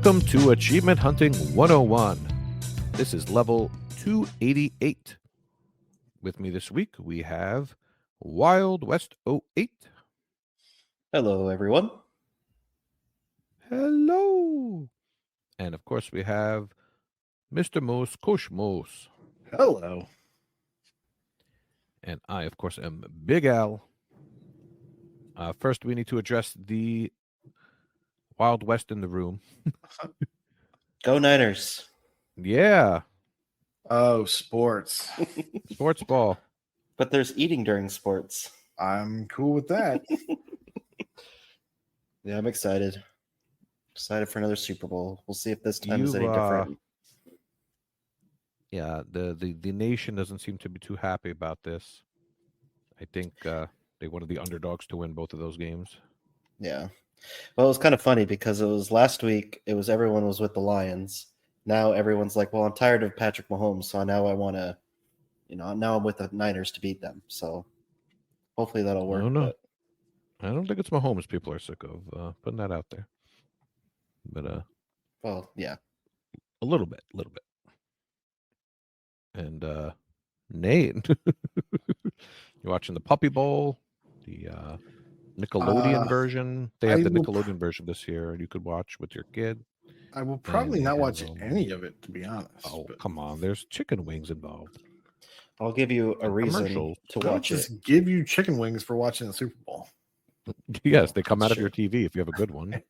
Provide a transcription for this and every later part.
Welcome to Achievement Hunting 101. This is level 288. With me this week, we have Wildwest 08. Hello, everyone. Hello. And of course, we have Mr. Moose, KooshMoose. Hello. And I, of course, am Big Al. First, we need to address the Wild West in the room. Go Niners. Yeah. Oh, sports. Sports ball. But there's eating during sports. I'm cool with that. Yeah, I'm excited. Excited for another Super Bowl. We'll see if this time is any different. Yeah, the nation doesn't seem to be too happy about this. I think they wanted the underdogs to win both of those games. Yeah. Well, it was kind of funny because it was last week, everyone was with the Lions. Now everyone's like, well, I'm tired of Patrick Mahomes, so now I want to, now I'm with the Niners to beat them. So hopefully that'll work. I don't think it's Mahomes people are sick of putting that out there. But well, yeah. A little bit. And Nate, you're watching the Puppy Bowl, the Nickelodeon version. They have the Nickelodeon version this year, and you could watch with your kid. I will probably not watch any of it, to be honest. Oh, come on. There's chicken wings involved. I'll give you a reason to watch it. Just give you chicken wings for watching the Super Bowl. Yes, they come out of your TV if you have a good one.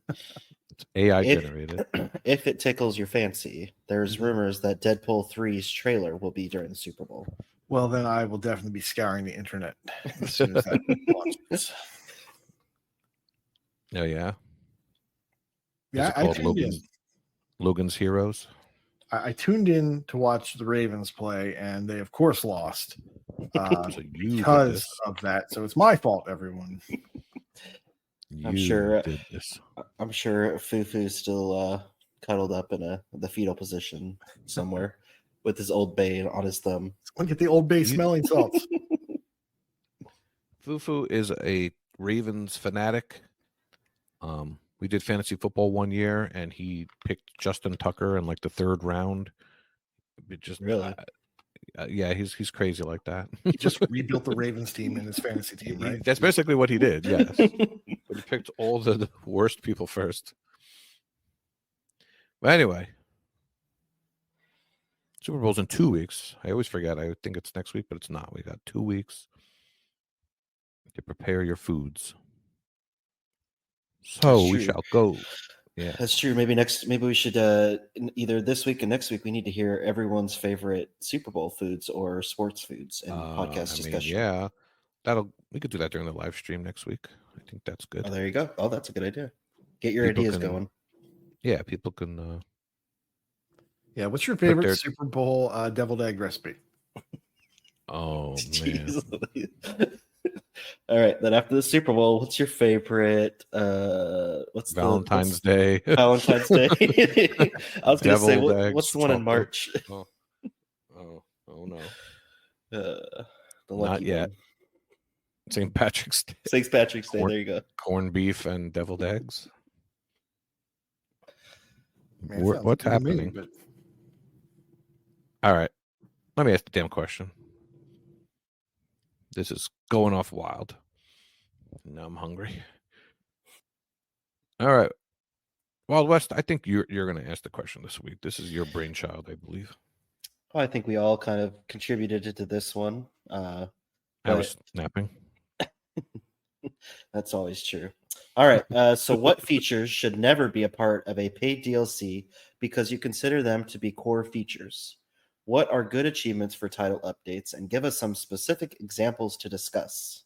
It's AI generated. If it tickles your fancy, there's rumors that Deadpool 3's trailer will be during the Super Bowl. Well, then I will definitely be scouring the internet as soon as that launches. Oh, yeah? Yeah, I tuned in. Logan's Heroes? I tuned in to watch the Ravens play, and they, of course, lost because of that. So it's my fault, everyone. I'm sure Fufu's still cuddled up in the fetal position somewhere with his Old Bay on his thumb. Look at the Old Bay smelling salts. Fufu is a Ravens fanatic. We did fantasy football one year, and he picked Justin Tucker in like the third round. It just really, yeah, he's crazy like that. He just rebuilt the Ravens team in his fantasy team, right? That's basically what he did. Yes, but he picked all the worst people first. But anyway, Super Bowl's in 2 weeks. I always forget. I think it's next week, but it's not. We got 2 weeks to prepare your foods. So we shall go. Yeah, that's true. Maybe we should either this week and next week we need to hear everyone's favorite Super Bowl foods or sports foods in podcast discussion. Yeah, we could do that during the live stream next week. I think that's good. Oh, there you go. Oh, that's a good idea. Get your ideas going. Yeah, people can. Yeah, what's your favorite Super Bowl deviled egg recipe? Oh man. All right, then after the Super Bowl, what's your favorite? What's Valentine's Day? Valentine's Day. I was going to say, what's the one in March? Oh no. Not yet. St. Patrick's Day. St. Patrick's Day. There you go. Corned beef and deviled eggs. Man, what's happening? But... All right, let me ask the damn question. This is going off wild. Now I'm hungry. All right. Wild West, I think you're going to ask the question this week. This is your brainchild, I believe. Well, I think we all kind of contributed to this one. I was snapping. That's always true. All right. So what features should never be a part of a paid DLC because you consider them to be core features? What are good achievements for title updates? And give us some specific examples to discuss.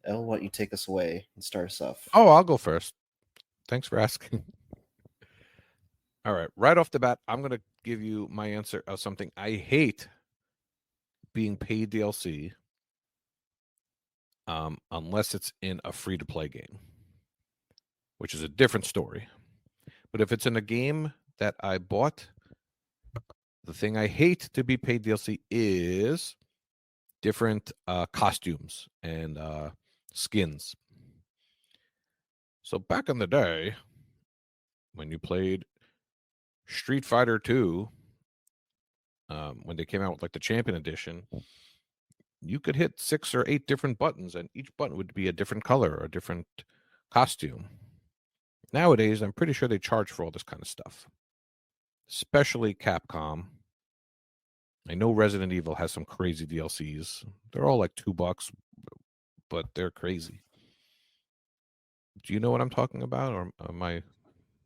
Elle, why don't you take us away and start us off? Oh, I'll go first. Thanks for asking. All right. Right off the bat, I'm going to give you my answer of something I hate being paid DLC unless it's in a free-to-play game, which is a different story. But if it's in a game that I bought, the thing I hate to be paid DLC is different costumes and skins. So back in the day, when you played Street Fighter 2, when they came out with like the Champion Edition, you could hit 6 or 8 different buttons, and each button would be a different color or a different costume. Nowadays, I'm pretty sure they charge for all this kind of stuff, especially Capcom. I know Resident Evil has some crazy DLCs. They're all like $2, but they're crazy. Do you know what I'm talking about, or am I? I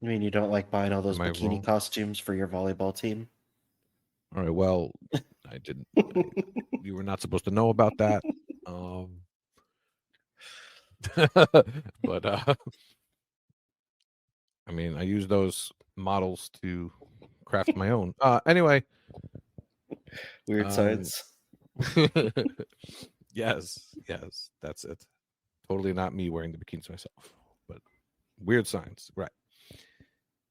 mean, you don't like buying all those Am I bikini wrong? costumes for your volleyball team? All right. Well, I didn't. You were not supposed to know about that. But I mean, I use those models to craft my own. Anyway, Weird science. yes, that's it. Totally not me wearing the bikinis myself, but weird science, right?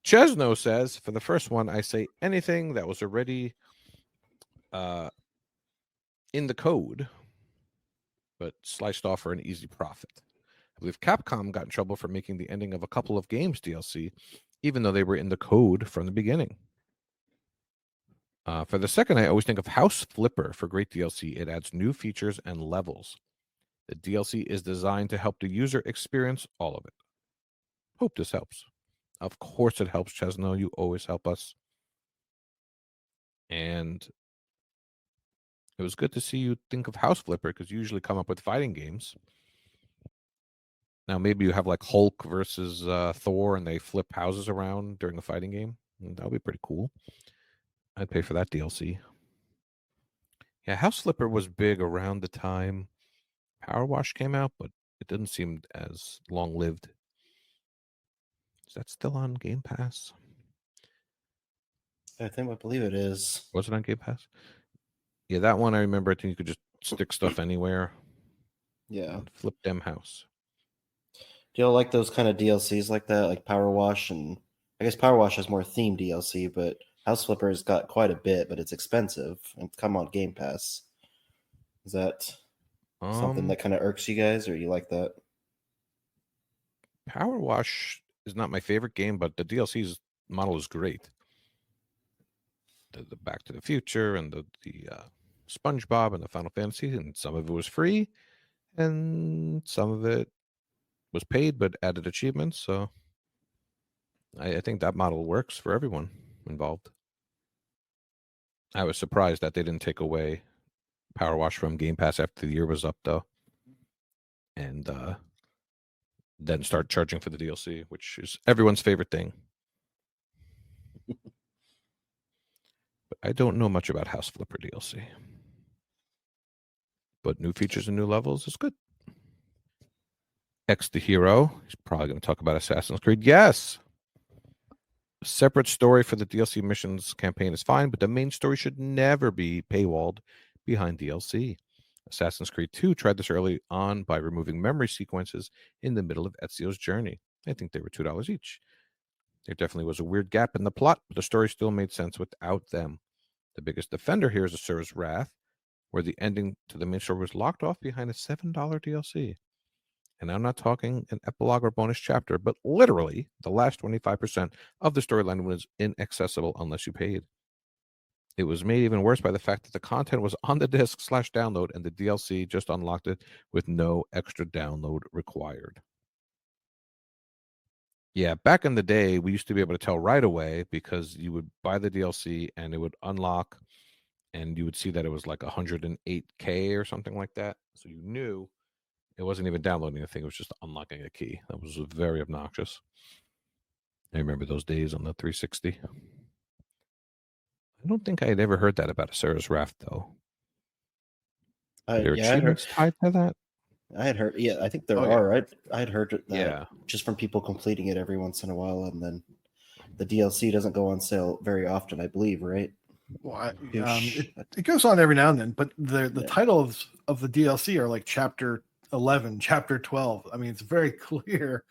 Chesno says, for the first one, I say anything that was already in the code, but sliced off for an easy profit. I believe Capcom got in trouble for making the ending of a couple of games DLC, even though they were in the code from the beginning. For the second, I always think of House Flipper for great DLC. It adds new features and levels. The DLC is designed to help the user experience all of it. Hope this helps. Of course it helps, Chesno. You always help us. And it was good to see you think of House Flipper, because you usually come up with fighting games. Now, maybe you have like Hulk versus Thor, and they flip houses around during a fighting game. That would be pretty cool. I'd pay for that DLC. Yeah, House Flipper was big around the time Power Wash came out, but it didn't seem as long-lived. Is that still on Game Pass? I believe it is. Was it on Game Pass? Yeah, that one I remember. I think you could just stick stuff anywhere. Yeah. Flip them house. Do you like those kind of DLCs like that, like Power Wash? And I guess Power Wash has more theme DLC, but House Flipper has got quite a bit, but it's expensive and come on Game Pass. Is that something that kind of irks you guys, or you like that? Power Wash is not my favorite game, but the DLC's model is great. The Back to the Future and the SpongeBob and the Final Fantasy, and some of it was free, and some of it was paid but added achievements. So I think that model works for everyone involved. I was surprised that they didn't take away Power Wash from Game Pass after the year was up, though, and then start charging for the DLC, which is everyone's favorite thing. But I don't know much about House Flipper DLC. But new features and new levels is good. X the Hero. He's probably going to talk about Assassin's Creed. Yes. A separate story for the DLC missions campaign is fine, but the main story should never be paywalled behind DLC. Assassin's Creed 2 tried this early on by removing memory sequences in the middle of Ezio's journey. I think they were $2 each. There definitely was a weird gap in the plot, but the story still made sense without them. The biggest defender here is Asura's Wrath, where the ending to the main story was locked off behind a $7 DLC. And I'm not talking an epilogue or bonus chapter, but literally the last 25% of the storyline was inaccessible unless you paid. It was made even worse by the fact that the content was on the disc/download and the DLC just unlocked it with no extra download required. Yeah, back in the day, we used to be able to tell right away because you would buy the DLC and it would unlock and you would see that it was like 108K or something like that. So you knew it wasn't even downloading a thing. It was just unlocking a key. That was very obnoxious. I remember those days on the 360. I don't think I had ever heard that about Asura's Wrath, though. Are there achievements tied to that? I had heard, yeah, I think there are. Yeah. I had heard that just from people completing it every once in a while, and then the DLC doesn't go on sale very often, I believe, right? Well, it goes on every now and then, but the titles of the DLC are like Chapter 11, Chapter 12. I mean, it's very clear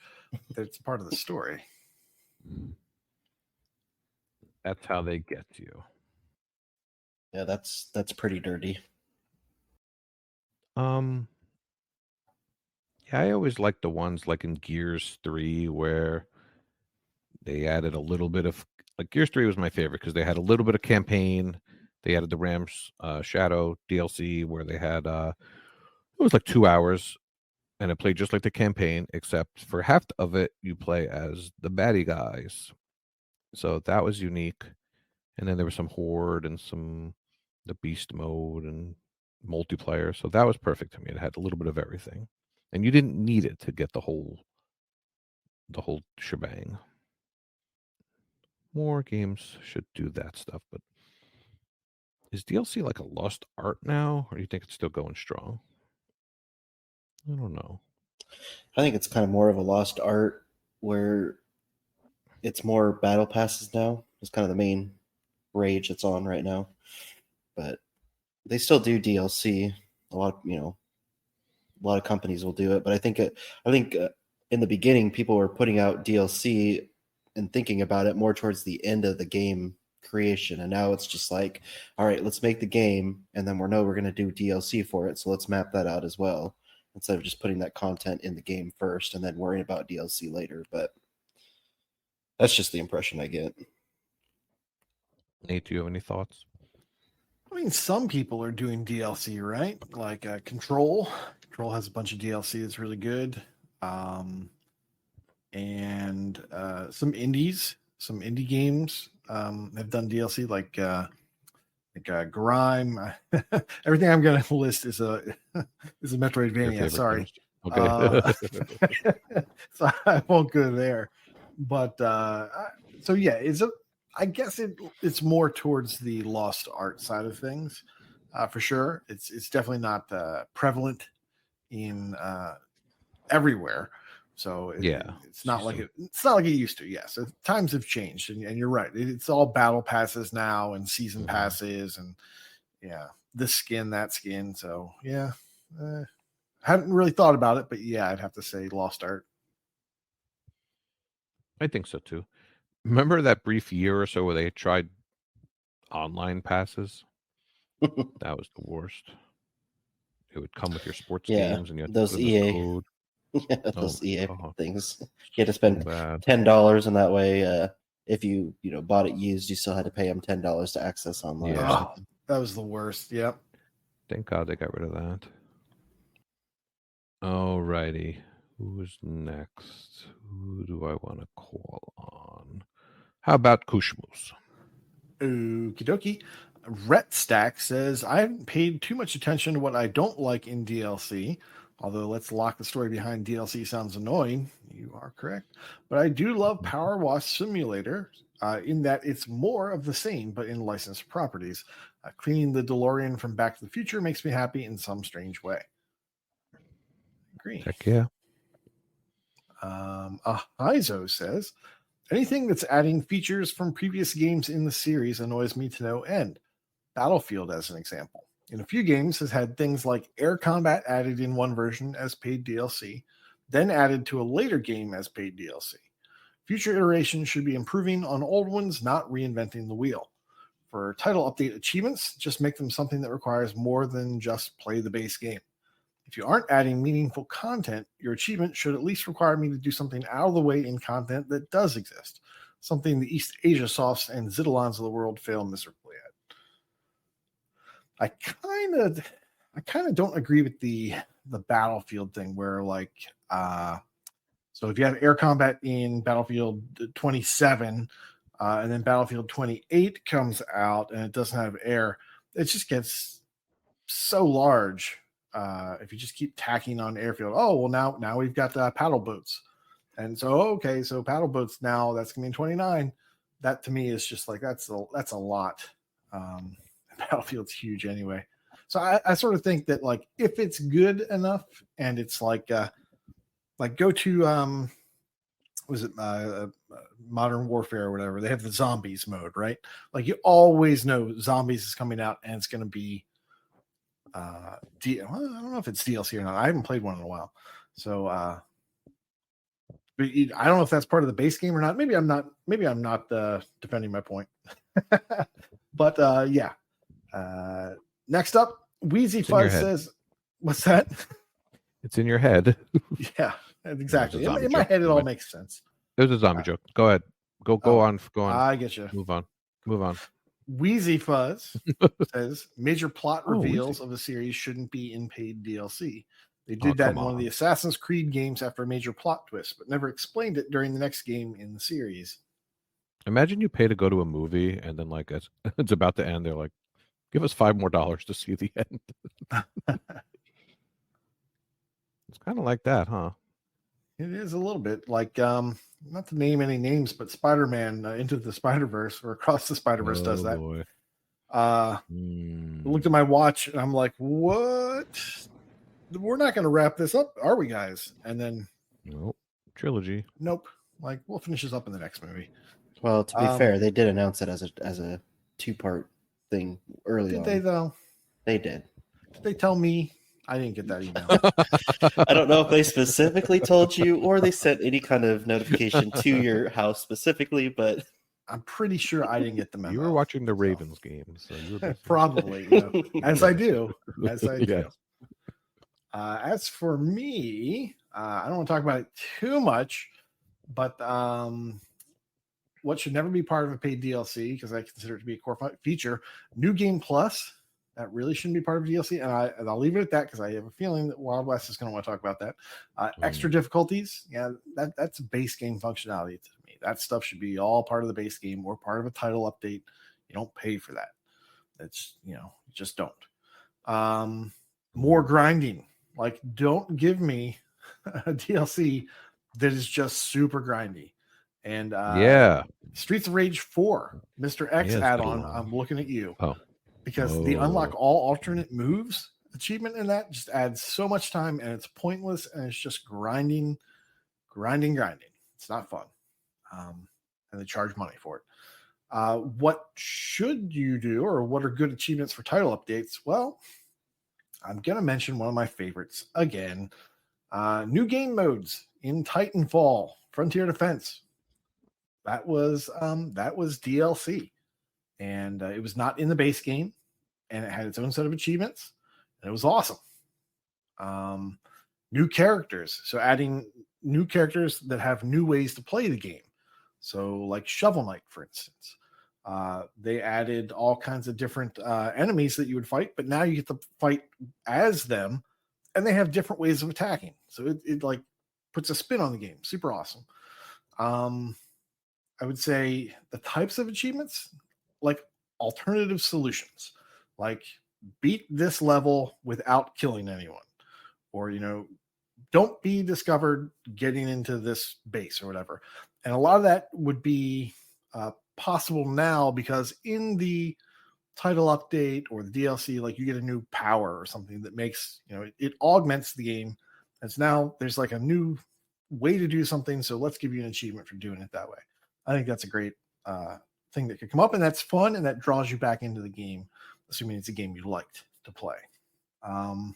that it's part of the story. That's how they get you. Yeah, that's pretty dirty. Yeah, I always like the ones like in Gears 3 where They added a little bit of like Gears 3 was my favorite because they had a little bit of campaign. They added the Rams Shadow DLC where they had it was like 2 hours and it played just like the campaign, except for half of it you play as the baddie guys. So that was unique. And then there was some horde and the beast mode and multiplayer. So that was perfect to me. It had a little bit of everything. And you didn't need it to get the whole shebang. More games should do that stuff, but is DLC like a lost art now, or do you think it's still going strong? I don't know. I think it's kind of more of a lost art where it's more battle passes now. It's kind of the main rage it's on right now. But they still do DLC. A lot of companies will do it, but I think in the beginning people were putting out DLC and thinking about it more towards the end of the game creation, and now it's just like, all right, let's make the game, and then we're going to do DLC for it, so let's map that out as well, instead of just putting that content in the game first and then worrying about DLC later. But that's just the impression I get. Nate, do you have any thoughts? I mean, some people are doing DLC, right? Like Control. Control has a bunch of DLC that's really good. And some indie games have done DLC, like Grime. Everything I'm going to list is a Metroidvania. Sorry. Okay. So I won't go there. But so yeah, I guess it's more towards the lost art side of things, for sure. It's definitely not prevalent in everywhere. So it's not like it used to. Yes, times have changed, and you're right. It's all battle passes now and season passes, and this skin, that skin. So hadn't really thought about it, but I'd have to say lost art. I think so too. Remember that brief year or so where they tried online passes? That was the worst. It would come with your sports games, and you had those to put EA code. those EA things. You had to spend $10, and that way, if you bought it used, you still had to pay them $10 to access online. Yeah, that was the worst. Yep. Thank God they got rid of that. Alrighty, who's next? Who do I want to call on? How about KooshMoose? Okie dokie. Rhett Stack says, I haven't paid too much attention to what I don't like in DLC. Although Let's Lock the story behind DLC sounds annoying. You are correct. But I do love Power Wash Simulator in that it's more of the same, but in licensed properties. Cleaning the DeLorean from Back to the Future makes me happy in some strange way. Agree. Heck yeah. Izo says, anything that's adding features from previous games in the series annoys me to no end. Battlefield, as an example, in a few games has had things like air combat added in one version as paid DLC, then added to a later game as paid DLC. Future iterations should be improving on old ones, not reinventing the wheel. For title update achievements, just make them something that requires more than just play the base game. If you aren't adding meaningful content, your achievement should at least require me to do something out of the way in content that does exist, something the East Asia Softs and Zidalons of the world fail miserably at. I kind of don't agree with the Battlefield thing where so if you have air combat in Battlefield 27 and then Battlefield 28 comes out and it doesn't have air, it just gets so large. If you just keep tacking on airfield, now we've got paddle boats, and so paddle boats now that's gonna be in 29. That to me is just like that's a lot. Battlefield's huge anyway, so I sort of think that like if it's good enough and it's like go to was it Modern Warfare or whatever, they have the zombies mode, right? Like you always know zombies is coming out and it's going to be I don't know if it's DLC or not. I haven't played one in a while, so but I don't know if that's part of the base game or not. Maybe I'm not defending my point. But next up, Wheezy Fuzz says, what's that? It's in your head. Yeah, exactly. In my head, it all makes sense. There's a zombie joke. Go ahead. Go Oh, on. Go on. I get you. Move on. Wheezy Fuzz says major plot Oh, reveals Wheezy. of the series shouldn't be in paid DLC. They Oh, did that come in one of the on. Assassin's Creed games after a major plot twist, but never explained it during the next game in the series. Imagine you pay to go to a movie and then like it's about to end. They're like, give us $5 more to see the end. It's kind of like that, huh? It is a little bit like, not to name any names, but Spider-Man Into the Spider-Verse or Across the Spider-Verse does that. Boy. I looked at my watch and I'm like, what? We're not going to wrap this up, are we, guys? And then, Nope. Trilogy. nope. Like, we'll finish this up in the next movie. Well, to be fair, they did announce it as a 2-part thing early on. Did they, though? They did. Did they tell me? I didn't get that email. I don't know if they specifically told you or they sent any kind of notification to your house specifically, but I'm pretty sure I didn't get the memo. You were watching the Ravens game, so you were Probably, as I do. As I do. Yeah. As for me, I don't want to talk about it too much, but what should never be part of a paid DLC, because I consider it to be a core feature, New Game Plus. That really shouldn't be part of DLC, and I'll leave it at that because I have a feeling that Wild West is going to want to talk about that. Extra difficulties, that's base game functionality to me. That stuff should be all part of the base game or part of a title update. You don't pay for that. That's you just don't. More grinding. Like, don't give me a DLC that is just super grindy. And Streets of Rage 4, Mr. X add-on. I'm looking at you. Because the unlock all alternate moves achievement in that just adds so much time and it's pointless and it's just grinding. It's not fun. And they charge money for it. What should you do, or what are good achievements for title updates? Well, I'm going to mention one of my favorites again. New game modes in Titanfall, Frontier Defense. That was DLC. And it was not in the base game, and it had its own set of achievements, and it was awesome. New characters, so adding new characters that have new ways to play the game. So, like Shovel Knight, for instance, they added all kinds of different enemies that you would fight, but now you get to fight as them, and they have different ways of attacking. So it like puts a spin on the game. Super awesome. I would say the types of achievements, like alternative solutions, like beat this level without killing anyone, or don't be discovered getting into this base or whatever. And a lot of that would be possible now because in the title update or the DLC, like you get a new power or something that makes it augments the game. And so now there's like a new way to do something, so let's give you an achievement for doing it that way. I think that's a great thing that could come up, and that's fun, and that draws you back into the game, assuming it's a game you liked to play. And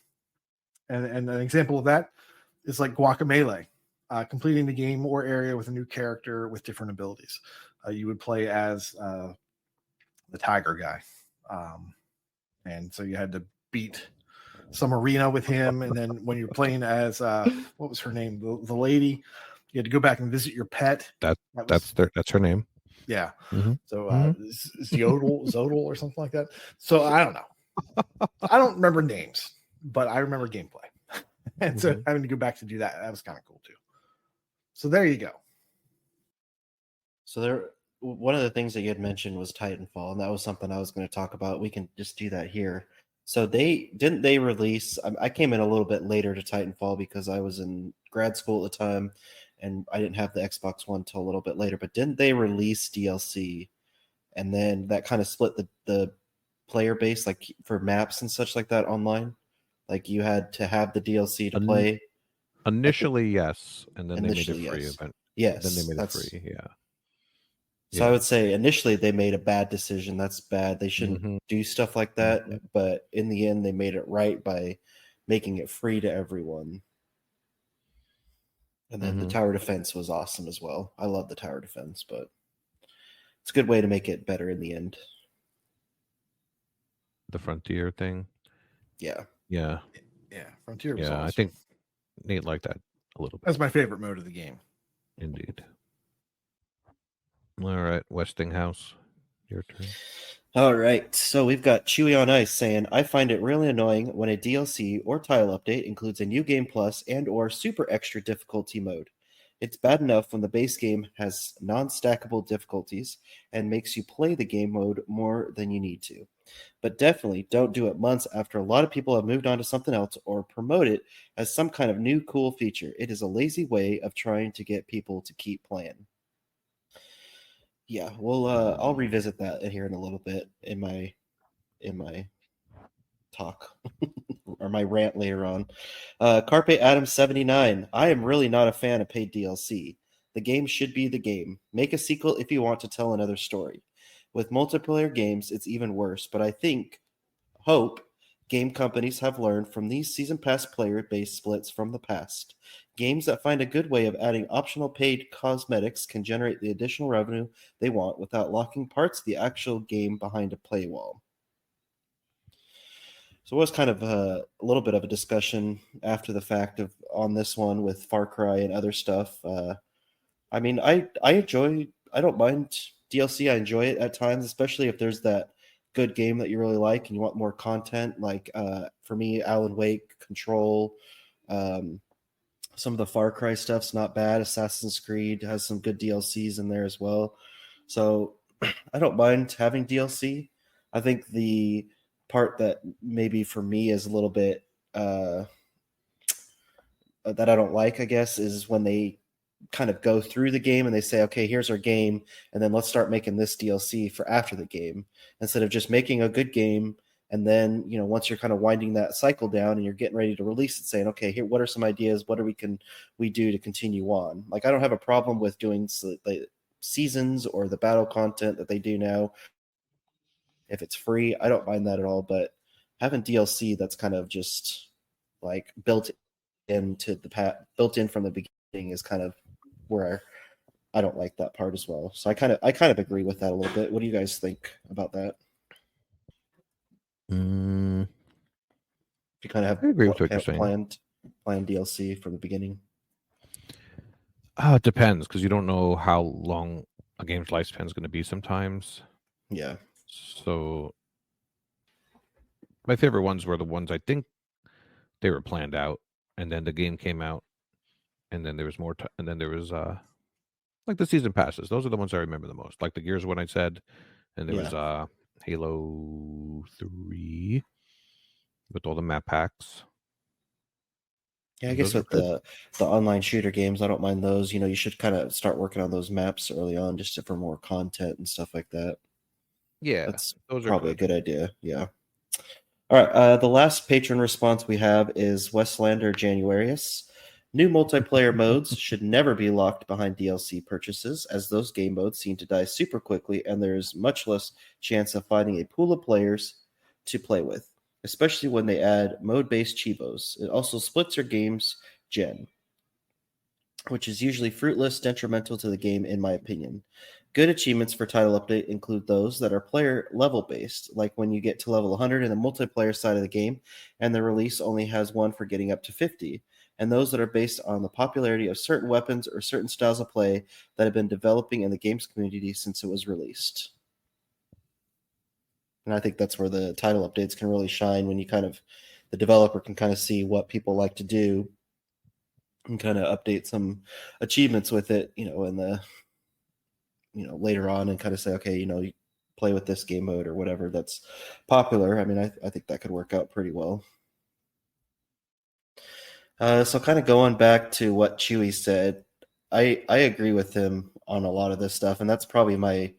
an example of that is like Guacamelee, completing the game or area with a new character with different abilities. You would play as the tiger guy, and so you had to beat some arena with him, and then when you're playing as what was her name, the lady, you had to go back and visit your pet. That's her name. Yeah. Mm-hmm. So Zodal or something like that. So I don't know. I don't remember names, but I remember gameplay. And so having to go back to do that was kind of cool too. So there you go. So one of the things that you had mentioned was Titanfall, and that was something I was going to talk about. We can just do that here. So they release. I came in a little bit later to Titanfall because I was in grad school at the time, and I didn't have the Xbox One till a little bit later. But didn't they release DLC, and then that kind of split the player base, like for maps and such like that online? Like you had to have the DLC to play. Initially, yes, and then they made it free. Yes, then they made it free. Yeah. So I would say initially they made a bad decision. That's bad. They shouldn't do stuff like that. But in the end, they made it right by making it free to everyone. And then the tower defense was awesome as well. I love the tower defense, but it's a good way to make it better in the end. The Frontier thing. Yeah. Frontier was awesome. I think Nate liked that a little bit. That's my favorite mode of the game. Indeed. All right, Westinghouse, your turn. All right, so we've got Chewy on Ice saying, I find it really annoying when a DLC or tile update includes a new game plus and or super extra difficulty mode. It's bad enough when the base game has non-stackable difficulties and makes you play the game mode more than you need to. But definitely don't do it months after a lot of people have moved on to something else or promote it as some kind of new cool feature. It is a lazy way of trying to get people to keep playing. Yeah, well, I'll revisit that here in a little bit in my talk or my rant later on. Carpe Adam 79. I am really not a fan of paid DLC. The game should be the game. Make a sequel if you want to tell another story. With multiplayer games, it's even worse, but I hope game companies have learned from these season pass player base splits from the past. Games that find a good way of adding optional paid cosmetics can generate the additional revenue they want without locking parts of the actual game behind a paywall. So it was kind of a little bit of a discussion after the fact of on this one with Far Cry and other stuff. I mean, I don't mind DLC. I enjoy it at times, especially if there's that good game that you really like and you want more content. Like for me, Alan Wake, Control, some of the Far Cry stuff's not bad. Assassin's Creed has some good DLCs in there as well. So I don't mind having DLC. I think the part that maybe for me is a little bit that I don't like, I guess, is when they kind of go through the game and they say, okay, here's our game, and then let's start making this DLC for after the game, instead of just making a good game. And then, once you're kind of winding that cycle down and you're getting ready to release it, saying, okay, here, what are some ideas? What can we do to continue on? Like, I don't have a problem with doing the seasons or the battle content that they do now. If it's free, I don't mind that at all. But having DLC that's kind of just like built in from the beginning is kind of where I don't like that part as well. So I kind of agree with that a little bit. What do you guys think about that? You kind of have I agree with what you're saying. planned DLC from the beginning. It depends, because you don't know how long a game's lifespan is going to be sometimes. Yeah. So my favorite ones were the ones I think they were planned out, and then the game came out, and then there was more and then there was like the season passes. Those are the ones I remember the most. Like the Gears one I said, and there was Halo 3 with all the map packs. Yeah, I guess with the online shooter games, I don't mind those. You should kind of start working on those maps early on just for more content and stuff like that. Yeah, that's those are probably a good idea. Yeah. All right. The last patron response we have is Westlander Januarius. New multiplayer modes should never be locked behind DLC purchases, as those game modes seem to die super quickly, and there is much less chance of finding a pool of players to play with, especially when they add mode-based chivos. It also splits your game's gen, which is usually fruitless, detrimental to the game, in my opinion. Good achievements for title update include those that are player level based, like when you get to level 100 in the multiplayer side of the game, and the release only has one for getting up to 50, and those that are based on the popularity of certain weapons or certain styles of play that have been developing in the game's community since it was released. And I think that's where the title updates can really shine, when the developer can kind of see what people like to do and kind of update some achievements with it, in the later on, and kind of say, okay, you play with this game mode or whatever that's popular. I mean, I think that could work out pretty well. So kind of going back to what Chewy said, I agree with him on a lot of this stuff, and that's probably my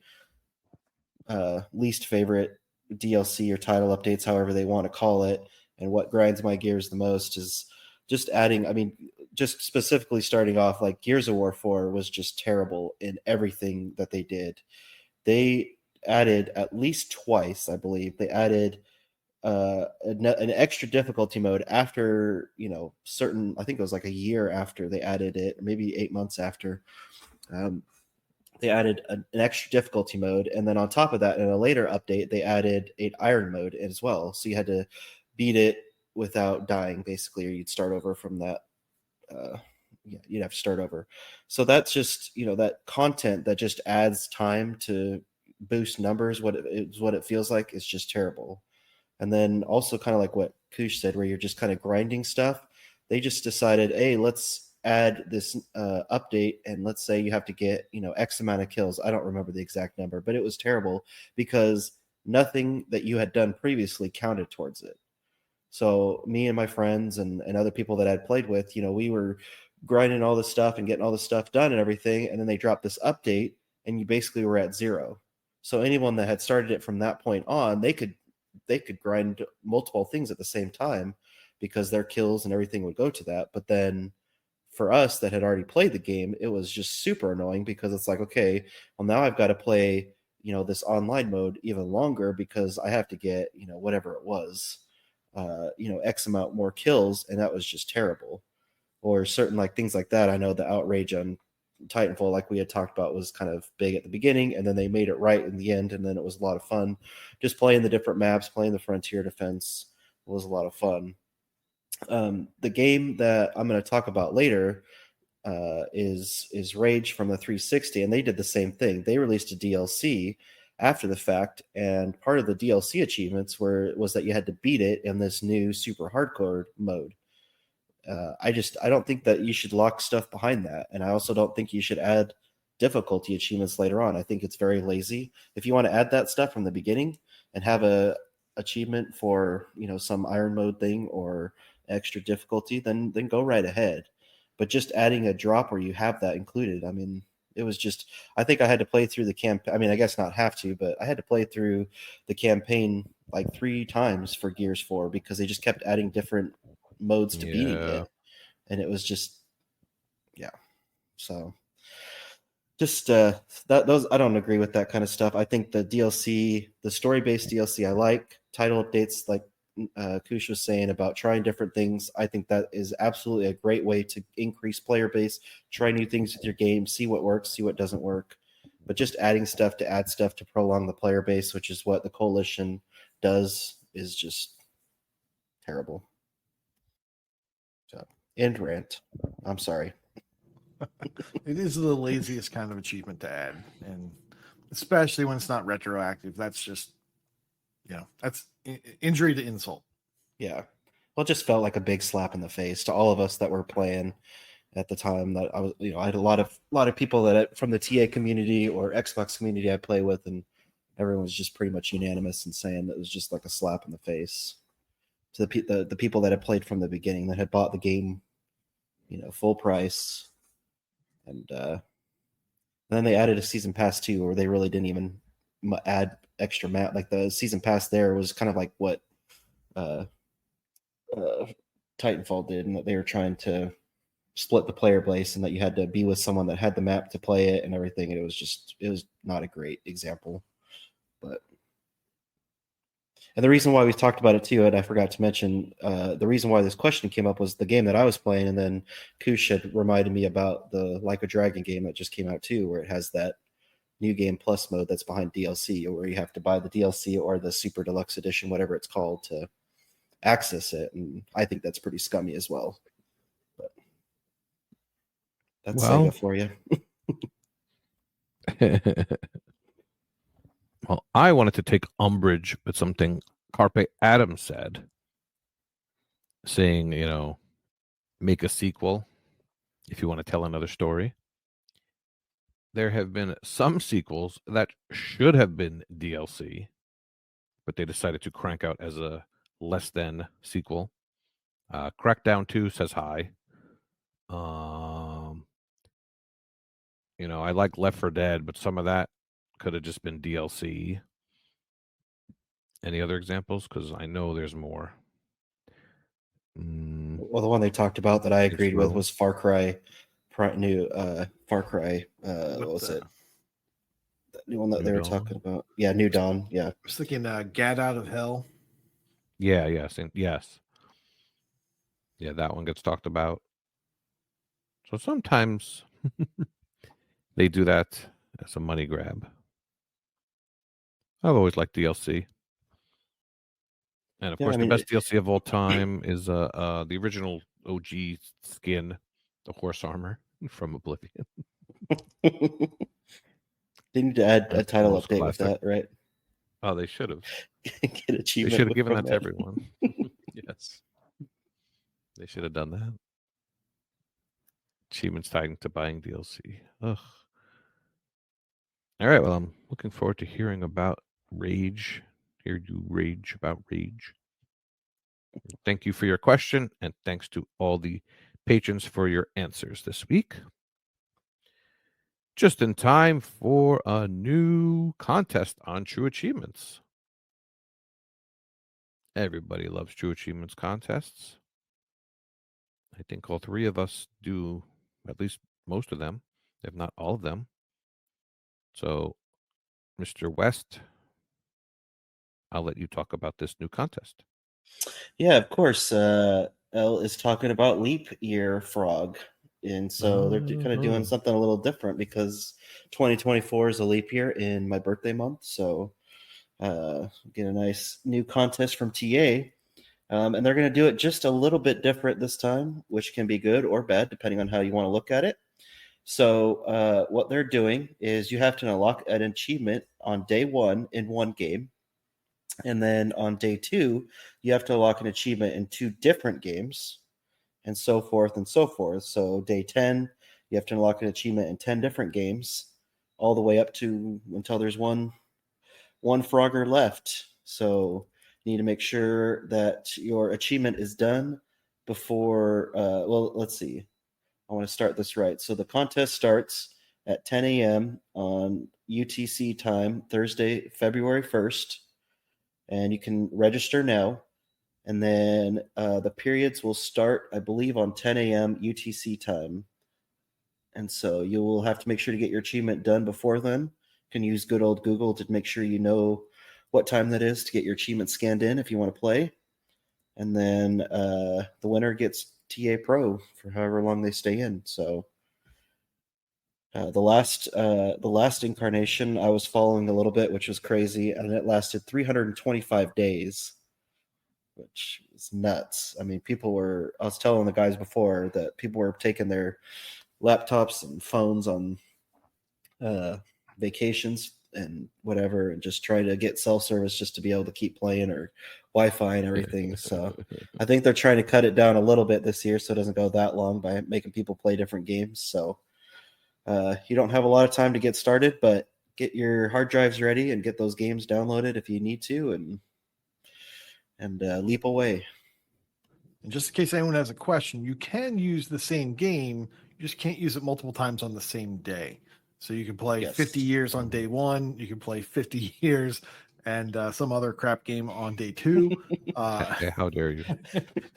least favorite DLC or title updates, however they want to call it. And what grinds my gears the most is just adding, I mean, just specifically starting off, like Gears of War 4 was just terrible in everything that they did. They added at least twice, I believe, they added an extra difficulty mode after, certain, I think it was like a year after they added it, or maybe 8 months after. They added an extra difficulty mode, and then on top of that, in a later update, they added an iron mode as well. So you had to beat it without dying, basically, or you'd start over from that you'd have to start over. So that's just, that content that just adds time to boost numbers. What it feels like is just terrible. And then also kind of like what Koosh said, where you're just kind of grinding stuff. They just decided, hey, let's add this update, and let's say you have to get X amount of kills. I don't remember the exact number, but it was terrible because nothing that you had done previously counted towards it. So me and my friends and other people that I'd played with, we were grinding all this stuff and getting all this stuff done and everything, and then they dropped this update, and you basically were at 0. So anyone that had started it from that point on, they could grind multiple things at the same time because their kills and everything would go to that. But then for us that had already played the game, it was just super annoying because it's like, okay, well, now I've got to play, this online mode even longer because I have to get, whatever it was, X amount more kills. And that was just terrible. Or certain like things like that. I know the outrage on Titanfall, like we had talked about, was kind of big at the beginning, and then they made it right in the end, and then it was a lot of fun. Just playing the different maps, playing the frontier defense was a lot of fun. The game that I'm going to talk about later is Rage from the 360, and they did the same thing. They released a DLC after the fact, and part of the DLC achievements was that you had to beat it in this new super hardcore mode. I don't think that you should lock stuff behind that. And I also don't think you should add difficulty achievements later on. I think it's very lazy. If you want to add that stuff from the beginning and have a achievement for, some iron mode thing or extra difficulty, then go right ahead. But just adding a drop where you have that included, I mean, it was just, I think I had to play through the campaign. I mean, I guess not have to, but I had to play through the campaign like 3 times for Gears 4 because they just kept adding different modes to beating it, and it was just so just those I don't agree with that kind of stuff. I think the DLC, the story-based DLC, I like title updates like Koosh was saying about trying different things. I think that is absolutely a great way to increase player base, try new things with your game, see what works, see what doesn't work. But just adding stuff to add stuff to prolong the player base, which is what the Coalition does, is just terrible. So, end rant. I'm sorry. It is the laziest kind of achievement to add, and especially when it's not retroactive. That's just, that's injury to insult. Yeah. Well, it just felt like a big slap in the face to all of us that were playing at the time. That I was, I had a lot of people that from the TA community or Xbox community I play with, and everyone was just pretty much unanimous in saying that it was just like a slap in the face to the people that had played from the beginning, that had bought the game, full price. And then they added a season pass too, where they really didn't even add extra map. Like the season pass there was kind of like what Titanfall did, and that they were trying to split the player base, and that you had to be with someone that had the map to play it and everything. And it was not a great example. And the reason why we talked about it too, and I forgot to mention, the reason why this question came up was the game that I was playing, and then Koosh had reminded me about the Like a Dragon game that just came out too, where it has that new game plus mode that's behind DLC, where you have to buy the DLC or the Super Deluxe Edition, whatever it's called, to access it. And I think that's pretty scummy as well. But that's Sega for you. Well, I wanted to take umbrage with something Carpe Adams said, saying, make a sequel if you want to tell another story. There have been some sequels that should have been DLC, but they decided to crank out as a less than sequel. Crackdown 2 says hi. I like Left 4 Dead, but some of that could have just been DLC. Any other examples? Because I know there's more. Well, the one they talked about that I agreed with was Far Cry, new Far Cry. What was it? The new one that they were talking about. Yeah, New Dawn. Yeah. I was thinking Gat Out of Hell. Yeah, yes. Yeah, that one gets talked about. So sometimes they do that as a money grab. I've always liked DLC. And of course, the best DLC of all time is the original OG skin The horse armor from Oblivion. They need to add a That's title most update with classic. that, right? Oh, they should have. Get They achievement. should have given from that to everyone. Yes. They should have done that. Achievements tied to buying DLC. Ugh. All right. Well, I'm looking forward to hearing about Rage. Hear you rage about Rage. Thank you for your question, and thanks to all the patrons for your answers this week. Just in time for a new contest on True Achievements. Everybody loves True Achievements contests. I think all three of us do at least most of them, if not all of them. So, Mr. West, I'll let you talk about this new contest. Yeah, of course. Elle is talking about leap year frog. And so they're kind of doing something a little different because 2024 is a leap year in my birthday month. So get a nice new contest from TA. And they're going to do it just a little bit different this time, which can be good or bad, depending on how you want to look at it. So what they're doing is you have to unlock an achievement on day one in one game. And then on day two, you have to unlock an achievement in two different games, and so forth and so forth. So day 10, you have to unlock an achievement in 10 different games, all the way up to until there's one Frogger left. So you need to make sure that your achievement is done before. Well, let's see. I want to start this right. So the contest starts at 10 a.m. on UTC time, Thursday, February 1st. And you can register now. And then the periods will start, I believe, on 10 a.m. UTC time. And so you will have to make sure to get your achievement done before then. You can use good old Google to make sure you know what time that is to get your achievement scanned in if you want to play. And then the winner gets TA Pro for however long they stay in. So the last incarnation I was following a little bit, which was crazy, and it lasted 325 days, which is nuts. I mean, I was telling the guys before that people were taking their laptops and phones on vacations and whatever, and just trying to get cell service just to be able to keep playing, or Wi-Fi and everything. So I think they're trying to cut it down a little bit this year so it doesn't go that long by making people play different games. So you don't have a lot of time to get started, but get your hard drives ready and get those games downloaded if you need to, and leap away. And just in case anyone has a question, you can use the same game. You just can't use it multiple times on the same day. So you can play 50 years on day one. You can play 50 years and some other crap game on day two. How dare you?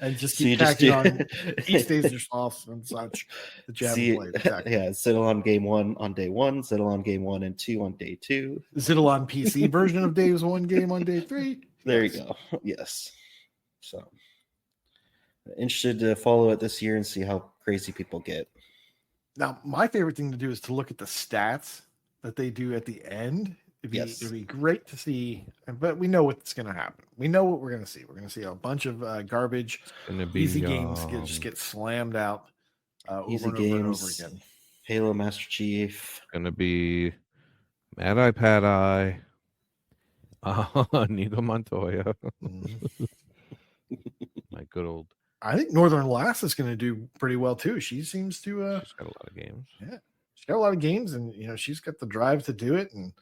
And just So keep you just tacking do- on feast days yourself and such that you haven't played. Exactly. Yeah, settle on game one on day one, settle on game 1 and 2 on day 2. Zidalon PC version of Days One game on day 3. There Yes. you go. Yes. So interested to follow it this year and see how crazy people get. Now, my favorite thing to do is to look at the stats that they do at the end. It'd be great to see, but we know what's going to happen. We know what we're going to see. We're going to see a bunch of garbage, easy games just get slammed out over and over again. Halo Master Chief. Going to be Mad Eye Pad Eye, Nico Montoya. My good old. I think Northern Lass is going to do pretty well too. She seems to. She's got a lot of games. Yeah, she's got a lot of games, and she's got the drive to do it, and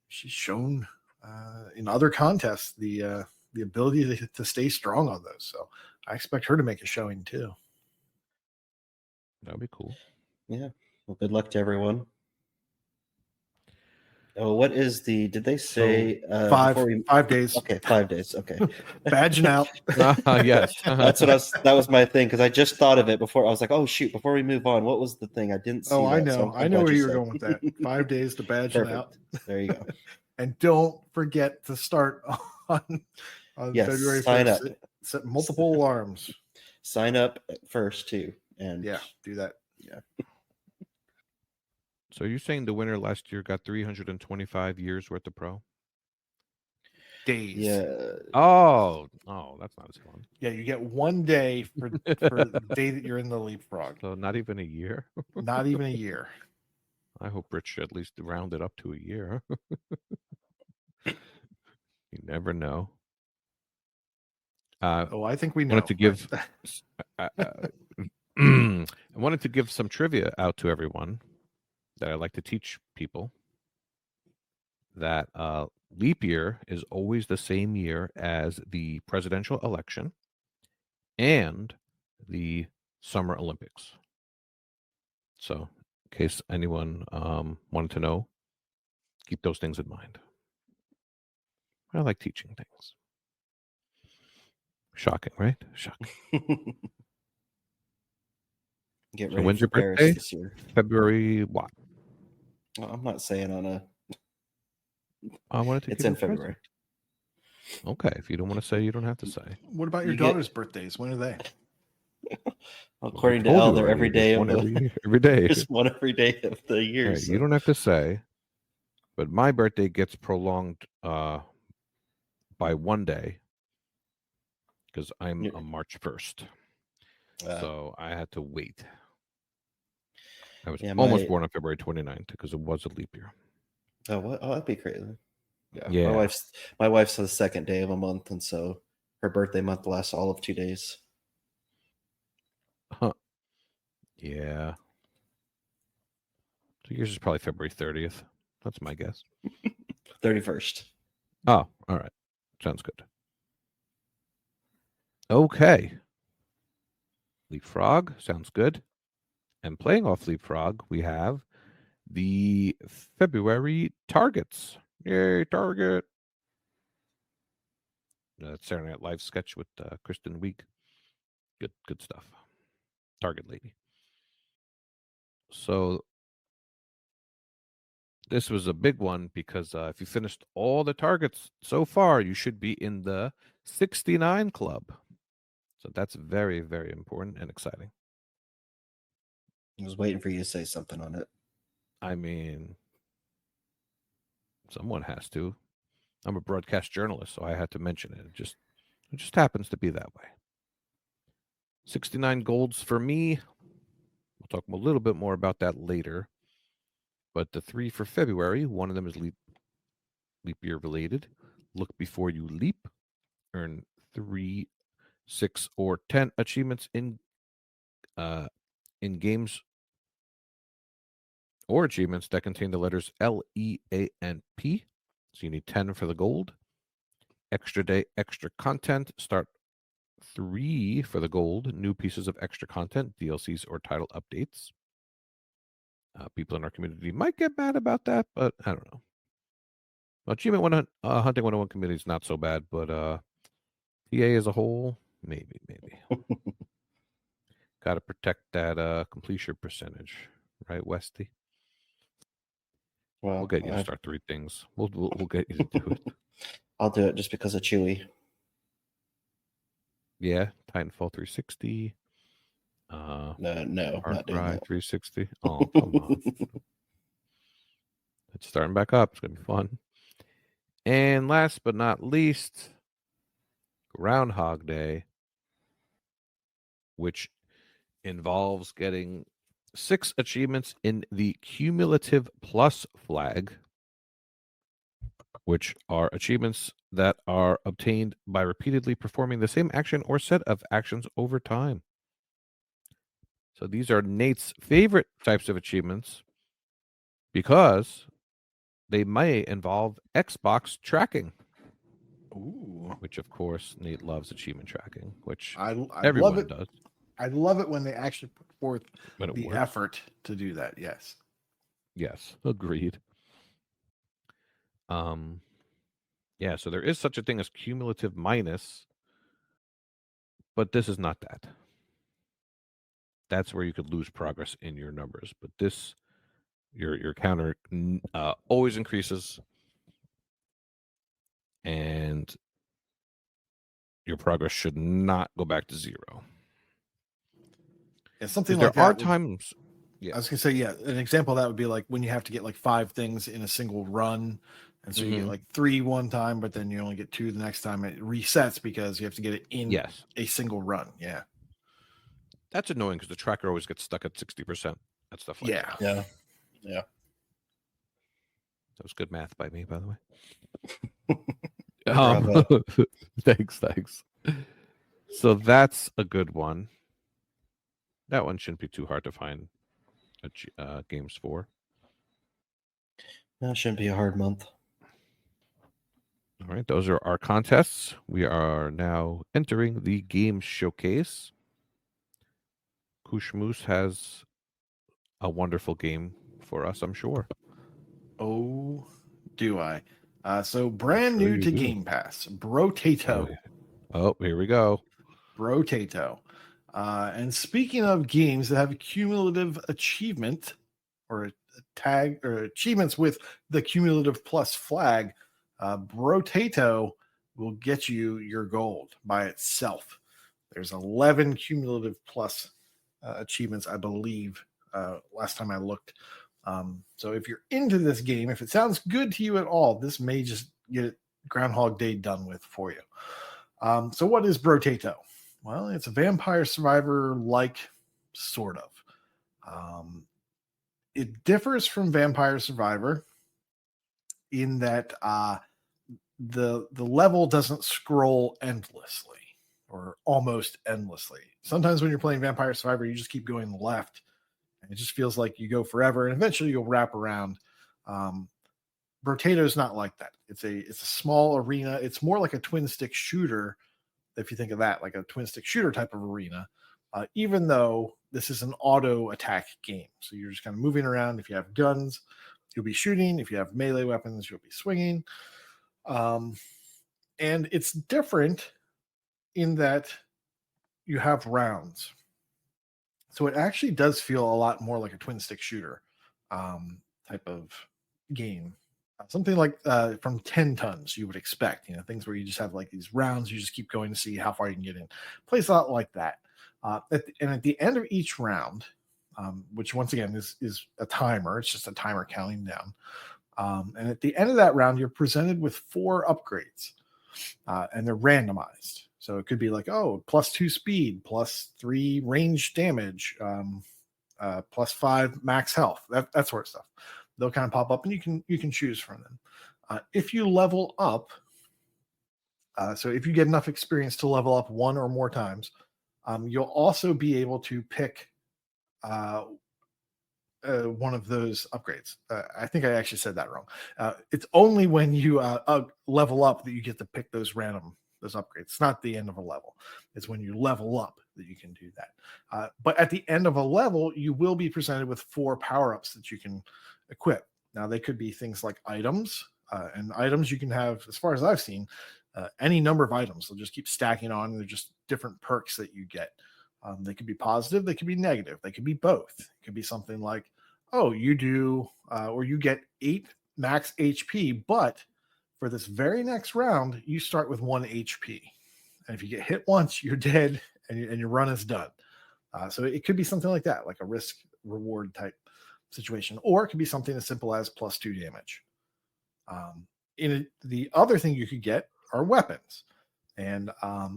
she's shown in other contests the ability to stay strong on those. So I expect her to make a showing too. That'd be cool. Yeah. Well, good luck to everyone. Oh, what is did they say 5 days? Okay, 5 days. Okay. Badging out. Yes. That was my thing, because I just thought of it before. I was like, oh shoot, before we move on, what was the thing? I didn't see. I that, know. so I know where you were going with that. 5 days to badge out. There you go. And don't forget to start on February 1st. Sign up. Set multiple alarms. Sign up first too. And do that. Yeah. So you're saying the winner last year got 325 years worth of pro? days. Yeah. Oh, that's not as fun. Yeah, you get 1 day for the day that you're in the leapfrog. So not even a year. Not even a year. I hope Rich at least round it up to a year. You never know. Oh, I think we know. Wanted to give. I wanted to give some trivia out to everyone that I like to teach people. That leap year is always the same year as the presidential election and the Summer Olympics. So, in case anyone wanted to know, keep those things in mind. I like teaching things. Shocking, right? Shocking. Get So ready when's for your Paris birthday? this year. February what? Well, I'm not saying on a. I wanted to. It's give in a present. February. Okay, if you don't want to say, you don't have to say. What about your You get- daughter's birthdays? When are they? According to I told Elle, you they're already, every day there's of one the every day. there's one every day of the year. Right, so- you don't have to say, but my birthday gets prolonged by 1 day because I'm Yeah. a March 1st. Uh, So I had to wait. I was Yeah, almost my- born on February 29th because it was a leap year. Oh, what? Oh, that'd be crazy. Yeah. Yeah. My wife's the second day of a month, and so her birthday month lasts all of 2 days. Yeah. So yours is probably February 30th. That's my guess. 31st. Oh, all right. Sounds good. Okay. Leapfrog sounds good. And playing off Leapfrog, we have the February targets. Yay, Target. Saturday Night Live sketch with Kristen Wiig. Good stuff. Target lady. So this was a big one because if you finished all the targets so far, you should be in the 69 club. So that's very, very important and exciting. I was waiting for you to say something on it. I mean, someone has to. I'm a broadcast journalist, so I had to mention it. It just happens to be that way. 69 golds for me. We'll talk a little bit more about that later. But the 3 for February, one of them is leap year related. Look before you leap. Earn 3, 6, or 10 achievements in games or achievements that contain the letters L, E, A, and P. So you need 10 for the gold. Extra day, extra content. Start 3 for the gold. New pieces of extra content, DLCs, or title updates. People in our community might get mad about that, but I don't know. Achievement Hunting 101 community is not so bad, but TA as a whole, maybe. Got to protect that completion percentage, right, Westy? Well, We'll get you to start 3 things. We'll get you to do it. I'll do it just because of Chewy. Yeah, Titanfall 360. No, Far not doing Cry that. 360. Oh, come on. It's starting back up. It's going to be fun. And last but not least, Groundhog Day, which involves getting 6 achievements in the cumulative plus flag, which are achievements that are obtained by repeatedly performing the same action or set of actions over time. So these are Nate's favorite types of achievements because they may involve Xbox tracking. Ooh. Which, of course, Nate loves achievement tracking, which I everyone love it. does. I love it when they actually put forth When it the works. effort to do that. Yes. Yes, agreed. Yeah, so there is such a thing as cumulative minus, but this is not that. That's where you could lose progress in your numbers, but this, your counter always increases, and your progress should not go back to 0. Yeah, something There like are that. times. I was gonna say, yeah, an example of that would be like when you have to get like 5 things in a single run And so you get like 3 one time, but then you only get 2 the next time. It resets because you have to get it in a single run. Yeah. That's annoying because the tracker always gets stuck at 60%. That stuff like that. Yeah. Yeah. That was good math by me, by the way. Bravo. Thanks. So that's a good one. That one shouldn't be too hard to find games for. That shouldn't be a hard month. All right, those are our contests. We are now entering the game showcase. KooshMoose has a wonderful game for us, I'm sure. Oh, do I? So brand new to Game Pass, Brotato. Oh, here we go. Brotato. And speaking of games that have a cumulative achievement or a tag or achievements with the cumulative plus flag, Brotato will get you your gold by itself. There's 11 cumulative plus achievements, I believe, last time I looked. So if you're into this game, if it sounds good to you at all, this may just get it Groundhog Day done with for you. So what is Brotato? Well, it's a Vampire Survivor-like, sort of. It differs from Vampire Survivor in that the level doesn't scroll endlessly or almost endlessly. Sometimes when you're playing Vampire Survivor, you just keep going left, and it just feels like you go forever, and eventually you'll wrap around. Brotato is not like that. It's a small arena. It's more like a twin stick shooter, if you think of that, like a twin stick shooter type of arena, even though this is an auto attack game. So you're just kind of moving around. If you have guns, you'll be shooting. If you have melee weapons, you'll be swinging. And it's different in that you have rounds. So it actually does feel a lot more like a twin stick shooter type of game. Something like from 10 tons you would expect, things where you just have like these rounds, you just keep going to see how far you can get in. Plays a lot like that. And at the end of each round, which once again is a timer, it's just a timer counting down. And at the end of that round, you're presented with 4 upgrades, and they're randomized. So it could be like, +2 speed, +3 range damage, +5 max health, that sort of stuff. They'll kind of pop up, and you can choose from them. If you level up, so if you get enough experience to level up 1 or more times, you'll also be able to pick one of those upgrades. I think I actually said that wrong. It's only when you level up that you get to pick those upgrades. It's not the end of a level. It's when you level up that you can do that. But at the end of a level, you will be presented with 4 power-ups that you can equip. Now, they could be things like items, and items you can have, as far as I've seen, any number of items. They'll just keep stacking on. They're just different perks that you get. They could be positive. They could be negative. They could be both. It could be something like, you do, or you get 8 max HP, but for this very next round, you start with 1 HP. And if you get hit once, you're dead, and your run is done. So it could be something like that, like a risk reward type situation, or it could be something as simple as +2 damage. The other thing you could get are weapons, and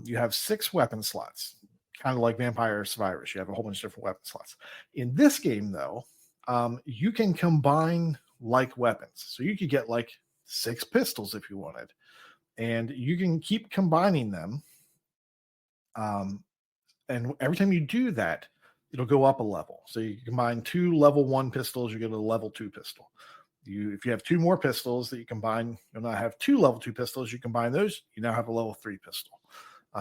you have 6 weapon slots, kind of like Vampire Survivors. You have a whole bunch of different weapon slots. In this game, though, you can combine like weapons. So you could get like 6 pistols if you wanted, and you can keep combining them. And every time you do that, it'll go up a level. So you combine 2 level 1 pistols, you get a level 2 pistol. If you have 2 more pistols that you combine, you'll now have 2 level 2 pistols. You combine those, you now have a level 3 pistol.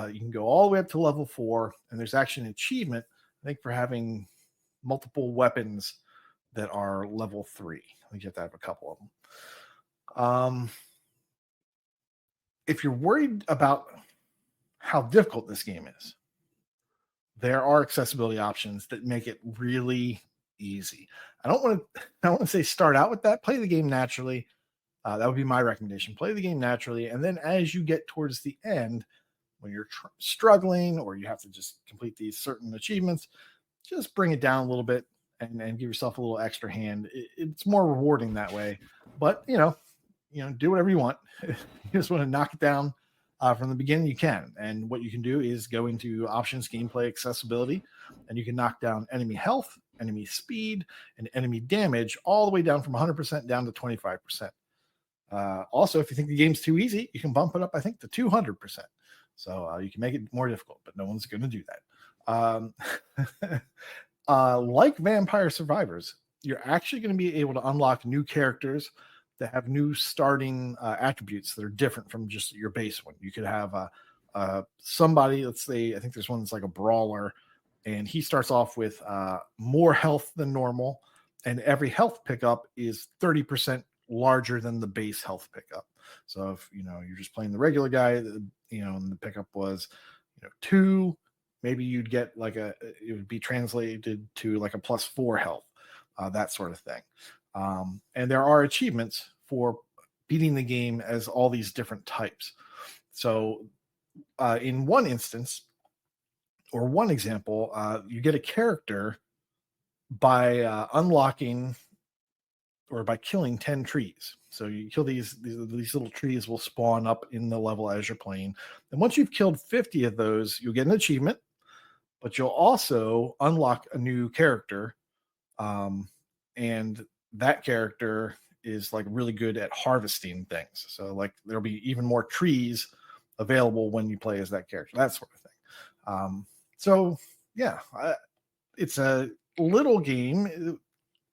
You can go all the way up to level 4, and there's actually an achievement, I think, for having multiple weapons that are level 3. I think you have to have a couple of them. If you're worried about how difficult this game is, there are accessibility options that make it really easy. I don't want to say start out with that. Play the game naturally. That would be my recommendation. Play the game naturally, and then as you get towards the end, when you're struggling or you have to just complete these certain achievements, just bring it down a little bit and give yourself a little extra hand. It's more rewarding that way. But do whatever you want. You just want to knock it down from the beginning, you can. And what you can do is go into options, gameplay, accessibility, and you can knock down enemy health, enemy speed, and enemy damage all the way down from 100% down to 25%. Also, if you think the game's too easy, you can bump it up, I think, to 200%. So you can make it more difficult, but no one's going to do that. Like Vampire Survivors, you're actually going to be able to unlock new characters that have new starting attributes that are different from just your base one. You could have somebody, let's say, I think there's one that's like a brawler, and he starts off with more health than normal, and every health pickup is 30% larger than the base health pickup. So if you're just playing the regular guy, and the pickup was 2, maybe you'd get it would be translated to like a +4 health, that sort of thing. And there are achievements for beating the game as all these different types. So in one instance, or one example, you get a character by unlocking or by killing 10 trees. So you kill these little trees will spawn up in the level as you're playing. And once you've killed 50 of those, you'll get an achievement, but you'll also unlock a new character. And that character is like really good at harvesting things. So like there'll be even more trees available when you play as that character, that sort of thing. So yeah, it's a little game.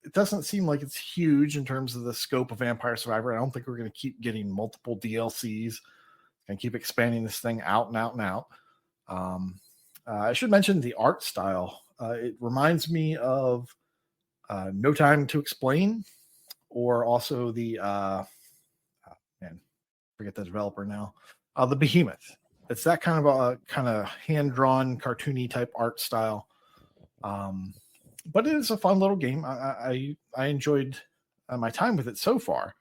It doesn't seem like it's huge in terms of the scope of Vampire Survivor. I don't think we're going to keep getting multiple DLCs and keep expanding this thing out and out and out. I should mention the art style. It reminds me of No Time to Explain, or also the forget the developer now, the Behemoth. It's that kind of hand-drawn, cartoony type art style. But it is a fun little game. I enjoyed my time with it so far.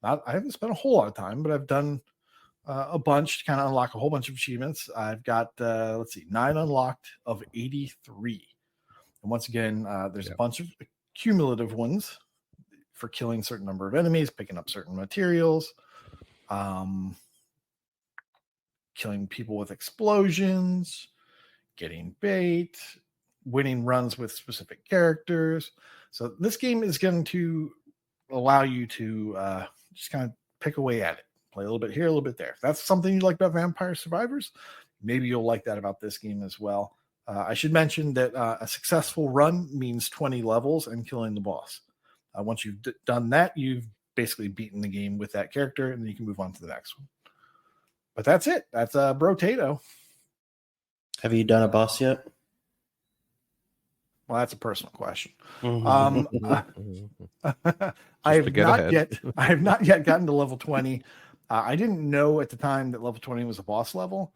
I haven't spent a whole lot of time, but I've done a bunch to kind of unlock a whole bunch of achievements. I've got 9 unlocked of 83. And once again, there's a bunch of cumulative ones for killing a certain number of enemies, picking up certain materials, killing people with explosions, getting bait, winning runs with specific characters. So this game is going to allow you to just kind of pick away at it, play a little bit here, a little bit there. If that's something you like about Vampire Survivors, maybe you'll like that about this game as well. I should mention that a successful run means 20 levels and killing the boss. Once you've done that, you've basically beaten the game with that character, and then you can move on to the next one. But that's it. That's Brotato. Have you done a boss yet? Well, that's a personal question. Mm-hmm. I have not yet gotten to level 20. I didn't know at the time that level 20 was a boss level.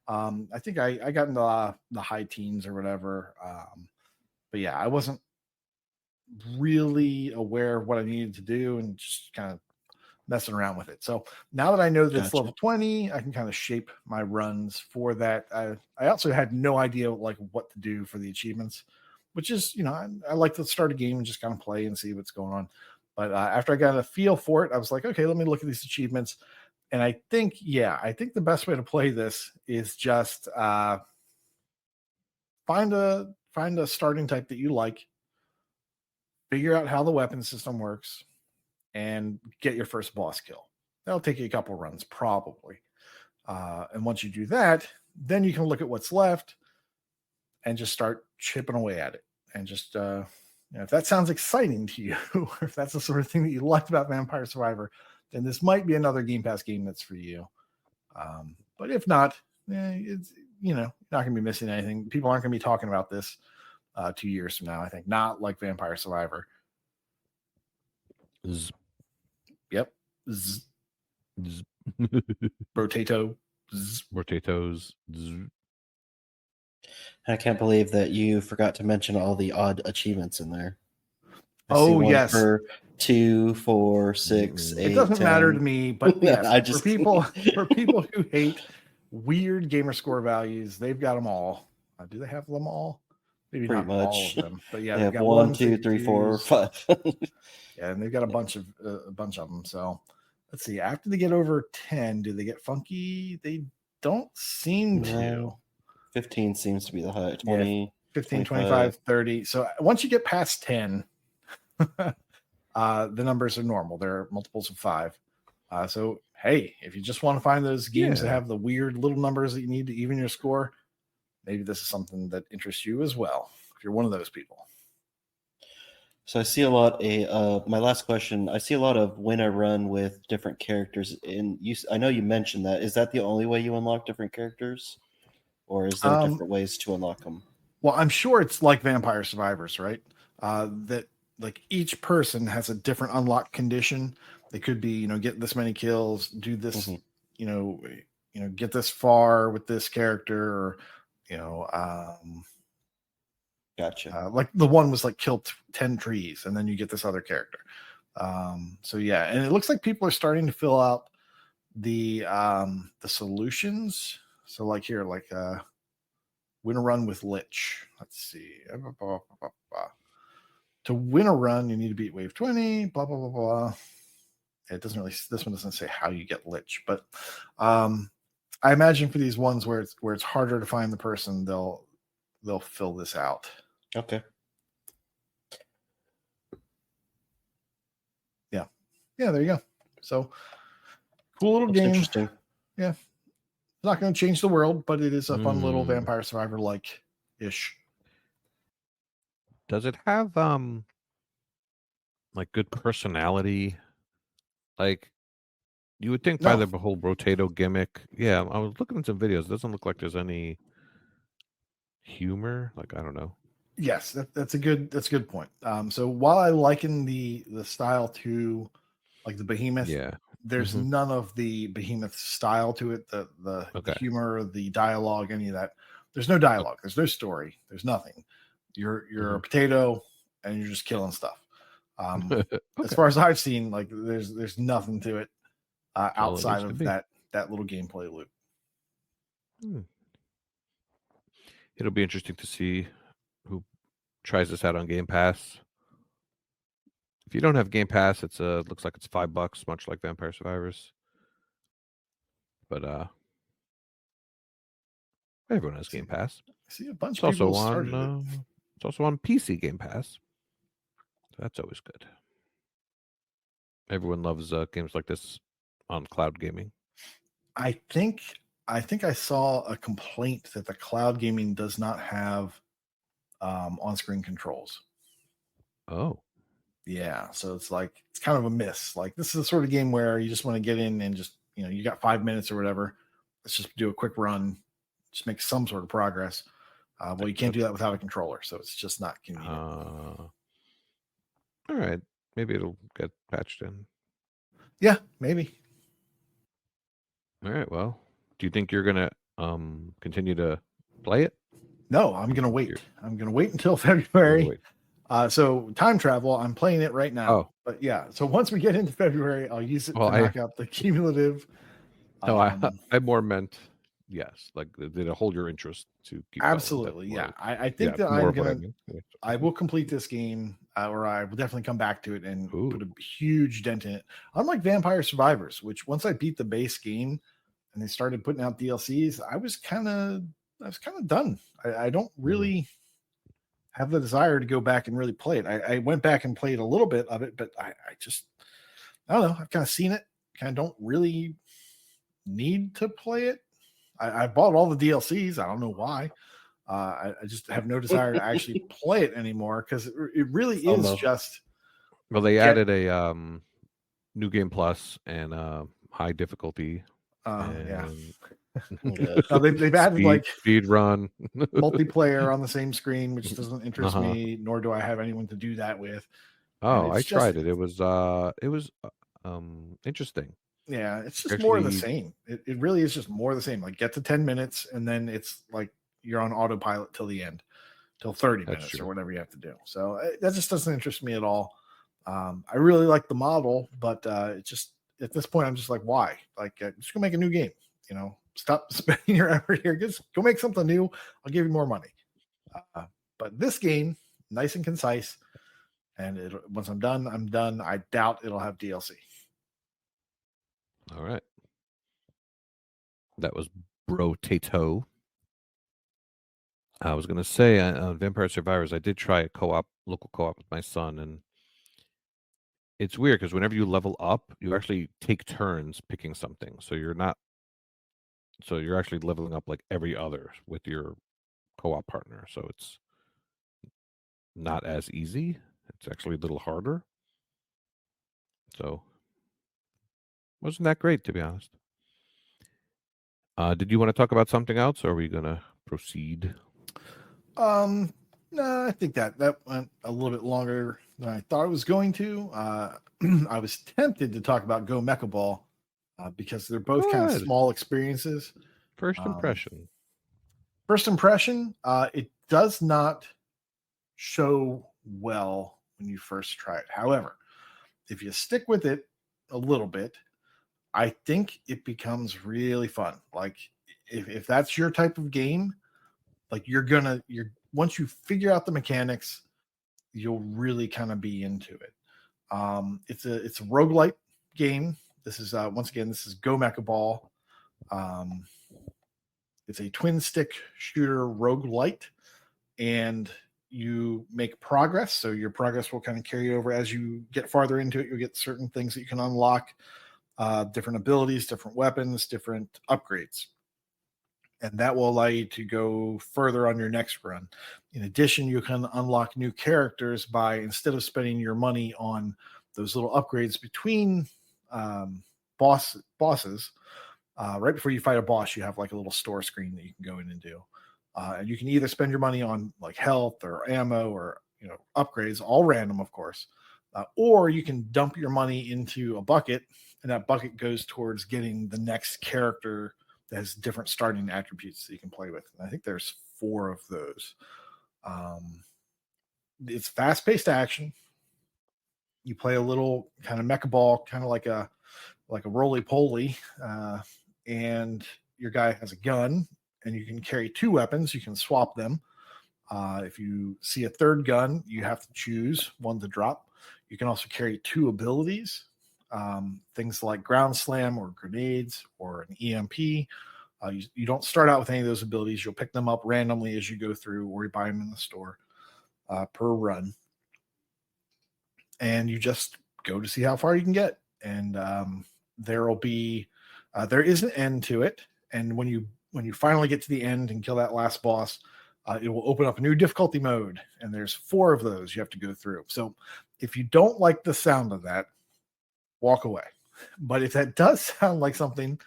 I think I got into the high teens or whatever. But yeah, I wasn't really aware of what I needed to do and just kind of messing around with it. So now that I know that it's level 20, I can kind of shape my runs for that. I also had no idea like what to do for the achievements, which is, I like to start a game and just kind of play and see what's going on. But after I got a feel for it, I was like, okay, let me look at these achievements. And I think the best way to play this is just find a starting type that you like, figure out how the weapon system works, and get your first boss kill. That'll take you a couple runs, probably. And once you do that, then you can look at what's left and just start chipping away at it. And just, if that sounds exciting to you, or if that's the sort of thing that you liked about Vampire Survivor, then this might be another Game Pass game that's for you. But if not, it's, not going to be missing anything. People aren't going to be talking about this 2 years from now, I think. Not like Vampire Survivor. Yep. Brotato. Potatoes. I can't believe that you forgot to mention all the odd achievements in there. Yes. For 2, 4, 6, 8. It doesn't 10. matter to me, but yes, for people who hate weird gamer score values, they've got them all. Do they have them all? Maybe pretty not much all of them, but yeah, they have got 1, 2, 3, 4, 5. Yeah, and they've got a bunch of them. So let's see. After they get over 10, do they get funky? They don't seem to. No. 15 seems to be the high. 20, 15, 25, 30. So once you get past 10, the numbers are normal. They're multiples of 5. So, hey, if you just want to find those games that have the weird little numbers that you need to even your score, maybe this is something that interests you as well, if you're one of those people. So I see a lot. My last question. I see a lot of win or run with different characters. And I know you mentioned that. Is that the only way you unlock different characters, or is there different ways to unlock them? Well, I'm sure it's like Vampire Survivors, right? That like each person has a different unlock condition. They could be, get this many kills, do this, get this far with this character, or Gotcha. like the one was like kill 10 trees, and then you get this other character. So yeah, and it looks like people are starting to fill out the solutions. So like here, like win a run with Lich. Let's see. To win a run, you need to beat wave 20, blah, blah, blah, blah. It doesn't really, this one doesn't say how you get Lich, but I imagine for these ones where it's harder to find the person, they'll fill this out. Okay. Yeah, there you go. So cool little game. Interesting. Yeah. It's not going to change the world, but it is a fun little Vampire Survivor like ish. Does it have like good personality? Like you would think by the whole Brotato gimmick. Yeah, I was looking at some videos. It doesn't look like there's any humor. Like I don't know. Yes, that's a good point. So while I liken the style to like the Behemoth, there's none of the Behemoth style to it. The humor, the dialogue, any of that. There's no dialogue. There's no story. There's nothing. You're a potato and you're just killing stuff. As far as I've seen, like there's nothing to it outside of that little gameplay loop. It'll be interesting to see who tries this out on Game Pass. If you don't have Game Pass, it's looks like it's $5, much like Vampire Survivors. But everyone has Game Pass. I see a bunch of people started it. It's also on PC Game Pass. So that's always good. Everyone loves games like this on cloud gaming. I think I saw a complaint that the cloud gaming does not have on-screen controls. Oh. Yeah, so it's kind of a miss. Like this is the sort of game where you just want to get in and just, you got 5 minutes or whatever. Let's just do a quick run, just make some sort of progress. Well, you can't do that without a controller, so it's just not convenient. All right. Maybe it'll get patched in. Yeah, maybe. All right. Well, do you think you're gonna continue to play it? No, I'm gonna wait. I'm gonna wait until February. So time travel, I'm playing it right now. Oh. But yeah, so once we get into February, I'll use it to knock out the cumulative. No, I more meant yes. Like, did it hold your interest to keep absolutely? Yeah, I think that I'm gonna. I will complete this game, or I will definitely come back to it and put a huge dent in it. Unlike Vampire Survivors, which once I beat the base game and they started putting out DLCs, I was kind of done. I don't really have the desire to go back and really play it. I went back and played a little bit of it, but I don't know. I've kind of seen it. Kind of don't really need to play it. I bought all the DLCs. I don't know why. I just have no desire to actually play it anymore because it really is just. Well, they added a new game plus and high difficulty. Yeah. They've added speed run multiplayer on the same screen, which doesn't interest me, nor do I have anyone to do that with. Oh, I tried it. It was interesting. Yeah, it's just more of the same. It really is just more of the same. Like get to 10 minutes and then it's like you're on autopilot till the end, till 30 minutes or whatever you have to do. So that just doesn't interest me at all. I really like the model, but it just at this point I'm just like, why? Like just go make a new game. Stop spending your effort here. Just go make something new. I'll give you more money. But this game, nice and concise. And once I'm done, I'm done. I doubt it'll have DLC. All right. That was Brotato. I was going to say on Vampire Survivors, I did try a local co-op with my son, and it's weird because whenever you level up, you actually take turns picking something. So you're actually leveling up like every other with your co-op partner. So it's not as easy. It's actually a little harder. So wasn't that great, to be honest. Did you want to talk about something else, or are we going to proceed? No, I think that went a little bit longer than I thought it was going to. I was tempted to talk about Go Mecha Ball because they're both kind of Good. small experiences. First impression. First impression, it does not show well when you first try it. However, if you stick with it a little bit, I think it becomes really fun. Like if that's your type of game, like you're once you figure out the mechanics, you'll really kind of be into it. It's a roguelite game. This is once again, this is Go Mecha Ball. It's a twin stick shooter roguelite, and you make progress. So your progress will kind of carry over as you get farther into it. You'll get certain things that you can unlock, different abilities, different weapons, different upgrades. And that will allow you to go further on your next run. In addition, you can unlock new characters by, instead of spending your money on those little upgrades between bosses, right before you fight a boss, you have like a little store screen that you can go in and do. And you can either spend your money on like health or ammo or upgrades, all random, of course, or you can dump your money into a bucket, and that bucket goes towards getting the next character that has different starting attributes that you can play with. And I think there's 4 of those. It's fast-paced action. You play a little kind of mecha ball, kind of like a roly-poly, and your guy has a gun, and you can carry 2 weapons. You can swap them. If you see a third gun, you have to choose one to drop. You can also carry 2 abilities, things like ground slam or grenades or an EMP. You don't start out with any of those abilities. You'll pick them up randomly as you go through, or you buy them in the store per run. And you just go to see how far you can get. And there is an end to it. And when you finally get to the end and kill that last boss, it will open up a new difficulty mode. And there's 4 of those you have to go through. So if you don't like the sound of that, walk away. But if that does sound like something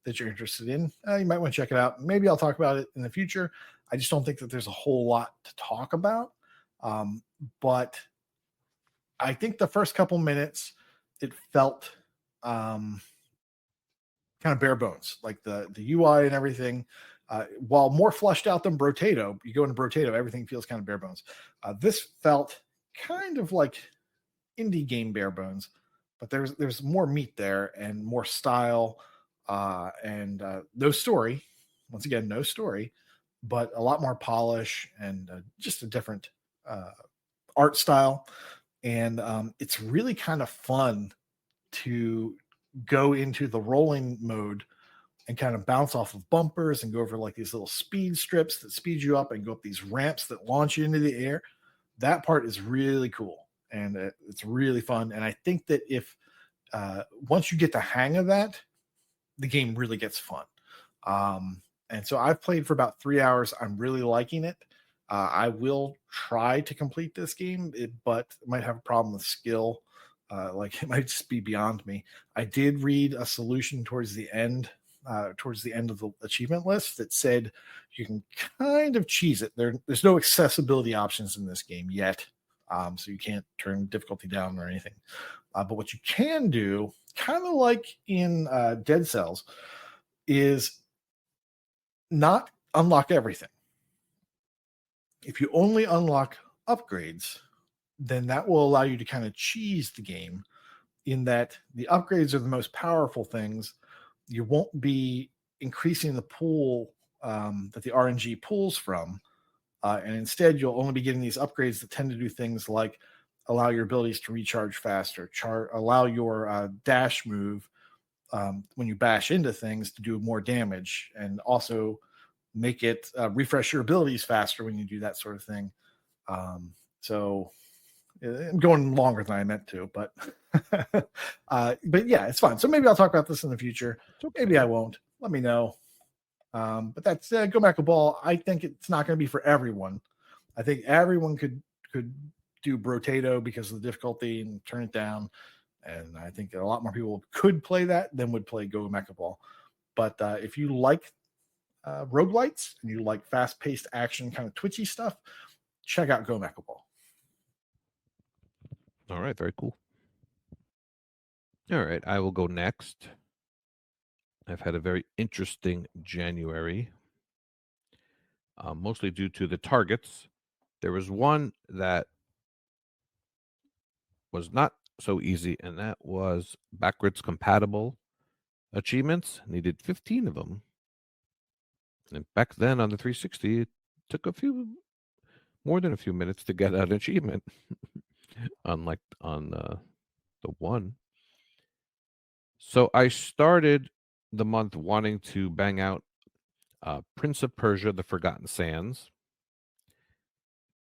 that you're interested in, you might want to check it out. Maybe I'll talk about it in the future. I just don't think that there's a whole lot to talk about. But I think the first couple minutes, it felt kind of bare bones, like the UI and everything. While more fleshed out than Brotato, you go into Brotato, everything feels kind of bare bones. This felt kind of like indie game bare bones, but there's more meat there and more style, and no story. Once again, no story, but a lot more polish and just a different art style. And it's really kind of fun to go into the rolling mode and kind of bounce off of bumpers and go over like these little speed strips that speed you up and go up these ramps that launch you into the air. That part is really cool, and it's really fun. And I think that if once you get the hang of that, the game really gets fun. And so I've played for about 3 hours. I'm really liking it. I will try to complete this game, but it might have a problem with skill. Like it might just be beyond me. I did read a solution towards the end of the achievement list that said you can kind of cheese it. There's no accessibility options in this game yet, so you can't turn difficulty down or anything. But what you can do, kind of like in Dead Cells, is not unlock everything. If you only unlock upgrades, then that will allow you to kind of cheese the game, in that the upgrades are the most powerful things. You won't be increasing the pool that the RNG pulls from. And instead, you'll only be getting these upgrades that tend to do things like allow your abilities to recharge faster, allow your dash move when you bash into things to do more damage, and also make it refresh your abilities faster when you do that sort of thing. So I'm going longer than I meant to, but but yeah, it's fun. So maybe I'll talk about this in the future. Maybe I won't. Let me know. But that's Go Mecha Ball. I think it's not going to be for everyone. I think everyone could do Brotato because of the difficulty and turn it down. And I think a lot more people could play that than would play Go Mecha Ball. But if you like roguelites and you like fast-paced action, kind of twitchy stuff, check out Go Mecha Ball. All right, very cool. All right, I will go next. I've had a very interesting January, mostly due to the targets. There was one that was not so easy, and that was backwards compatible achievements. Needed 15 of them. And back then on the 360, it took more than a few minutes to get an achievement, unlike on the one. So I started the month wanting to bang out Prince of Persia: The Forgotten Sands,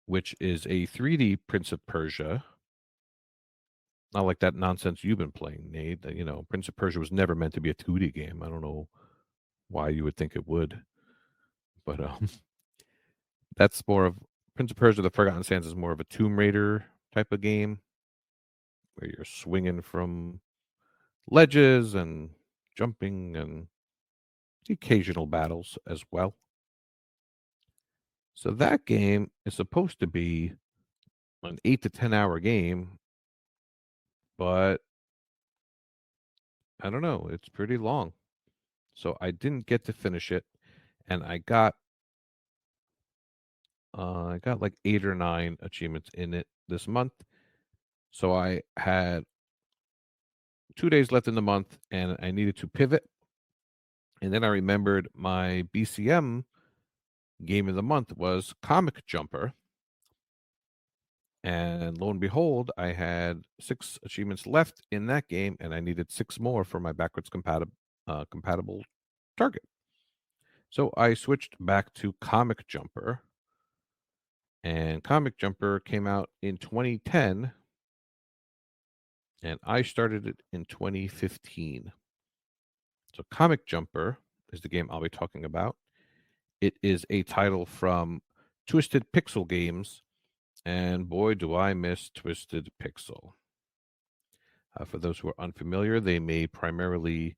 which is a 3D Prince of Persia. Not like that nonsense you've been playing, Nate. Prince of Persia was never meant to be a 2D game. I don't know why you would think it would. But that's more of Prince of Persia: The Forgotten Sands is more of a Tomb Raider type of game where you're swinging from ledges and jumping and the occasional battles as well. So that game is supposed to be an 8 to 10 hour game, but I don't know. It's pretty long. So I didn't get to finish it, and I got like 8 or 9 achievements in it this month. So I had 2 days left in the month, and I needed to pivot. And then I remembered my BCM game of the month was Comic Jumper. And lo and behold, I had 6 achievements left in that game, and I needed 6 more for my backwards compatible target. So I switched back to Comic Jumper, and Comic Jumper came out in 2010, and I started it in 2015. So Comic Jumper is the game I'll be talking about. It is a title from Twisted Pixel Games, and boy, do I miss Twisted Pixel. For those who are unfamiliar, they made primarily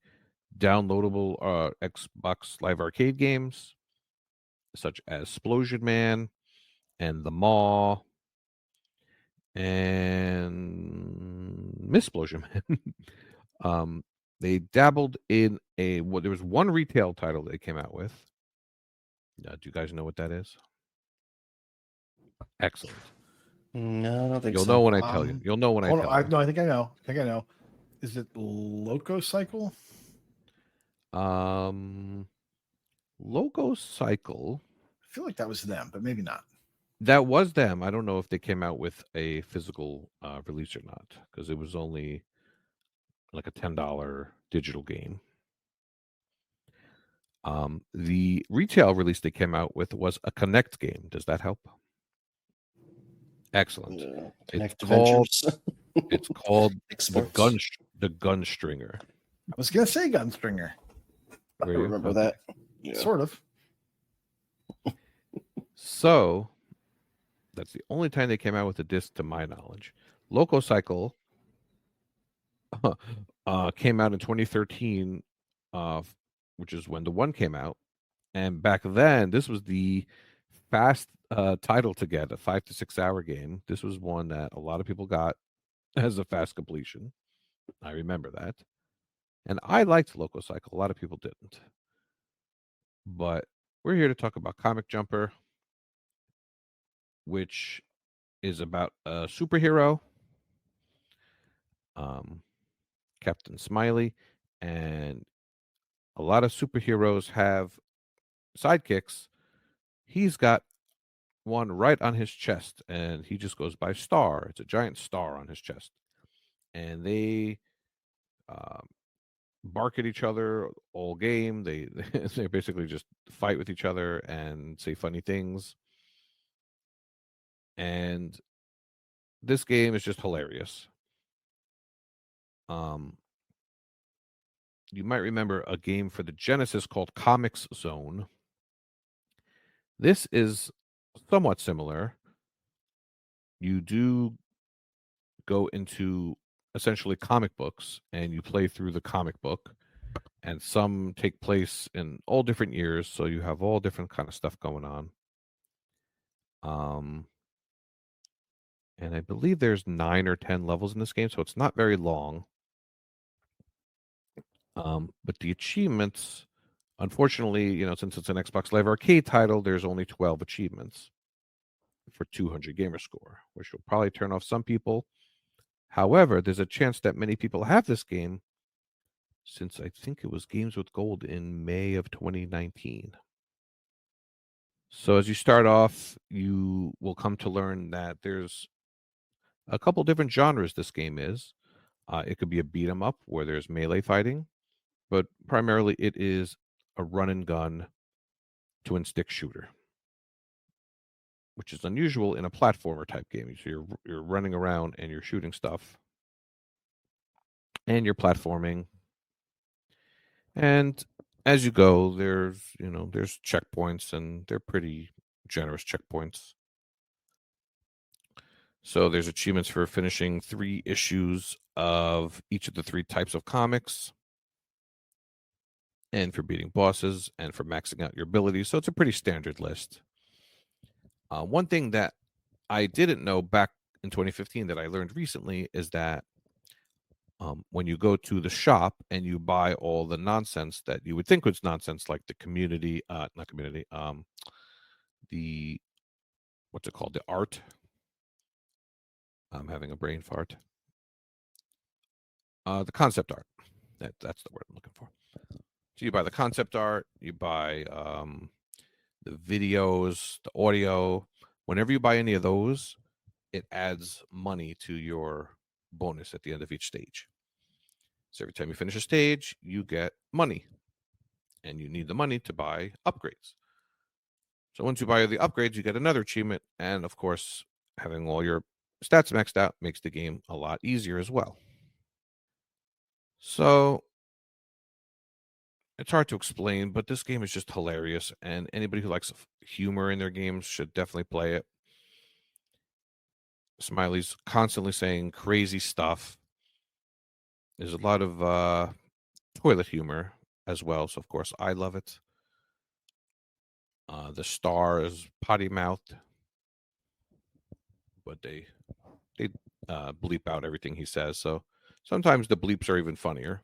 downloadable Xbox Live Arcade games, such as Splosion Man and The Maw and Miss Splosion Man. They dabbled in there was one retail title they came out with. Do you guys know what that is? Excellent. No, I don't think You'll so. know when I tell you. You'll know when I tell you. No, I think I know. Is it Loco Cycle? Loco Cycle. I feel like that was them, but maybe not. That was them. I don't know if they came out with a physical release or not, because it was only like a $10 digital game. The retail release they came out with was a Connect game. Does that help? Excellent. Connect It's called Exports. the Gunstringer. I was gonna say Gunstringer. I remember that. Yeah. Sort of. So that's the only time they came out with a disc, to my knowledge. Loco Cycle came out in 2013, which is when the one came out. And back then, this was the fast title to get, a 5 to 6 hour game. This was one that a lot of people got as a fast completion. I remember that. And I liked Loco Cycle. A lot of people didn't. But we're here to talk about Comic Jumper, which is about a superhero, Captain Smiley, and a lot of superheroes have sidekicks. He's got one right on his chest, and he just goes by Star. It's a giant star on his chest, and they bark at each other all game. They they basically just fight with each other and say funny things. And this game is just hilarious. You might remember a game for the Genesis called Comics Zone. This is somewhat similar. You do go into essentially comic books and you play through the comic book, and some take place in all different years, so you have all different kind of stuff going on. And I believe there's 9 or 10 levels in this game, so it's not very long. But the achievements, unfortunately, since it's an Xbox Live Arcade title, there's only 12 achievements for 200 gamer score, which will probably turn off some people. However, there's a chance that many people have this game, since I think it was Games with Gold in May of 2019. So as you start off, you will come to learn that there's a couple different genres this game is. It could be a beat 'em up where there's melee fighting, but primarily it is a run and gun twin stick shooter, which is unusual in a platformer type game. So you're running around and you're shooting stuff, and you're platforming. And as you go, there's checkpoints, and they're pretty generous checkpoints. So there's achievements for finishing 3 issues of each of the 3 types of comics, and for beating bosses, and for maxing out your abilities. So it's a pretty standard list. One thing that I didn't know back in 2015 that I learned recently is that when you go to the shop and you buy all the nonsense that you would think was nonsense, like the community, not community, the, what's it called? The art. I'm having a brain fart. The concept art. That's the word I'm looking for. So you buy the concept art, you buy the videos, the audio. Whenever you buy any of those, it adds money to your bonus at the end of each stage. So every time you finish a stage, you get money, and you need the money to buy upgrades. So once you buy the upgrades, you get another achievement, and of course, having all your stats maxed out makes the game a lot easier as well. So it's hard to explain, but this game is just hilarious, and anybody who likes humor in their games should definitely play it. Smiley's constantly saying crazy stuff. There's a lot of toilet humor as well, so of course I love it. The star is potty mouthed, but they bleep out everything he says. So sometimes the bleeps are even funnier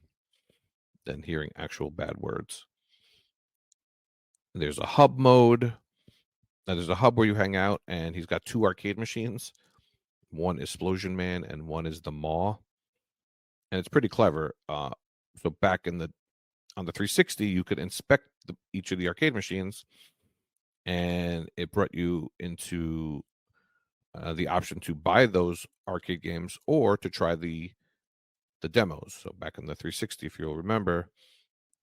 than hearing actual bad words. There's a hub mode. Now, there's a hub where you hang out, and he's got 2 arcade machines. One is Explosion Man, and one is the Maw. And it's pretty clever. So back on the 360, you could inspect each of the arcade machines, and it brought you into the option to buy those arcade games or to try the demos. So back in the 360, if you'll remember,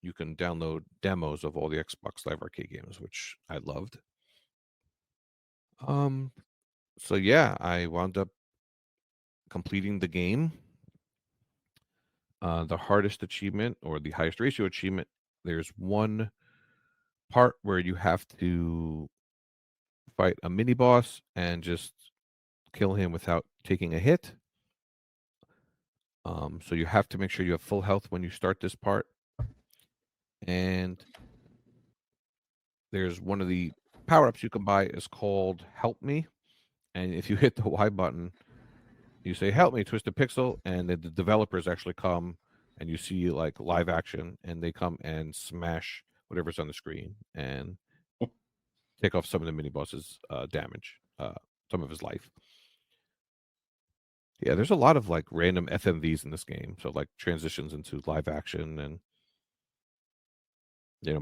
you can download demos of all the Xbox Live Arcade games, which I loved. So yeah, I wound up completing the game. The hardest achievement, or the highest ratio achievement, there's one part where you have to fight a mini boss and just kill him without taking a hit. So you have to make sure you have full health when you start this part. And there's one of the power-ups you can buy is called Help Me. And if you hit the Y button, you say, help me, twist a pixel, and the developers actually come, and you see like live action, and they come and smash whatever's on the screen and take off some of the mini bosses' damage, some of his life. Yeah, there's a lot of like random FMVs in this game, so like transitions into live action, and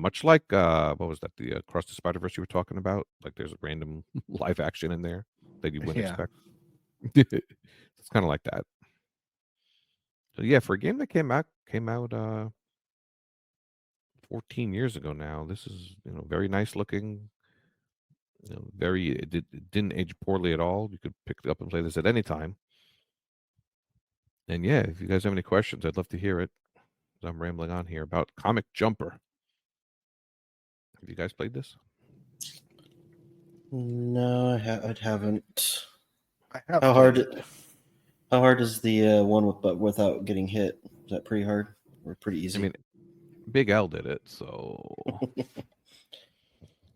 much like what was that, the Across the Spider-Verse you were talking about? Like there's a random live action in there that you wouldn't expect. It's kind of like that. So yeah, for a game that came out 14 years ago now. This is, very nice looking. It didn't age poorly at all. You could pick it up and play this at any time. And yeah, if you guys have any questions, I'd love to hear it. I'm rambling on here about Comic Jumper. Have you guys played this? No, I haven't. I have How played hard? it. How hard is the one without getting hit? Is that pretty hard or pretty easy? I mean, Big L did it, so is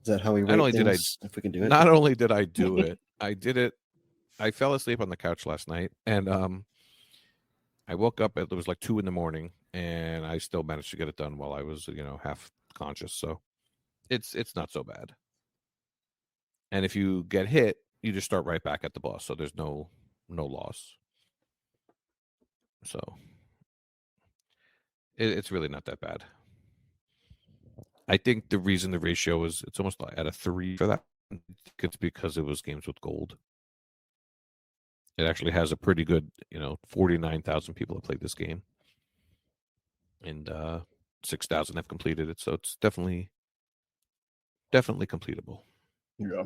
that how we rate not only did I things? If we can do it. not only did I do it, I did it. I fell asleep on the couch last night, and I woke up. It was like 2 a.m, and I still managed to get it done while I was, half conscious. So it's not so bad. And if you get hit, you just start right back at the boss. So there's no loss. So it's really not that bad. I think the reason the ratio is it's almost at a 3 for that. I think it's because it was games with gold. It actually has a pretty good, 49,000 people have played this game, and 6,000 have completed it. So it's definitely completable. Yeah.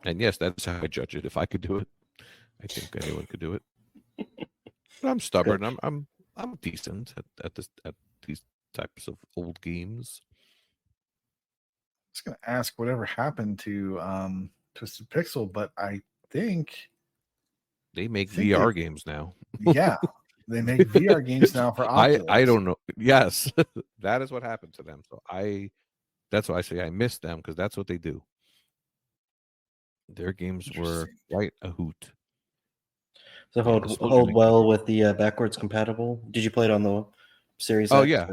And yes, that's how I judge it. If I could do it, I think anyone could do it. But I'm stubborn. I'm decent at these types of old games. I was going to ask whatever happened to Twisted Pixel, but I think they make think VR games now. Yeah, they make VR games now for Oculus. I don't know. Yes, that is what happened to them. So that's why I say I miss them, because that's what they do. Their games were quite a hoot. So hold well with the backwards compatible. Did you play it on the Series Oh, X?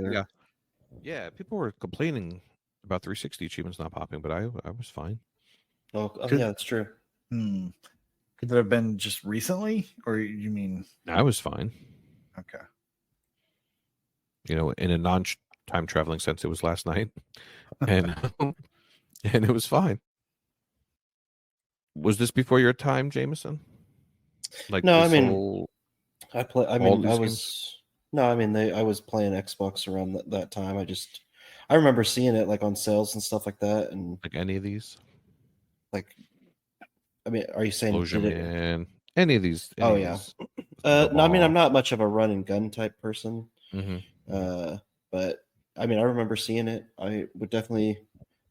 Yeah. People were complaining about 360 achievements not popping, but I was fine. Oh yeah, that's true. Could that have been just recently, or you mean? I was fine. Okay. In a non-time traveling sense, it was last night, and and it was fine. Was this before your time, Jameson? Like, no, I mean, whole, I was playing Xbox around that time. I remember seeing it like on sales and stuff like that, and like any of these. Like, I mean, are you saying Explosion Man? Any of these? Oh yeah. No, I mean, I'm not much of a run and gun type person. But I mean, I remember seeing it. I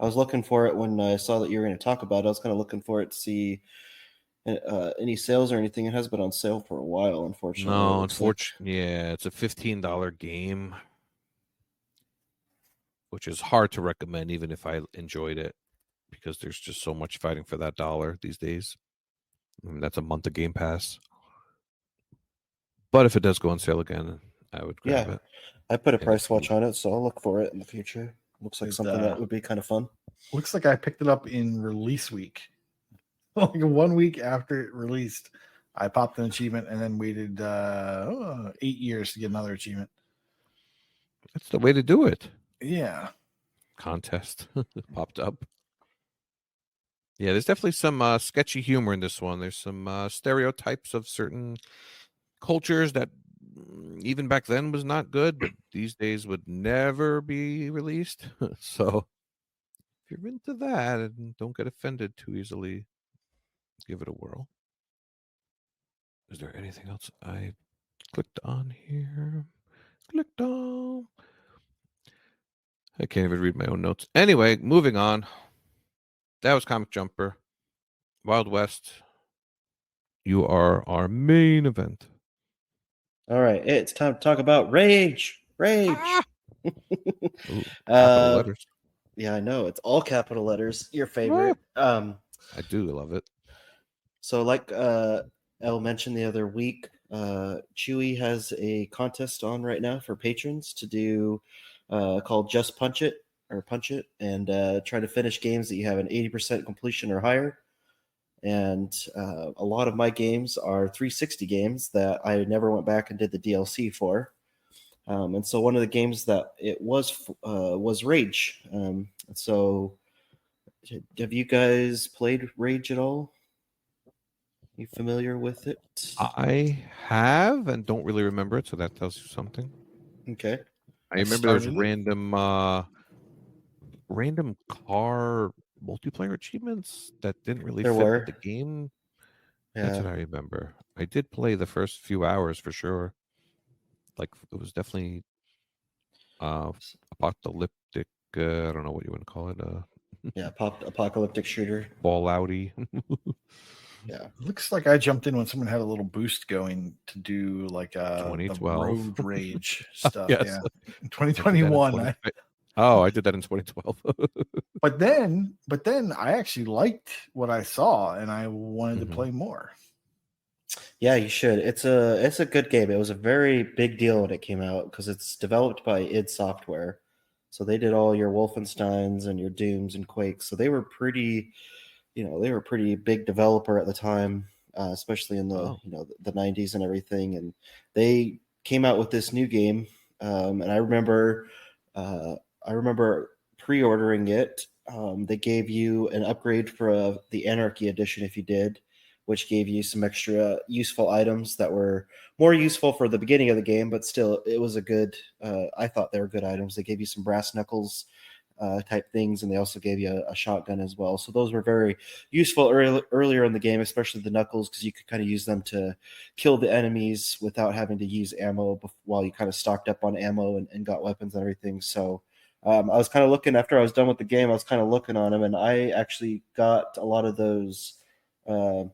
was looking for it when I saw that you were going to talk about it. I was kind of looking for it to see any sales or anything. It has been on sale for a while, unfortunately. No, unfortunately, yeah, it's a $15 game, which is hard to recommend, even if I enjoyed it, because there's just so much fighting for that dollar these days. I mean, that's a month of Game Pass. But if it does go on sale again, I would grab it. I put a price watch on it, so I'll look for it in the future. Looks like something that would be kind of fun. Looks like I picked it up in release week. Like 1 week after it released, I popped an achievement and then waited 8 years to get another achievement. That's the way to do it. Yeah. Contest popped up. Yeah, there's definitely some sketchy humor in this one. There's some stereotypes of certain cultures that even back then was not good, but these days would never be released. So if you're into that and don't get offended too easily, give it a whirl. Is there anything else I clicked on here? I can't even read my own notes. Anyway, moving on. That was Comic Jumper. Wild West, you are our main event. All right, it's time to talk about Rage. Ooh, capital letters. Yeah, I know. It's all capital letters. Your favorite. I do love it. So like Elle mentioned the other week, Chewy has a contest on right now for patrons to do called Just Punch It, and try to finish games that you have an 80% completion or higher. And a lot of my games are 360 games that I never went back and did the DLC for. And so one of the games that it was Rage. So have you guys played Rage at all? You familiar with it? I have and don't really remember it, so that tells you something. Okay. I remember there was started it. random car multiplayer achievements that didn't really There fit with were. the game. That's Yeah. what I remember. I did play the first few hours for sure. Like it was definitely uh apocalyptic. I don't know what you want to call it. Yeah. Apocalyptic shooter. Fallouty. Yeah. Looks like I jumped in when someone had a little boost going to do like the 2012. road rage stuff. Yes, Yeah, in I did that in 2021. Oh, I did that in 2012. But then I actually liked what I saw, and I wanted to Mhm. play more. Yeah, you should. It's a good game. It was a very big deal when it came out because it's developed by id Software. So they did all your Wolfensteins and your Dooms and Quakes. So they were pretty, they were a pretty big developer at the time, especially in the Oh, the 90s and everything. And they came out with this new game, and uh, I remember pre-ordering it. They gave you an upgrade for the Anarchy Edition if you did, which gave you some extra useful items that were more useful for the beginning of the game, but still, it was a good. I thought they were good items. They gave you some brass knuckles type things, and they also gave you a shotgun as well. So those were very useful earlier in the game, especially the knuckles, because you could kind of use them to kill the enemies without having to use ammo while you kind of stocked up on ammo and got weapons and everything. So I was kind of looking after I was done with the game. I was kind of looking on them, and I actually got a lot of those uh,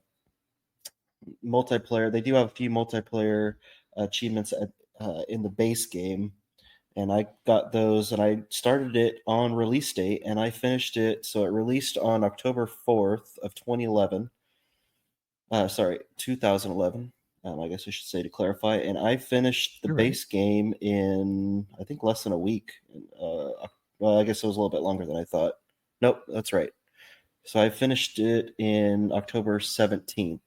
multiplayer. They do have a few multiplayer achievements in the base game, and I got those, and I started it on release date, and I finished it. So it released on October 4th of 2011. Sorry, 2011. I guess I should say to clarify. And I finished the you're right. base game in I think less than a week. Well, I guess it was a little bit longer than I thought. Nope, that's right. So I finished it in October 17th.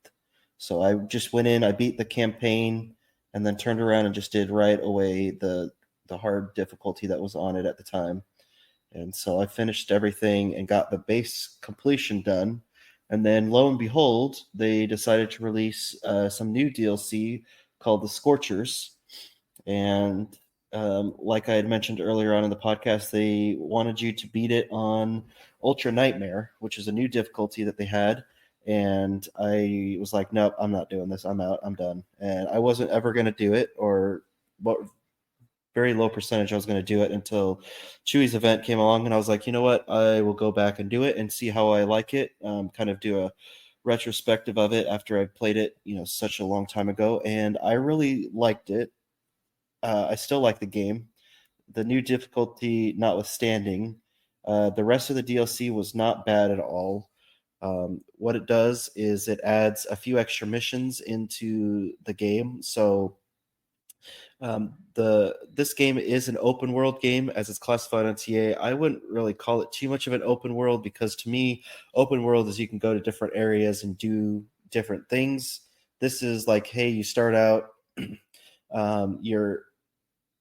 So I just went in, I beat the campaign, and then turned around and just did right away the hard difficulty that was on it at the time. And so I finished everything and got the base completion done. And then lo and behold, they decided to release some new DLC called the Scorchers. And like I had mentioned earlier on in the podcast, they wanted you to beat it on Ultra Nightmare, which is a new difficulty that they had. And I was like, nope, I'm not doing this. I'm out. I'm done. And I wasn't ever going to do it, or what, very low percentage I was going to do it until Chewy's event came along. And I was like, you know what? I will go back and do it and see how I like it. Kind of do a retrospective of it after I played it, such a long time ago. And I really liked it. I still like the game. The new difficulty notwithstanding, the rest of the DLC was not bad at all. What it does is it adds a few extra missions into the game. So the this game is an open world game as it's classified on TA. I wouldn't really call it too much of an open world because to me, open world is you can go to different areas and do different things. This is like, hey, you start out, you're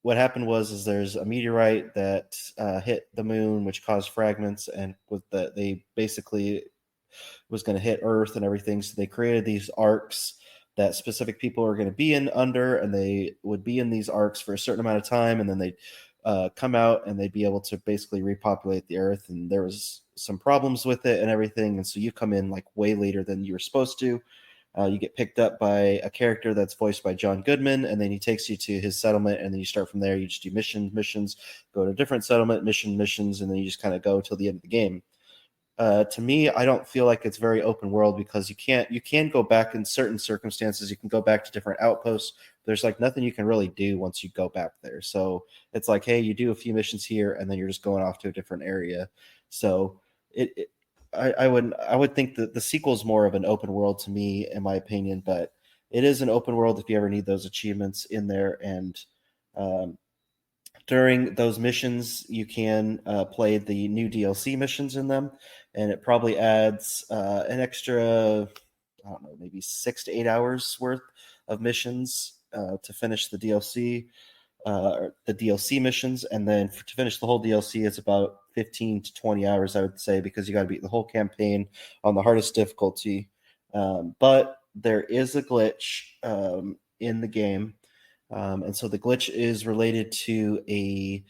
what happened was is there's a meteorite that hit the moon, which caused fragments, and with they basically was going to hit Earth and everything. So they created these arcs that specific people are going to be in under, and they would be in these arcs for a certain amount of time, and then they come out and they'd be able to basically repopulate the Earth. And there was some problems with it and everything, and so you come in like way later than you were supposed to. You get picked up by a character that's voiced by John Goodman, and then he takes you to his settlement, and then you start from there. You just do missions, go to a different settlement, missions, and then you just kind of go till the end of the game. To me, I don't feel like it's very open world because you can go back in certain circumstances. You can go back to different outposts. There's like nothing you can really do once you go back there. So it's like, hey, you do a few missions here, and then you're just going off to a different area. So I would think that the sequel is more of an open world to me, in my opinion. But it is an open world if you ever need those achievements in there. And um, during those missions, you can play the new DLC missions in them, and it probably adds an extra, I don't know, maybe 6 to 8 hours worth of missions to finish the DLC missions, and then to finish the whole DLC, it's about 15 to 20 hours, I would say, because you got to beat the whole campaign on the hardest difficulty. But there is a glitch in the game And so the glitch is related to a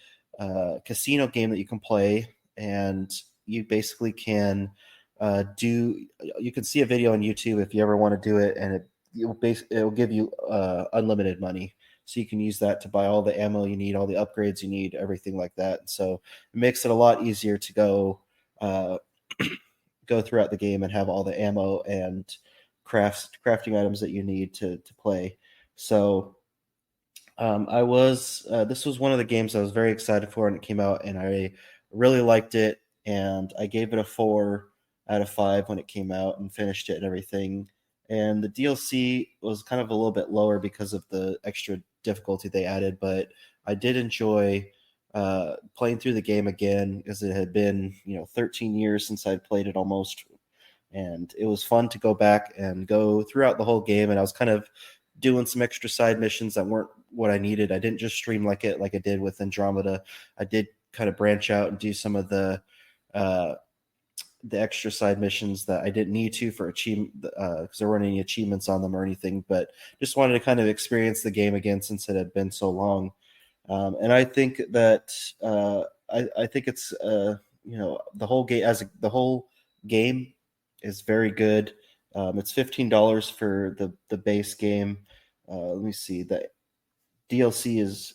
casino game that you can play, and you basically can you can see a video on YouTube if you ever want to do it, and it'll give you unlimited money. So you can use that to buy all the ammo you need, all the upgrades you need, everything like that. So it makes it a lot easier to go throughout the game and have all the ammo and crafting items that you need to play. So this was one of the games I was very excited for when it came out, and I really liked it, and I gave it a 4 out of 5 when it came out and finished it and everything. And the DLC was kind of a little bit lower because of the extra difficulty they added, but I did enjoy playing through the game again, because it had been 13 years since I'd played it almost, and it was fun to go back and go throughout the whole game. And I was kind of doing some extra side missions that weren't what I needed. I didn't just stream like I did with Andromeda. I did kind of branch out and do some of the extra side missions that I didn't need to for achievement, because there weren't any achievements on them or anything, but just wanted to kind of experience the game again since it had been so long. And I think that I think it's the whole game is very good. It's $15 for the base game. Let me see, the DLC is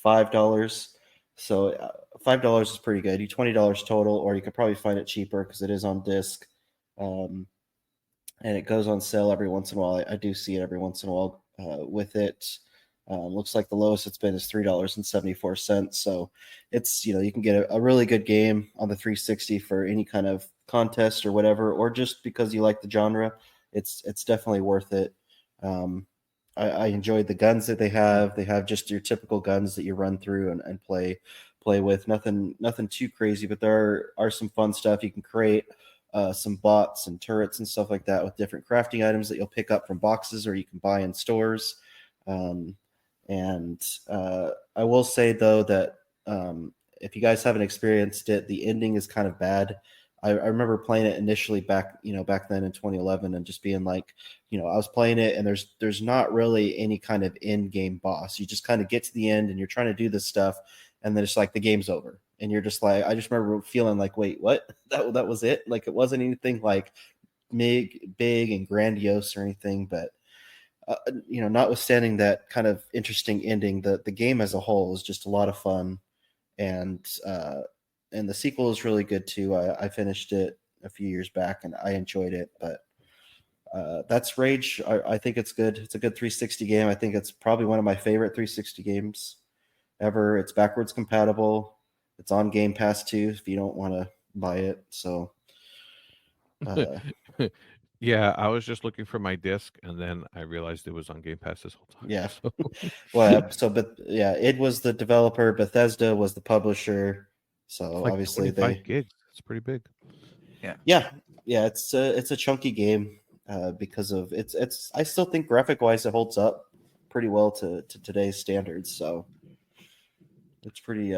$5. So $5 is pretty good. You $20 total, or you could probably find it cheaper because it is on disc, and it goes on sale every once in a while. I do see it every once in a while with it. Looks like the lowest it's been is $3.74. So it's you can get a really good game on the 360 for any kind of contest or whatever, or just because you like the genre. It's definitely worth it. I enjoyed the guns that they have. They have just your typical guns that you run through and play with. Nothing too crazy, but there are some fun stuff. You can create some bots and turrets and stuff like that with different crafting items that you'll pick up from boxes or you can buy in stores. And I will say though that if you guys haven't experienced it, the ending is kind of bad. I remember playing it initially back then in 2011 and just being like, I was playing it and there's not really any kind of end game boss. You just kind of get to the end and you're trying to do this stuff, and then it's like the game's over. And you're just like, I just remember feeling like, wait, what? That was it? Like it wasn't anything like big and grandiose or anything, but notwithstanding that kind of interesting ending, the game as a whole is just a lot of fun, and the sequel is really good too. I finished it a few years back and I enjoyed it, but that's Rage. I think it's good. It's a good 360 game. I think it's probably one of my favorite 360 games ever. It's backwards compatible. It's on Game Pass too if you don't want to buy it. So yeah, I was just looking for my disc, and then I realized it was on Game Pass this whole time. Yeah. So. Well, but yeah, it was the developer. Bethesda was the publisher. So It's like obviously 25 gigs. It's pretty big. Yeah. It's a chunky game because of it's. I still think graphic wise it holds up pretty well to today's standards. So it's pretty.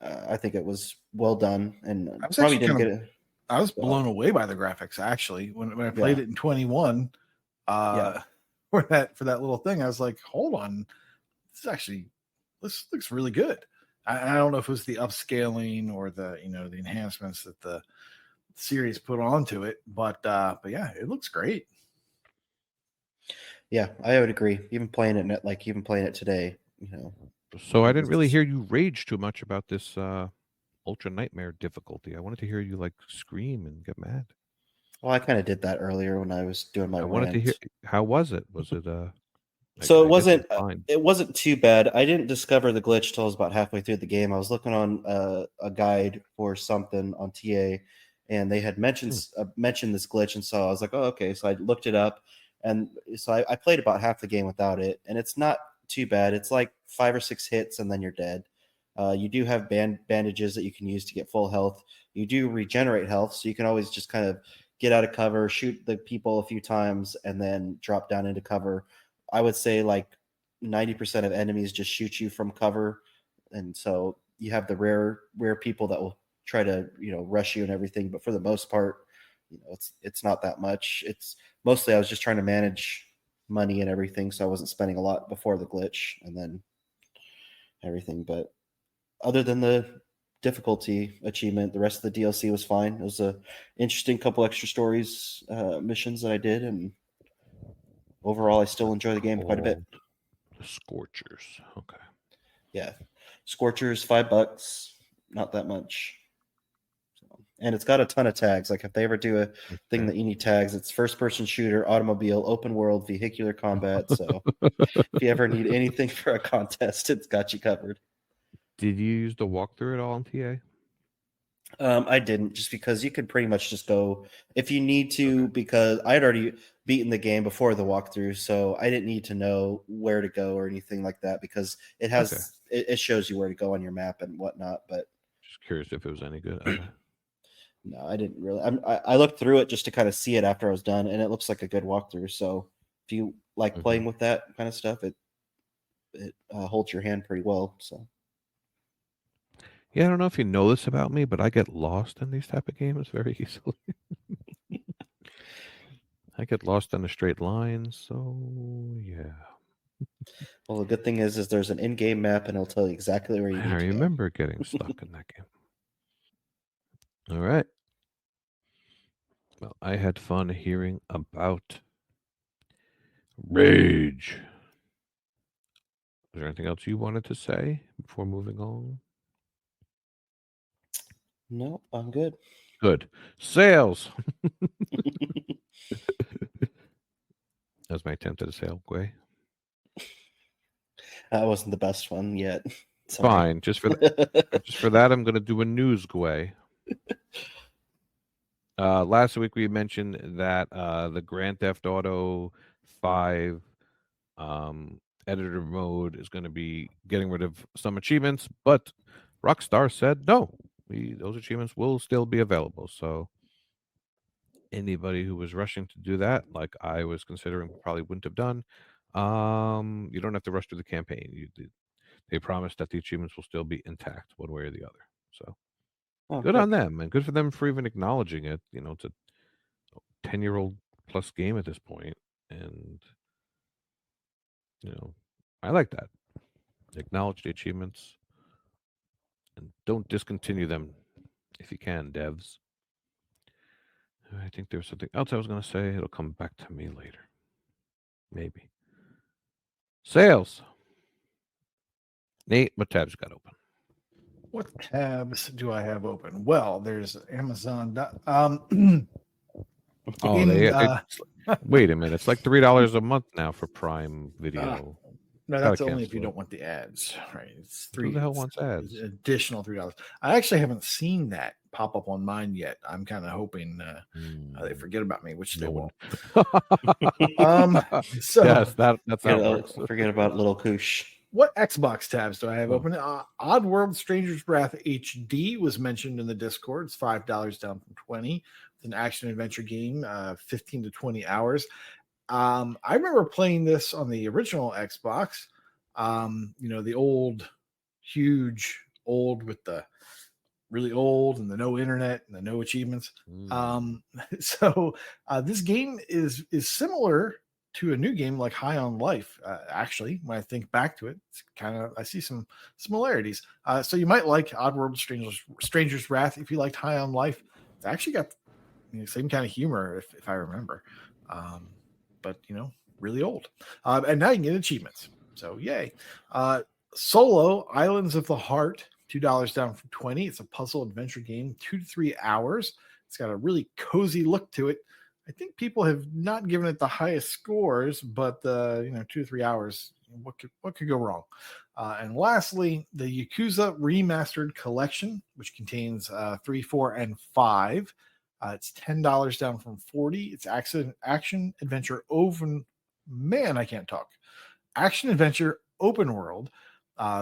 I think it was well done, and I was probably actually didn't get it. I was blown away by the graphics actually when I played it in 21. For that little thing, I was like, hold on, this looks really good. I don't know if it was the upscaling or the the enhancements that the series put onto it, but yeah, it looks great. Yeah, I would agree. Even playing it today, So I didn't really hear you rage too much about this Ultra Nightmare difficulty. I wanted to hear you like scream and get mad. Well, I kind of did that earlier when I was doing my I wanted to hear, how was it? Was it So I guess it's fine. it wasn't too bad. I didn't discover the glitch till I was about halfway through the game. I was looking on a guide for something on TA, and they had mentioned this glitch, and so I was like, oh, okay. So I looked it up, and so I played about half the game without it, and it's not too bad. It's like 5 or 6 hits, and then you're dead. You do have bandages that you can use to get full health. You do regenerate health, so you can always just kind of get out of cover, shoot the people a few times, and then drop down into cover. I would say like 90% of enemies just shoot you from cover, and so you have the rare people that will try to rush you and everything. But for the most part, it's not that much. It's mostly I was just trying to manage money and everything, so I wasn't spending a lot before the glitch and then everything. But other than the difficulty achievement, the rest of the DLC was fine. It was a interesting couple extra stories, missions that I did, and overall, I still enjoy the game quite a bit. Called The Scorchers. Okay. Yeah, Scorchers, $5, not that much. So, and it's got a ton of tags. Like if they ever do a thing that you need tags, it's first-person shooter, automobile, open world, vehicular combat. So if you ever need anything for a contest, it's got you covered. Did you use the walkthrough at all in TA? I didn't, just because you could pretty much just go if you need to, because I had already beaten the game before the walkthrough, so I didn't need to know where to go or anything like that, because it has it shows you where to go on your map and whatnot. But Just curious if it was any good. Okay. no, I didn't really. I looked through it just to kind of see it after I was done, and it looks like a good walkthrough. So if you like playing with that kind of stuff, it holds your hand pretty well. So. Yeah, I don't know if you know this about me, but I get lost in these type of games very easily. I get lost in a straight line, so yeah. Well, the good thing is there's an in-game map, and it'll tell you exactly where you need I to go. remember getting stuck in that game. All right. Well, I had fun hearing about Rage. Is there anything else you wanted to say before moving on? No, I'm good. Good. Sales. That's my attempt at a sale, Gway. That wasn't the best one yet. Sorry. Fine. Just for that, I'm going to do a news, Gway. Last week we mentioned that the Grand Theft Auto 5 editor mode is going to be getting rid of some achievements, but Rockstar said no. Those achievements will still be available. So anybody who was rushing to do that, like I was considering, probably wouldn't have done. You don't have to rush through the campaign. They promised that the achievements will still be intact, one way or the other. So good on them, and good for them for even acknowledging it. You know, it's a 10-year-old plus game at this point, and you know, I like that. Acknowledge the achievements and don't discontinue them if you can, devs. I think there was something else I was going to say. It'll come back to me later. Maybe. Sales. Nate, what tabs got open? What tabs do I have open? Well, there's Amazon. Wait a minute. It's like $3 a month now for Prime Video. No, that's only if you don't want the ads, right? It's $3. Who the hell wants ads? Additional $3. I actually haven't seen that pop up on mine yet. I'm kind of hoping they forget about me, which they won't. So yes, that's how it works. Forget about little Koosh. What Xbox tabs do I have open? Oddworld Stranger's Wrath HD was mentioned in the Discord. It's $5 down from 20. It's an action adventure game, 15 to 20 hours. I remember playing this on the original Xbox. The old, huge, old with the really old and the no internet and the no achievements. So this game is similar to a new game like High on Life. Actually, when I think back to it, it's I see some similarities. So you might like Oddworld Stranger's Wrath if you liked High on Life. It's actually got the same kind of humor, if I remember. But really old. And now you can get achievements. So yay. Solo Islands of the Heart, $2 down from 20. It's a puzzle adventure game, 2 to 3 hours. It's got a really cozy look to it. I think people have not given it the highest scores, but 2 to 3 hours, what could go wrong? And lastly, the Yakuza Remastered Collection, which contains 3, 4, and 5. It's $10 down from 40. It's action adventure action adventure open world.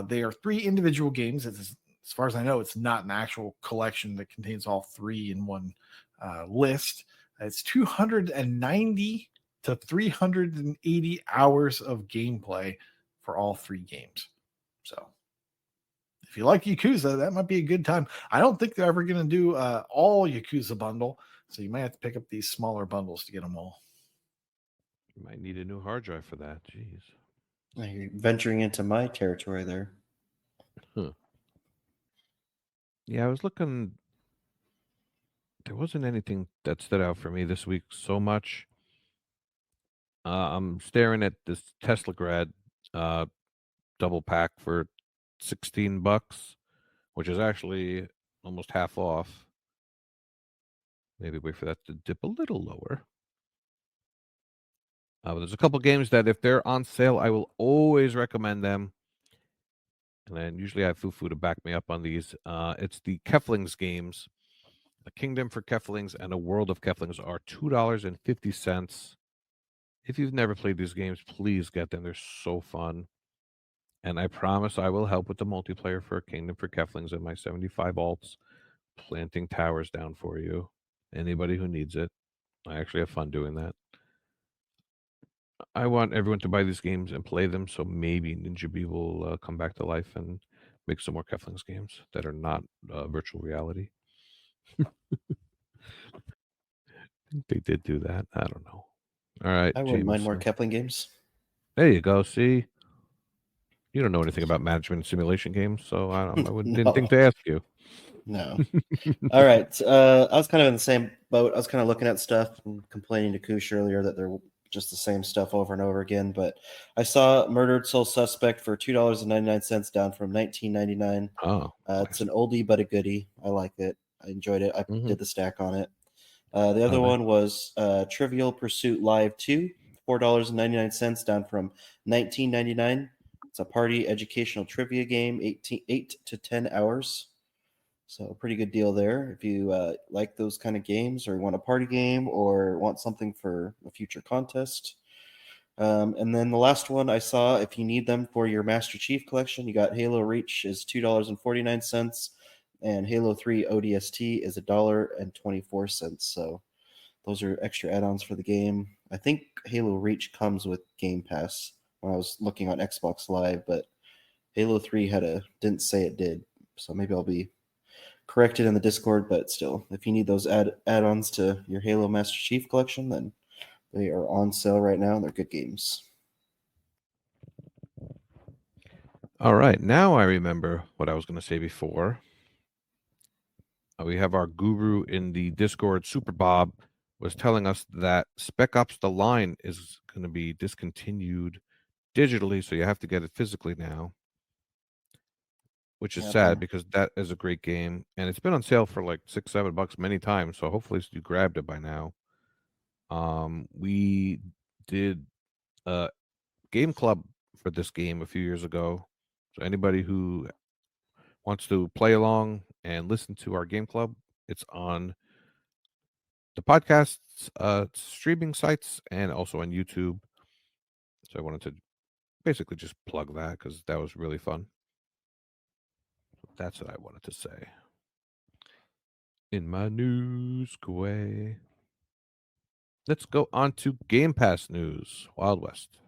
They are 3 individual games. As far as I know, it's not an actual collection that contains all 3 in one list. It's 290 to 380 hours of gameplay for all 3 games. So if you like Yakuza, that might be a good time. I don't think they're ever going to do all Yakuza bundle, so you might have to pick up these smaller bundles to get them all. You might need a new hard drive for that. Jeez. You're venturing into my territory there. Yeah, I was looking. There wasn't anything that stood out for me this week so much. I'm staring at this Tesla grad double pack for $16, which is actually almost half off. Maybe wait for that to dip a little lower. But there's a couple games that if they're on sale, I will always recommend them. And then usually I have Fufu to back me up on these. It's the Keflings games. A Kingdom for Keflings and A World of Keflings are $2.50. If you've never played these games, please get them. They're so fun. And I promise I will help with the multiplayer for Kingdom for Keflings and my 75 alts, planting towers down for you. Anybody who needs it. I actually have fun doing that. I want everyone to buy these games and play them, so maybe Ninja Bee will come back to life and make some more Keflings games that are not virtual reality. I think they did do that. I don't know. All right, I wouldn't mind more Jameson. Kepling games. There you go. See, you don't know anything about management and simulation games, so didn't think to ask you. No. All right. I was kind of in the same boat. I was kind of looking at stuff and complaining to Koosh earlier that they're just the same stuff over and over again. But I saw Murdered Soul Suspect for $2.99, down from $19.99. Oh, It's an oldie but a goodie. I liked it. I enjoyed it. I did the stack on it. The other one was Trivial Pursuit Live 2, $4.99, down from $19.99. It's a party educational trivia game, 8 to 10 hours. So pretty good deal there. If you like those kind of games, or want a party game, or want something for a future contest. And then the last one I saw, if you need them for your Master Chief collection, you got Halo Reach is $2.49, and Halo 3 ODST is $1.24. So those are extra add-ons for the game. I think Halo Reach comes with Game Pass when I was looking on Xbox Live, but Halo 3 didn't say it did. So maybe I'll be corrected in the Discord, but still, if you need those add-ons to your Halo Master Chief collection, then they are on sale right now, and they're good games. all right. Now I remember what I was going to say before. We have our guru in the Discord, Super Bob, was telling us that Spec Ops: The Line is going to be discontinued digitally, so you have to get it physically now, which is sad because that is a great game, and it's been on sale for like $6-7 many times. So hopefully you grabbed it by now. We did a game club for this game a few years ago, so anybody who wants to play along and listen to our game club, it's on the podcast's streaming sites and also on YouTube. So I wanted to basically just plug that because that was really fun. That's what I wanted to say. In my news way. Let's go on to Game Pass news. Wild West.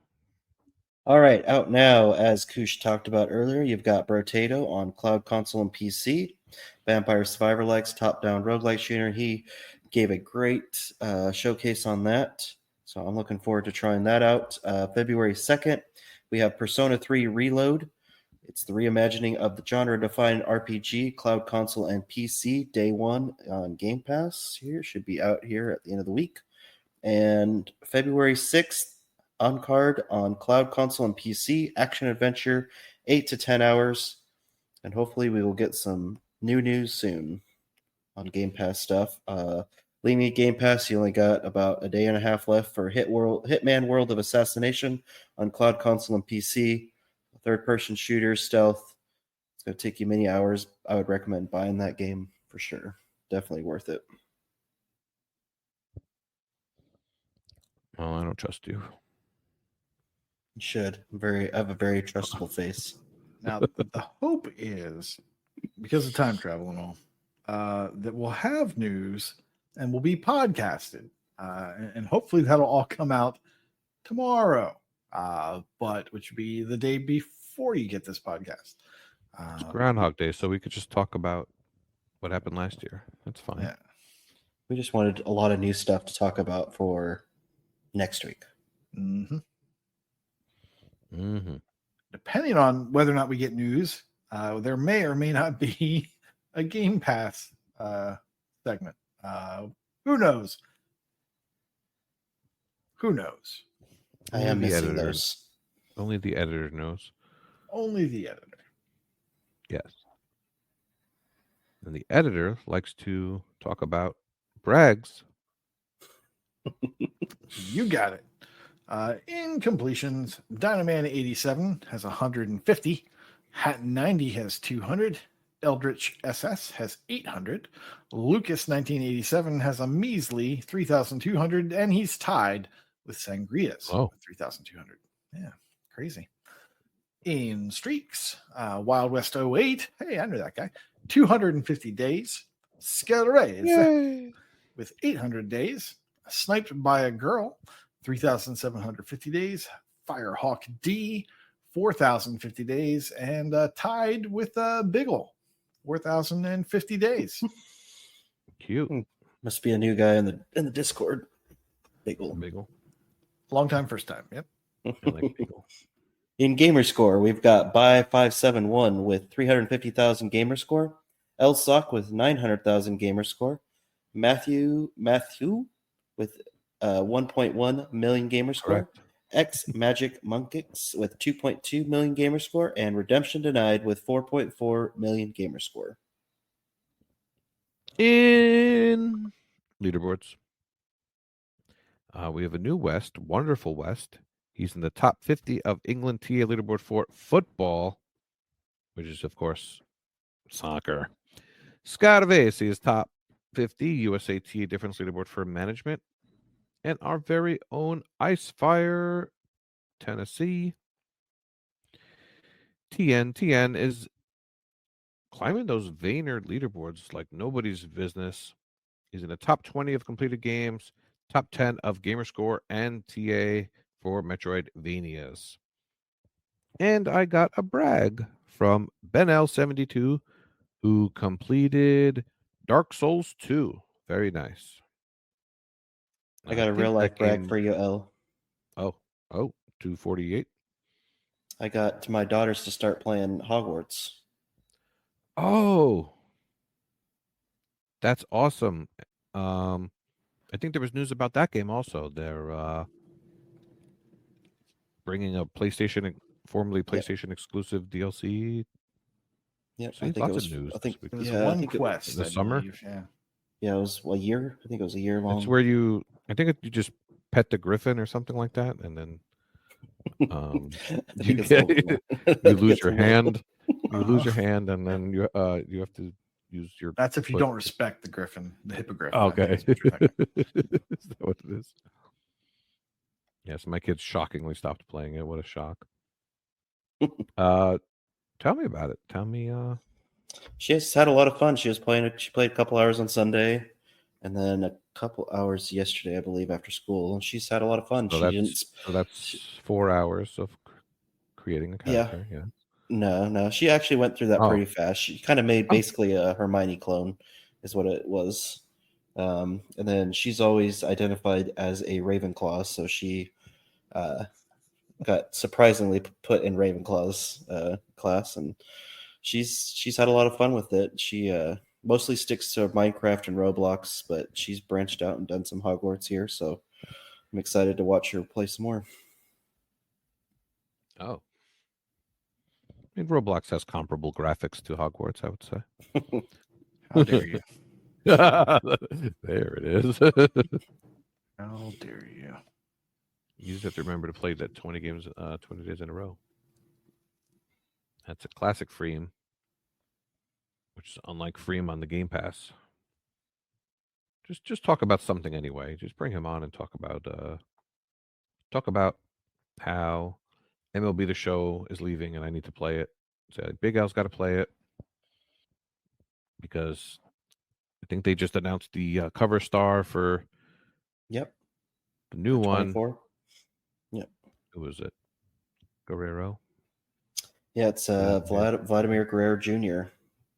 All right, out now, as Koosh talked about earlier, you've got Brotato on cloud console and PC. Vampire Survivorsesque top-down roguelike shooter. He gave a great showcase on that, so I'm looking forward to trying that out. February 2nd, we have Persona 3 Reload. It's the reimagining of the genre-defining RPG, cloud console and PC, day one on Game Pass. Here should be out here at the end of the week. And February 6th, on card on cloud console and PC, action adventure, 8 to 10 hours. And hopefully we will get some new news soon on Game Pass stuff. Leaving me Game Pass, you only got about a day and a half left for Hitman World of Assassination on cloud console and PC. Third-person shooter, stealth. It's going to take you many hours. I would recommend buying that game for sure. Definitely worth it. Oh, I don't trust you. You should. I have a very trustable face. Now, the hope is, because of time travel and all, that we'll have news and will be podcasted. And hopefully that'll all come out tomorrow, but which would be the day before you get this podcast. It's Groundhog Day, so we could just talk about what happened last year. That's fine. Yeah. We just wanted a lot of new stuff to talk about for next week. Mm-hmm. Mm-hmm. Depending on whether or not we get news, there may or may not be a Game Pass segment. Who knows? Who knows? I am Only the missing editor. those. Only the editor knows. Only the editor. Yes. And the editor likes to talk about brags. You got it. In completions, Dynaman 87 has 150, Hatton 90 has 200, Eldritch SS has 800, Lucas 1987 has a measly 3,200, and he's tied with Sangrias with 3,200. Yeah, crazy. In streaks, Wild West 08, hey, I knew that guy, 250 days, Scalerays with 800 days, Sniped by a Girl, 3,750 days, Firehawk D, 4,050 days, and tied with Biggle, 4,050 days. Cute. Must be a new guy in the Discord. Biggle. Biggle. Long time, first time. Yep. I like Biggle. In gamer score, we've got Buy571 with 350,000 gamer score, Elsock with 900,000 gamer score, Matthew with 1.1 million gamer score, Correct. X Magic Monkix with 2.2 million gamer score, and Redemption Denied with 4.4 million gamer score. In leaderboards, we have a new West, Wonderful West. He's in the top 50 of England TA leaderboard for football, which is, of course, soccer. Scarvesi is top 50 USA TA difference leaderboard for management. And our very own Icefire, Tennessee. TN is climbing those Vayner leaderboards like nobody's business. He's in the top 20 of completed games, top 10 of gamerscore and TA for Metroidvanias. And I got a brag from Ben L72, who completed Dark Souls 2. Very nice. I got a real life brag for you, L. Oh, 248. I got my daughters to start playing Hogwarts. Oh, that's awesome. I think there was news about that game also. They're bringing a formerly PlayStation exclusive DLC. Yep, See, I think lots it was. of news. I think It was yeah, I one think quest this I summer. believe, yeah. Yeah, it was a year. I think it was a year long. It's where you just pet the griffin or something like that, and then you lose your hand. You lose your hand, and then you have to use your. That's if you foot don't to- respect the griffin, the hippogriff. Okay. I think is what you're talking about. Is that what it is? Yes, my kids shockingly stopped playing it. What a shock. Tell me about it. Tell me. She has had a lot of fun. She was playing it. She played a couple hours on Sunday, and then a couple hours yesterday, I believe, after school. And she's had a lot of fun. So that's 4 hours of creating a character. Yeah. No. She actually went through that Oh. pretty fast. She kind of made basically a Hermione clone, is what it was. And then she's always identified as a Ravenclaw, so she got surprisingly put in Ravenclaw's class, and she's had a lot of fun with it. She mostly sticks to Minecraft and Roblox, but she's branched out and done some Hogwarts here, so I'm excited to watch her play some more. Oh. I mean, Roblox has comparable graphics to Hogwarts, I would say. How dare you? There it is. How dare you? You just have to remember to play that 20 games, 20 days in a row. That's a classic Freem, which is unlike Freem on the Game Pass. Just talk about something anyway. Just bring him on and talk about how MLB The Show is leaving and I need to play it. So Big Al's got to play it because I think they just announced the cover star for Yep. the new one. 24. Yep. Who was it? Guerrero? Yeah, it's Vladimir Guerrero Jr.,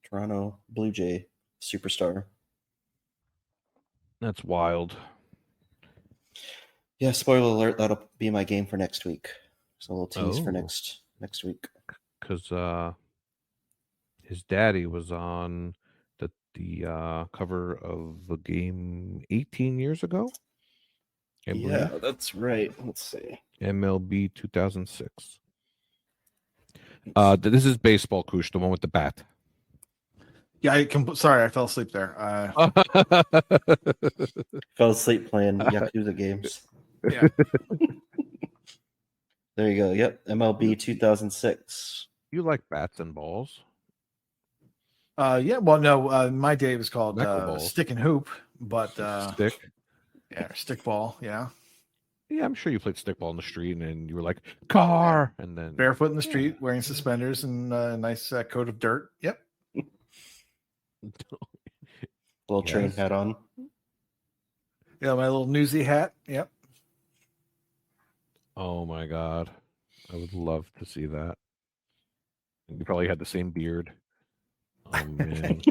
Toronto Blue Jay superstar. That's wild. Yeah, spoiler alert, that'll be my game for next week. So a little tease for Oh. next week. Because his daddy was on the cover of the game 18 years ago. I Yeah, believe. that's right. Let's see. MLB 2006. This is baseball, Koosh, the one with the bat. Yeah, sorry, I fell asleep there. Fell asleep playing Yakuza games. Yeah. There you go. Yep, MLB 2006. You like bats and balls? Yeah. Well, no, my day was called Mecha balls. Stick and Hoop, but Stick. yeah, stick ball. Yeah, Yeah, I'm sure you played stickball in the street, and you were like, car, and then barefoot in the street, wearing suspenders and a nice coat of dirt. Yep. Little train Yes. hat on. Yeah, my little newsy hat. Yep. Oh my god, I would love to see that. And you probably had the same beard. Oh man,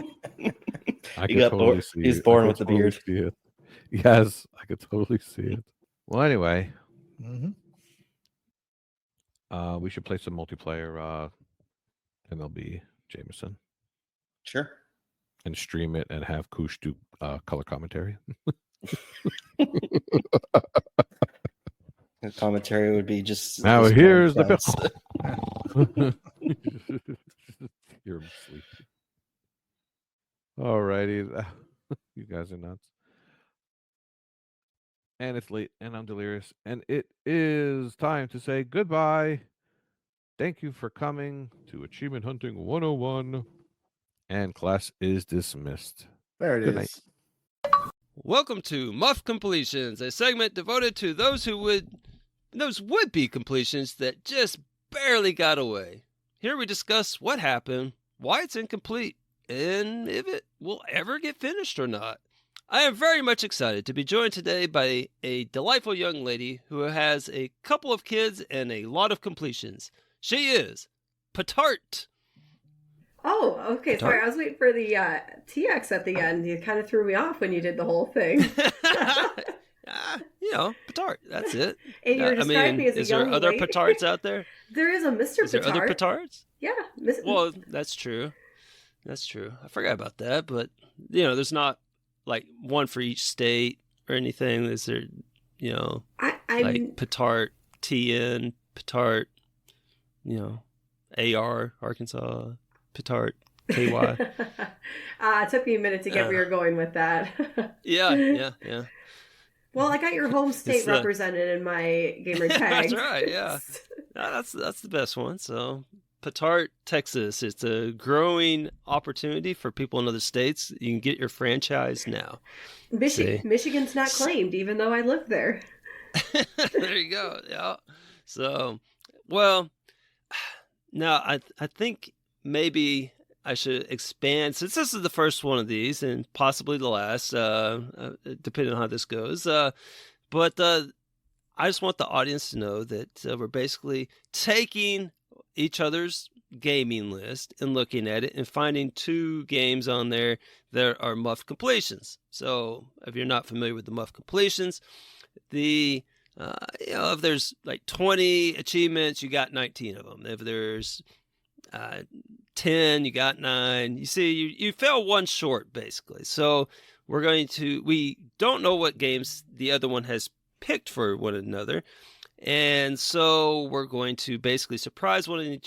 I could totally see He's it. born I with could the beard. see it. Yes, I could totally see it. Well, anyway, Mm-hmm. we should play some multiplayer MLB Jameson Sure. and stream it and have Koosh do color commentary. The commentary would be just. Now just here's the sounds. You're asleep. Alrighty, you guys are nuts. And it's late, and I'm delirious, and it is time to say goodbye. Thank you for coming to Achievement Hunting 101, and class is dismissed. There it Good is. night. Welcome to Muff Completions, a segment devoted to those would-be completions that just barely got away. Here we discuss what happened, why it's incomplete, and if it will ever get finished or not. I am very much excited to be joined today by a delightful young lady who has a couple of kids and a lot of completions. She is Petart. Oh, okay. Sorry, I was waiting for the TX at the end. You kind of threw me off when you did the whole thing. Petart. That's it. And you're describing me as a is there young other lady. Petards out there? There is a Mr. Is there Petard. other Petards? Yeah. Well, that's true. That's true. I forgot about that, but there's not like one for each state or anything. Is there, I'm like Petart, TN, Petart, AR, Arkansas, Petart, KY. It took me a minute to get where you're going with that. Yeah. Well, I got your home state It's represented in my gamer tag. That's right. Yeah, that's the best one. So Petart, Texas. It's a growing opportunity for people in other states. You can get your franchise now. Michigan's not claimed, even though I live there. There you go. Yeah. So, well, now I think maybe I should expand, since this is the first one of these and possibly the last, depending on how this goes. But I just want the audience to know that we're basically taking each other's gaming list and looking at it and finding 2 games on there that are muff completions. So if you're not familiar with the muff completions, if there's like 20 achievements, you got 19 of them. If there's 10, you got 9. You see, you fell one short, basically. So we don't know what games the other one has picked for one another. And so we're going to basically surprise one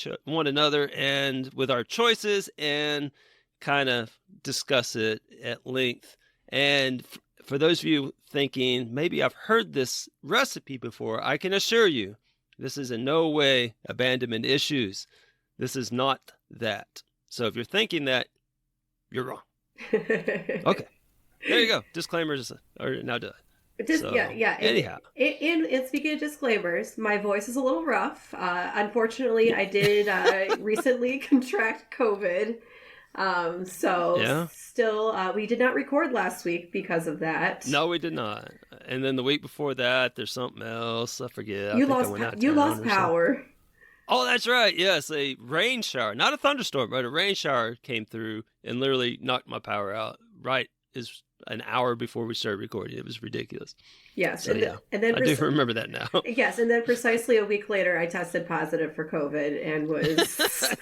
another and with our choices and kind of discuss it at length. And for those of you thinking, maybe I've heard this recipe before, I can assure you, this is in no way abandonment issues. This is not that. So if you're thinking that, you're wrong. Okay. There you go. Disclaimers are now done. Yeah. Anyhow. And speaking of disclaimers, my voice is a little rough. Unfortunately, I did recently contract COVID. Still, we did not record last week because of that. No, we did not. And then the week before that, there's something else. I forget. You lost power. Oh, that's right. Yes, a rain shower. Not a thunderstorm, but a rain shower came through and literally knocked my power out right is an hour before we started recording. It was ridiculous. Yes. So, and then I do remember that now. Yes. And then precisely a week later, I tested positive for COVID and was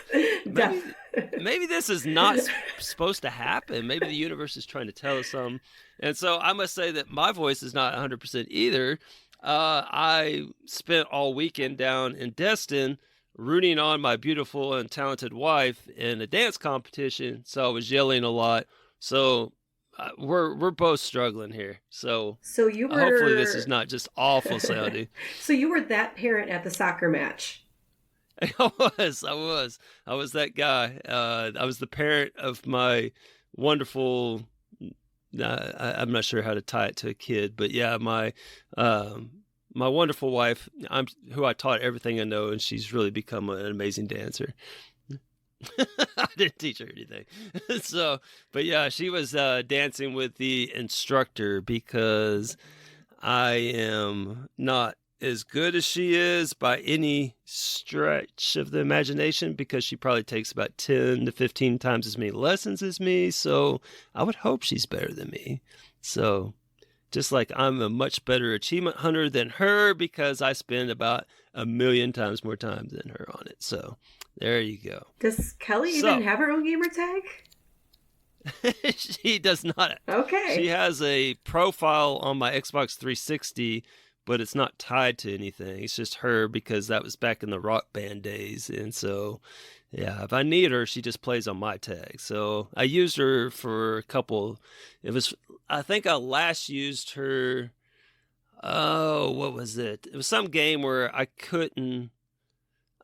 maybe this is not supposed to happen. Maybe the universe is trying to tell us something. And so I must say that my voice is not 100% either. I spent all weekend down in Destin rooting on my beautiful and talented wife in a dance competition. So I was yelling a lot. So we're both struggling here. So you were hopefully this is not just awful sounding. So you were that parent at the soccer match. I was that guy. I was the parent of my wonderful. I'm not sure how to tie it to a kid, but yeah, my wonderful wife. Who I taught everything I know, and she's really become an amazing dancer. I didn't teach her anything. But yeah, she was dancing with the instructor because I am not as good as she is by any stretch of the imagination, because she probably takes about 10 to 15 times as many lessons as me. So I would hope she's better than me. So just like I'm a much better achievement hunter than her because I spend about 1 million times more time than her on it. So there you go. Does Kelly even have her own gamer tag? She does not. Okay. She has a profile on my Xbox 360, but it's not tied to anything. It's just her because that was back in the Rock Band days. And so, yeah, if I need her, she just plays on my tag. So I used her for a couple. I think I last used her. Oh, what was it? It was some game where I couldn't.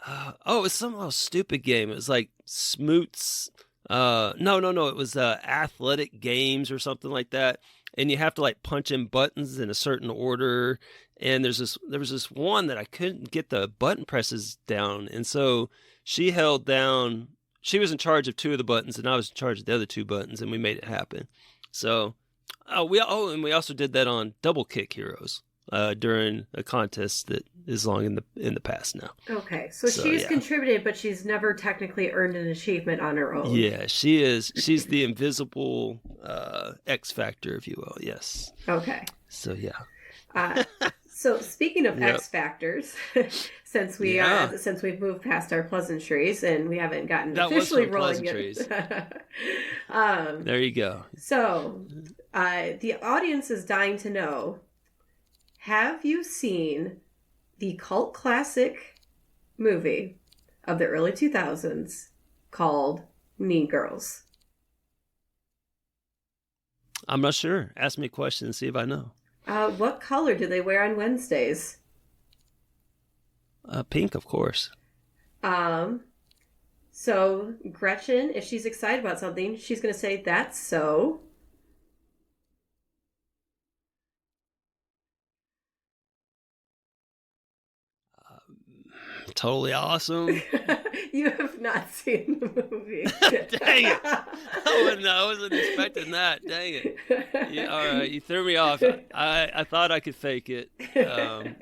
It was some stupid game. It was like Smoots. No. It was Athletic Games or something like that. And you have to like punch in buttons in a certain order. And there was this one that I couldn't get the button presses down. And so she held down, she was in charge of 2 of the buttons and I was in charge of the other 2 buttons, and we made it happen. So, and we also did that on Double Kick Heroes during a contest that is long in the past now. Okay. So she's contributed, but she's never technically earned an achievement on her own. Yeah, she is. She's the invisible X Factor, if you will. Yes. Okay. So, yeah. So speaking of X Factors, since we've moved past our pleasantries and we haven't gotten officially rolling yet. There you go. So the audience is dying to know, have you seen the cult classic movie of the early 2000s called Mean Girls? I'm not sure. Ask me a question and see if I know. What color do they wear on Wednesdays? Pink, of course. So Gretchen, if she's excited about something, she's going to say, "That's so." Totally awesome. You have not seen the movie. Dang it. I wasn't expecting that. Dang it. Yeah, all right, you threw me off. I thought I could fake it.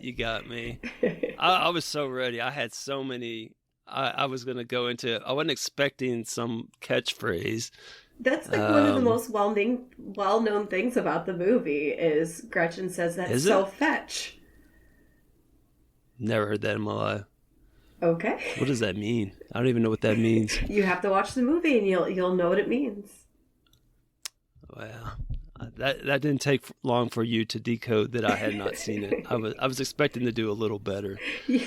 You got me. I was so ready. I had so many. I was going to go into it. I wasn't expecting some catchphrase. That's like one of the most well-known things about the movie is Gretchen says that's so fetch. Never heard that in my life. Okay. What does that mean? I don't even know what that means. You have to watch the movie and you'll know what it means. Well, that didn't take long for you to decode that I had not seen it. I was expecting to do a little better. Yeah.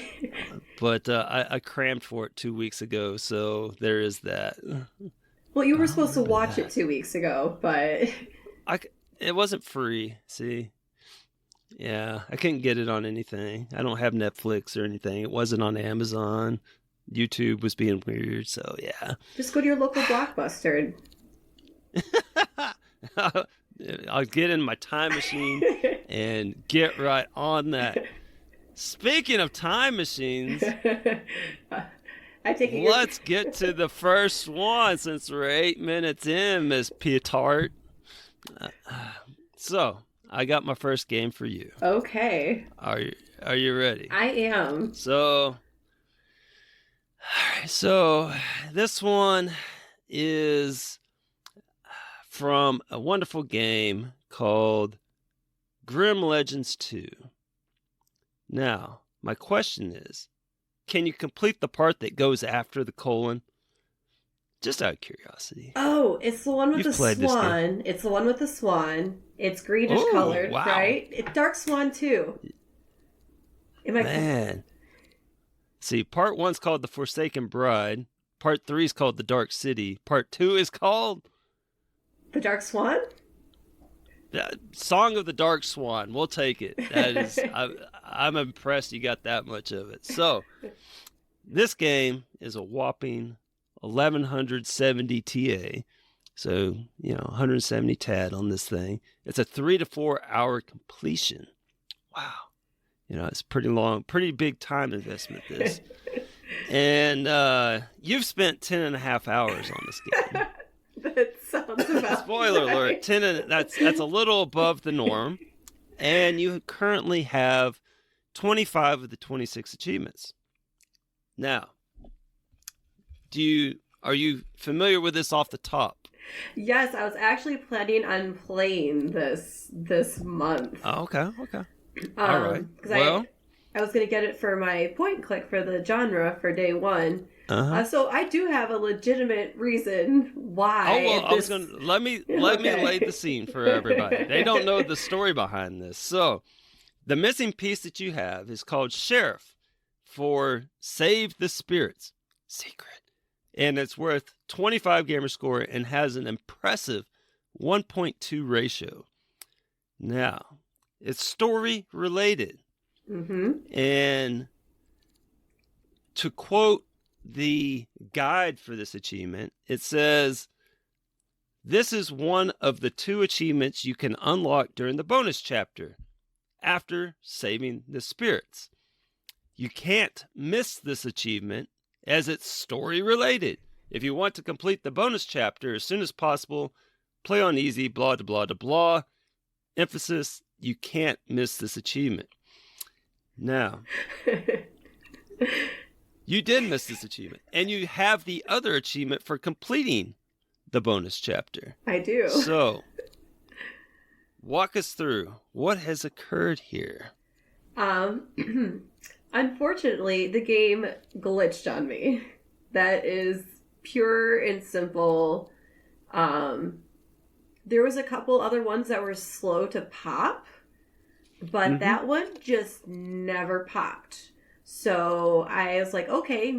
But I crammed for it 2 weeks ago, so there is that. Well, you were supposed to watch it 2 weeks ago, but it wasn't free, see? Yeah, I couldn't get it on anything. I don't have Netflix or anything. It wasn't on Amazon. YouTube was being weird, so yeah. Just go to your local Blockbuster. I'll get in my time machine and get right on that. Speaking of time machines, let's get to the first one since we're 8 minutes in, Miss Pietart. So, I got my first game for you. Okay. Are you ready? I am. So this one is from a wonderful game called Grim Legends 2. Now, my question is, can you complete the part that goes after the colon? Just out of curiosity. Oh, it's the one with You've the played this game. swan. It's the one with the swan. It's greenish Oh, colored, wow. right? It's Dark Swan too. Man. See, part 1's called The Forsaken Bride. Part 3 is called The Dark City. Part 2 is called The Dark Swan? Song of the Dark Swan. We'll take it. That is, I'm impressed you got that much of it. So, this game is a whopping 1170 TA. So, 170 TAD on this thing. It's a 3 to 4 hour completion. Wow. It's pretty long, pretty big time investment, this. And you've spent 10 and a half hours on this game. That sounds about Spoiler right. alert, that's a little above the norm. And you currently have 25 of the 26 achievements. Now, are you familiar with this off the top? Yes, I was actually planning on playing this month. Oh, okay. All right. Because I was going to get it for my point and click for the genre for day one. So I do have a legitimate reason why. Oh, well, I was going to let me lay the scene for everybody. They don't know the story behind this. So, the missing piece that you have is called Sheriff for Save the Spirits Secret. And it's worth 25 gamer score and has an impressive 1.2 ratio. Now, it's story related. Mm-hmm. And to quote the guide for this achievement, it says, "This is one of the 2 achievements you can unlock during the bonus chapter after saving the spirits. You can't miss this achievement as it's story related. If you want to complete the bonus chapter as soon as possible, play on easy, blah, blah, blah, blah. Emphasis, you can't miss this achievement." Now, you did miss this achievement, and you have the other achievement for completing the bonus chapter. I do. So, walk us through what has occurred here. Unfortunately, the game glitched on me. That is pure and simple. There was a couple other ones that were slow to pop, but that one just never popped. So I was like, okay,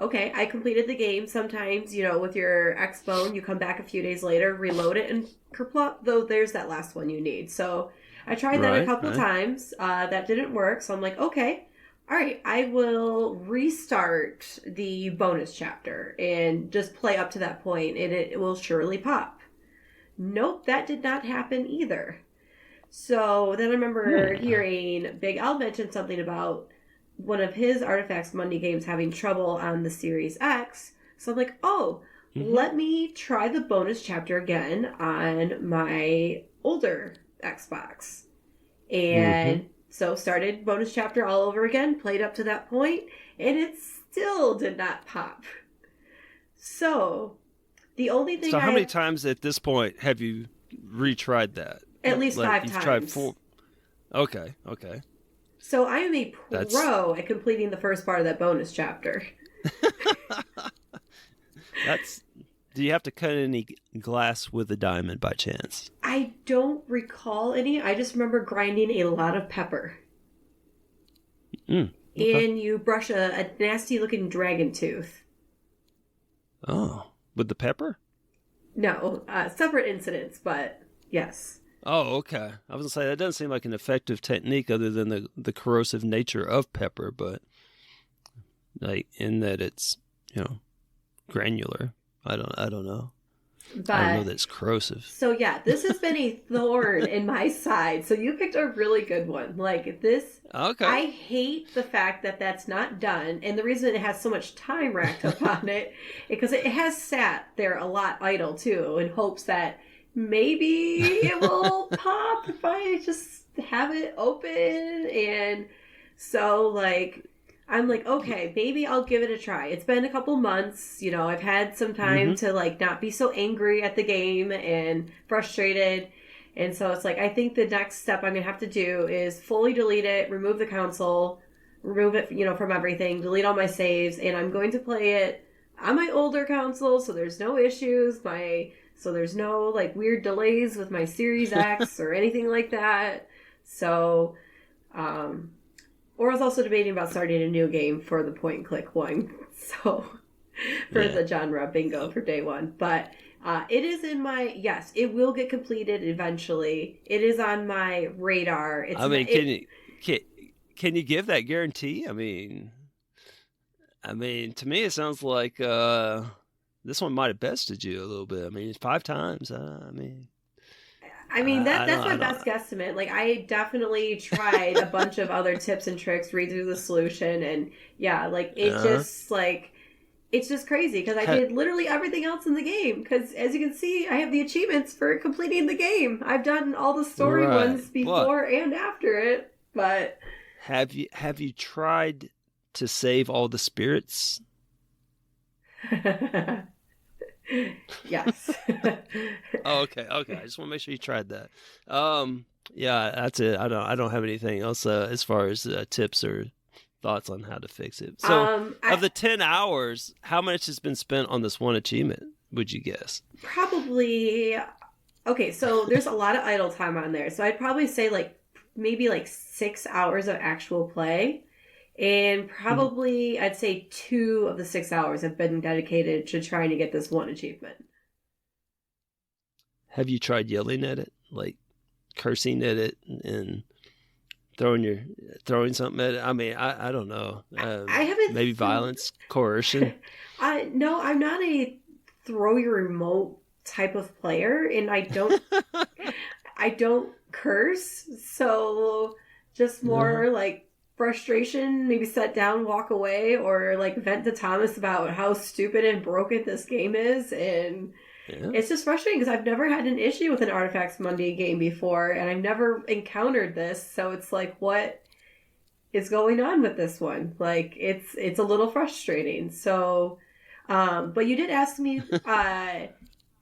I completed the game. Sometimes, with your Xbone, you come back a few days later, reload it, and kerplop, though there's that last one you need. So I tried that a couple times. That didn't work. So I'm like, okay, all right, I will restart the bonus chapter and just play up to that point, and it will surely pop. Nope, that did not happen either. So then I remember hearing Big Al mention something about one of his Artifacts Monday games having trouble on the Series X. So I'm like, let me try the bonus chapter again on my older Xbox. And so started bonus chapter all over again, played up to that point, and it still did not pop. So the only thing how many times at this point have you retried that? At least 5 you've times. Tried 4. Okay. So I am a pro at completing the first part of that bonus chapter. Do you have to cut any glass with a diamond by chance? I don't recall any. I just remember grinding a lot of pepper. Okay. And you brush a nasty looking dragon tooth. Oh, with the pepper? No, separate incidents, but yes. Oh, okay. I was going to say, that doesn't seem like an effective technique other than the corrosive nature of pepper, but in that it's, granular. I don't know. But, I don't know that it's corrosive. So yeah, this has been a thorn in my side. So you picked a really good one. Like this, okay. I hate the fact that that's not done. And the reason it has so much time racked up on it, because it has sat there a lot idle too, in hopes that maybe it will pop if I just have it open. And so I'm like, okay, maybe I'll give it a try. It's been a couple months, I've had some time to like not be so angry at the game and frustrated. And so it's like, I think the next step I'm going to have to do is fully delete it, remove the console, remove it, from everything, delete all my saves, and I'm going to play it on my older console so there's no issues, so there's no like weird delays with my Series X or anything like that. So, or I was also debating about starting a new game for the point and click one. So, for the genre bingo for day one. But it is in my, yes, it will get completed eventually. It is on my radar. Can you give that guarantee? I mean, to me, it sounds like this one might have bested you a little bit. I mean, it's 5 times. That's my best guesstimate. Like, I definitely tried a bunch of other tips and tricks, read through the solution, and it's just crazy because I did literally everything else in the game. Because as you can see, I have the achievements for completing the game. I've done all the story ones before and after it. But have you tried to save all the spirits? Yes. Okay. I just want to make sure you tried that. Yeah, that's it. I don't have anything else as far as tips or thoughts on how to fix it. So, of the 10 hours, how much has been spent on this one achievement? Would you guess? Probably. Okay, so there's a lot of idle time on there. So I'd probably say maybe 6 hours of actual play. And probably, I'd say 2 of the 6 hours have been dedicated to trying to get this one achievement. Have you tried yelling at it? Like cursing at it and throwing something at it? I mean, I don't know. I haven't. Maybe violence, coercion? No, I'm not a throw your remote type of player, and I don't curse. So just more like frustration, maybe sit down, walk away, or like vent to Thomas about how stupid and broken this game is. And it's just frustrating because I've never had an issue with an Artifacts Monday game before, and I've never encountered this. So it's like, what is going on with this one? Like, it's a little frustrating. So, but you did ask me, I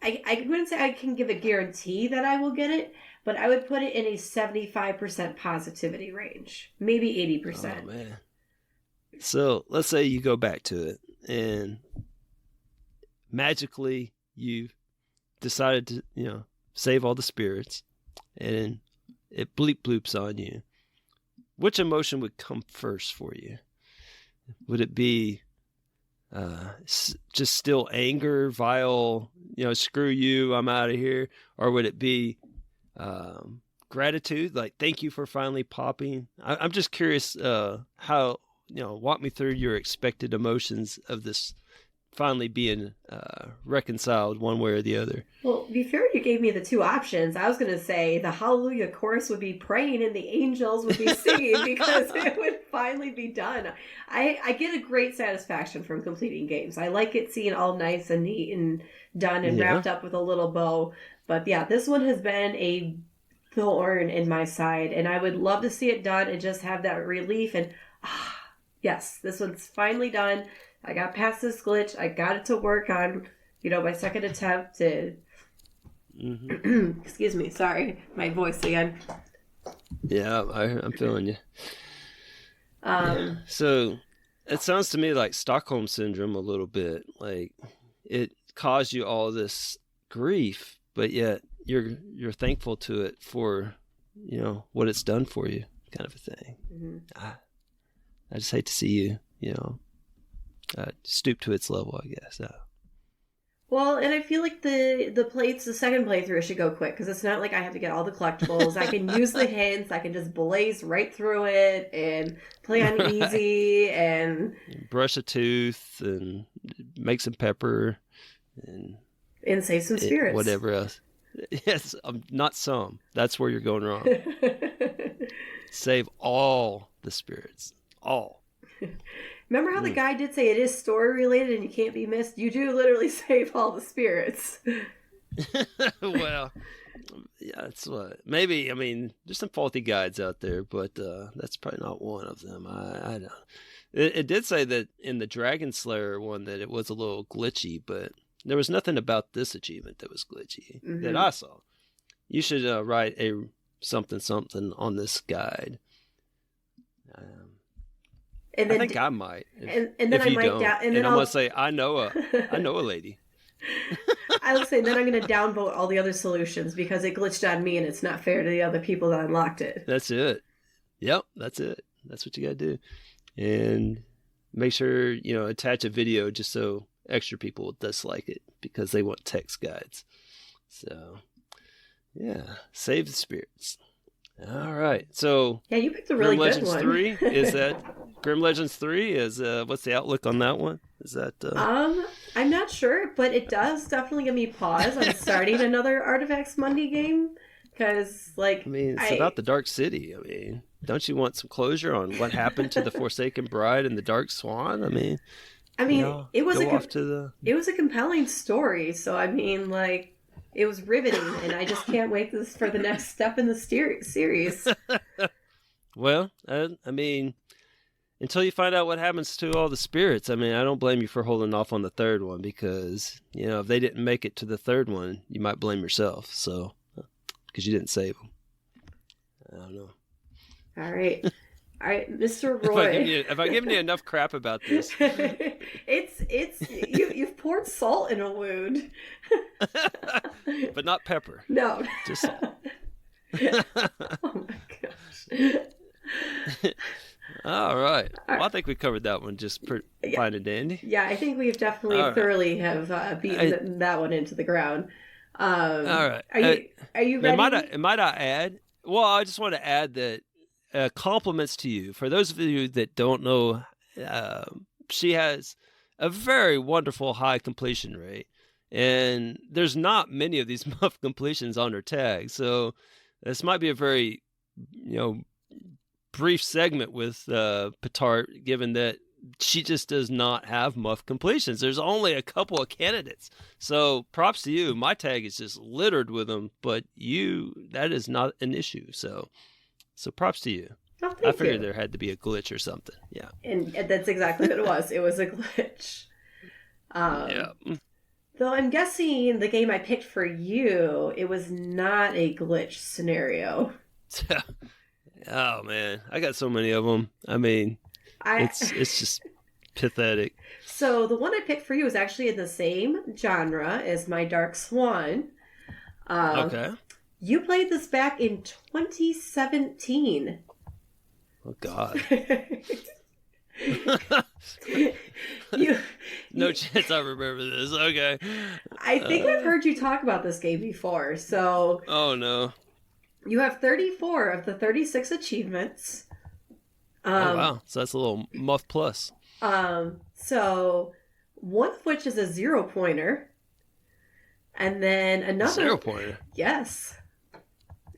wouldn't say I can give a guarantee that I will get it, but I would put it in a 75% positivity range, maybe 80%. Oh, man. So let's say you go back to it and magically you decided to, save all the spirits and it bleep bloops on you. Which emotion would come first for you? Would it be just still anger, vile, screw you, I'm out of here? Or would it be gratitude, like thank you for finally popping? I'm just curious how, walk me through your expected emotions of this finally being reconciled one way or the other. Well, before you gave me the 2 options, I was going to say the Hallelujah chorus would be praying and the angels would be singing because it would finally be done. I get a great satisfaction from completing games. I like it seeing all nice and neat and done and wrapped up with a little bow. But yeah, this one has been a thorn in my side, and I would love to see it done and just have that relief and yes, this one's finally done. I got past this glitch. I got it to work on, my second attempt. Excuse me. Sorry. My voice again. Yeah, I'm feeling you. So it sounds to me like Stockholm Syndrome a little bit. Like it caused you all this grief, but yet you're thankful to it for, what it's done for you, kind of a thing. Mm-hmm. I just hate to see you, stoop to its level, I guess. Well, and I feel like the second playthrough should go quick because it's not like I have to get all the collectibles. I can use the hints. I can just blaze right through it and play on easy and brush a tooth and make some pepper and save some spirits. Whatever else. Yes, not some. That's where you're going wrong. Save all the spirits. All. Remember how the guy did say it is story related and you can't be missed? You do literally save all the spirits. Well, yeah, that's what. Maybe, there's some faulty guides out there, but that's probably not one of them. I don't. It did say that in the Dragon Slayer one that it was a little glitchy, but there was nothing about this achievement that was glitchy that I saw. You should write a something on this guide. And then, I think I might. And then if I you might don't. and then I'm I'll gonna say I know a lady. I would say then I'm going to downvote all the other solutions because it glitched on me and it's not fair to the other people that unlocked it. That's it. Yep, that's it. That's what you got to do. And make sure, attach a video just so extra people will dislike it because they want text guides. So, yeah, save the spirits. All right. So, yeah, you picked a really Grim good Legends one. 3 is that Grim Legends 3 is what's the outlook on that one? Is that I'm not sure, but it does definitely give me pause on starting another Artifacts Monday game because, like, it's about the Dark City. I mean, don't you want some closure on what happened to the Forsaken Bride and the Dark Swan? I mean, it was it was a compelling story. So I mean, like, it was riveting, and I just can't wait for the next step in the series. Well, I mean, until you find out what happens to all the spirits, I mean, I don't blame you for holding off on the third one because, if they didn't make it to the third one, you might blame yourself. So, because you didn't save them. I don't know. All right, Mr. Roy. Have I given you enough crap about this? You've poured salt in a wound, but not pepper. No, just salt. Oh my gosh. All right. Well, I think we covered that one just fine and dandy. Yeah, I think we've definitely thoroughly have beaten that one into the ground. All right. Are you ready? Might I add? Well, I just want to add that compliments to you. For those of you that don't know, she has a very wonderful high completion rate. And there's not many of these muff completions on her tag. So this might be a very, brief segment with Petart, given that she just does not have muff completions. There's only a couple of candidates. So props to you. My tag is just littered with them, but that is not an issue. So props to you. Oh, I figured there had to be a glitch or something. Yeah. And that's exactly what it was. It was a glitch. Yeah. Though I'm guessing the game I picked for you, it was not a glitch scenario. Oh man, I got so many of them. I mean, it's just pathetic. So the one I picked for you is actually in the same genre as my Dark Swan. Okay. You played this back in 2017. Oh God. No chance I remember this. Okay. I think I've heard you talk about this game before. So. Oh no. You have 34 of the 36 achievements. Oh wow! So that's a little muff plus. So one of which is a 0-pointer, and then another 0-pointer. Yes,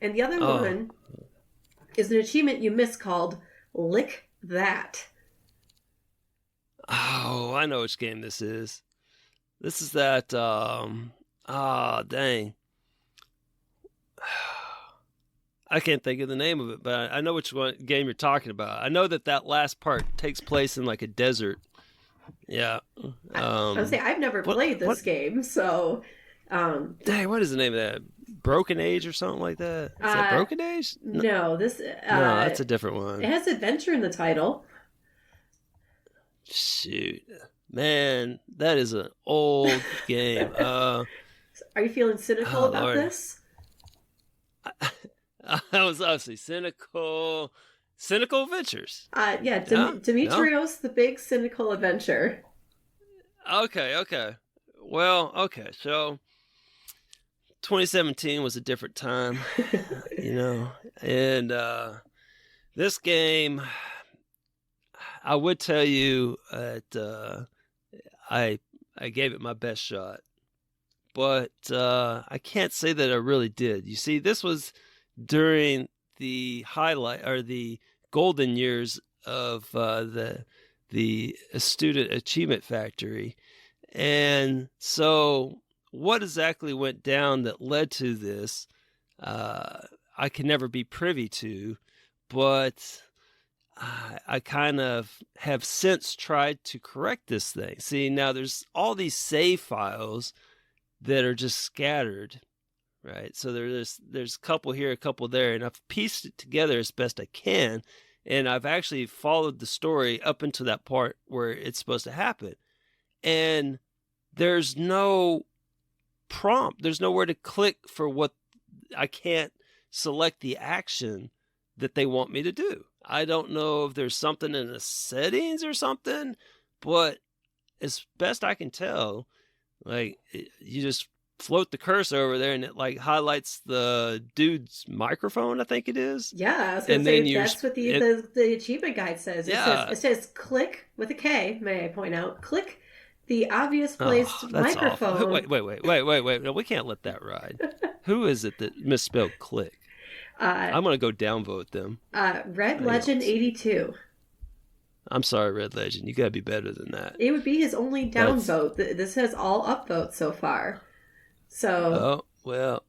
and the other one is an achievement you missed called "Lick That." Oh, I know which game this is. This is that. Dang. I can't think of the name of it, but I know which game you're talking about. I know that last part takes place in like a desert. Yeah. I would say I've never played this game, so. Dang, what is the name of that? Broken Age or something like that? Is that Broken Age? No, this. No, that's a different one. It has adventure in the title. Shoot, man, that is an old game. Are you feeling cynical about this? I was obviously cynical adventures. Yeah, Demetrios, the big cynical adventure. Okay. Well, okay. So 2017 was a different time, and this game, I would tell you that I gave it my best shot, but I can't say that I really did. You see, this was during the highlight or the golden years of the Student Achievement Factory. And so what exactly went down that led to this, I can never be privy to, but I kind of have since tried to correct this thing. See, now there's all these save files that are just scattered, right? So there's a couple here, a couple there, and I've pieced it together as best I can, and I've actually followed the story up until that part where it's supposed to happen. And there's no prompt. There's nowhere to click for what I can't select the action that they want me to do. I don't know if there's something in the settings or something, but as best I can tell, like you just float the cursor over there and it like highlights the dude's microphone, I think it is. Yeah, I was going to say that's what the achievement guide says. It says click with a K, may I point out, click the obvious placed microphone. Wait. No, we can't let that ride. Who is it that misspelled click? I'm going to go downvote them. Red Legend 82. I'm sorry, Red Legend. You got to be better than that. It would be his only downvote. This has all upvotes so far. So. Oh, well.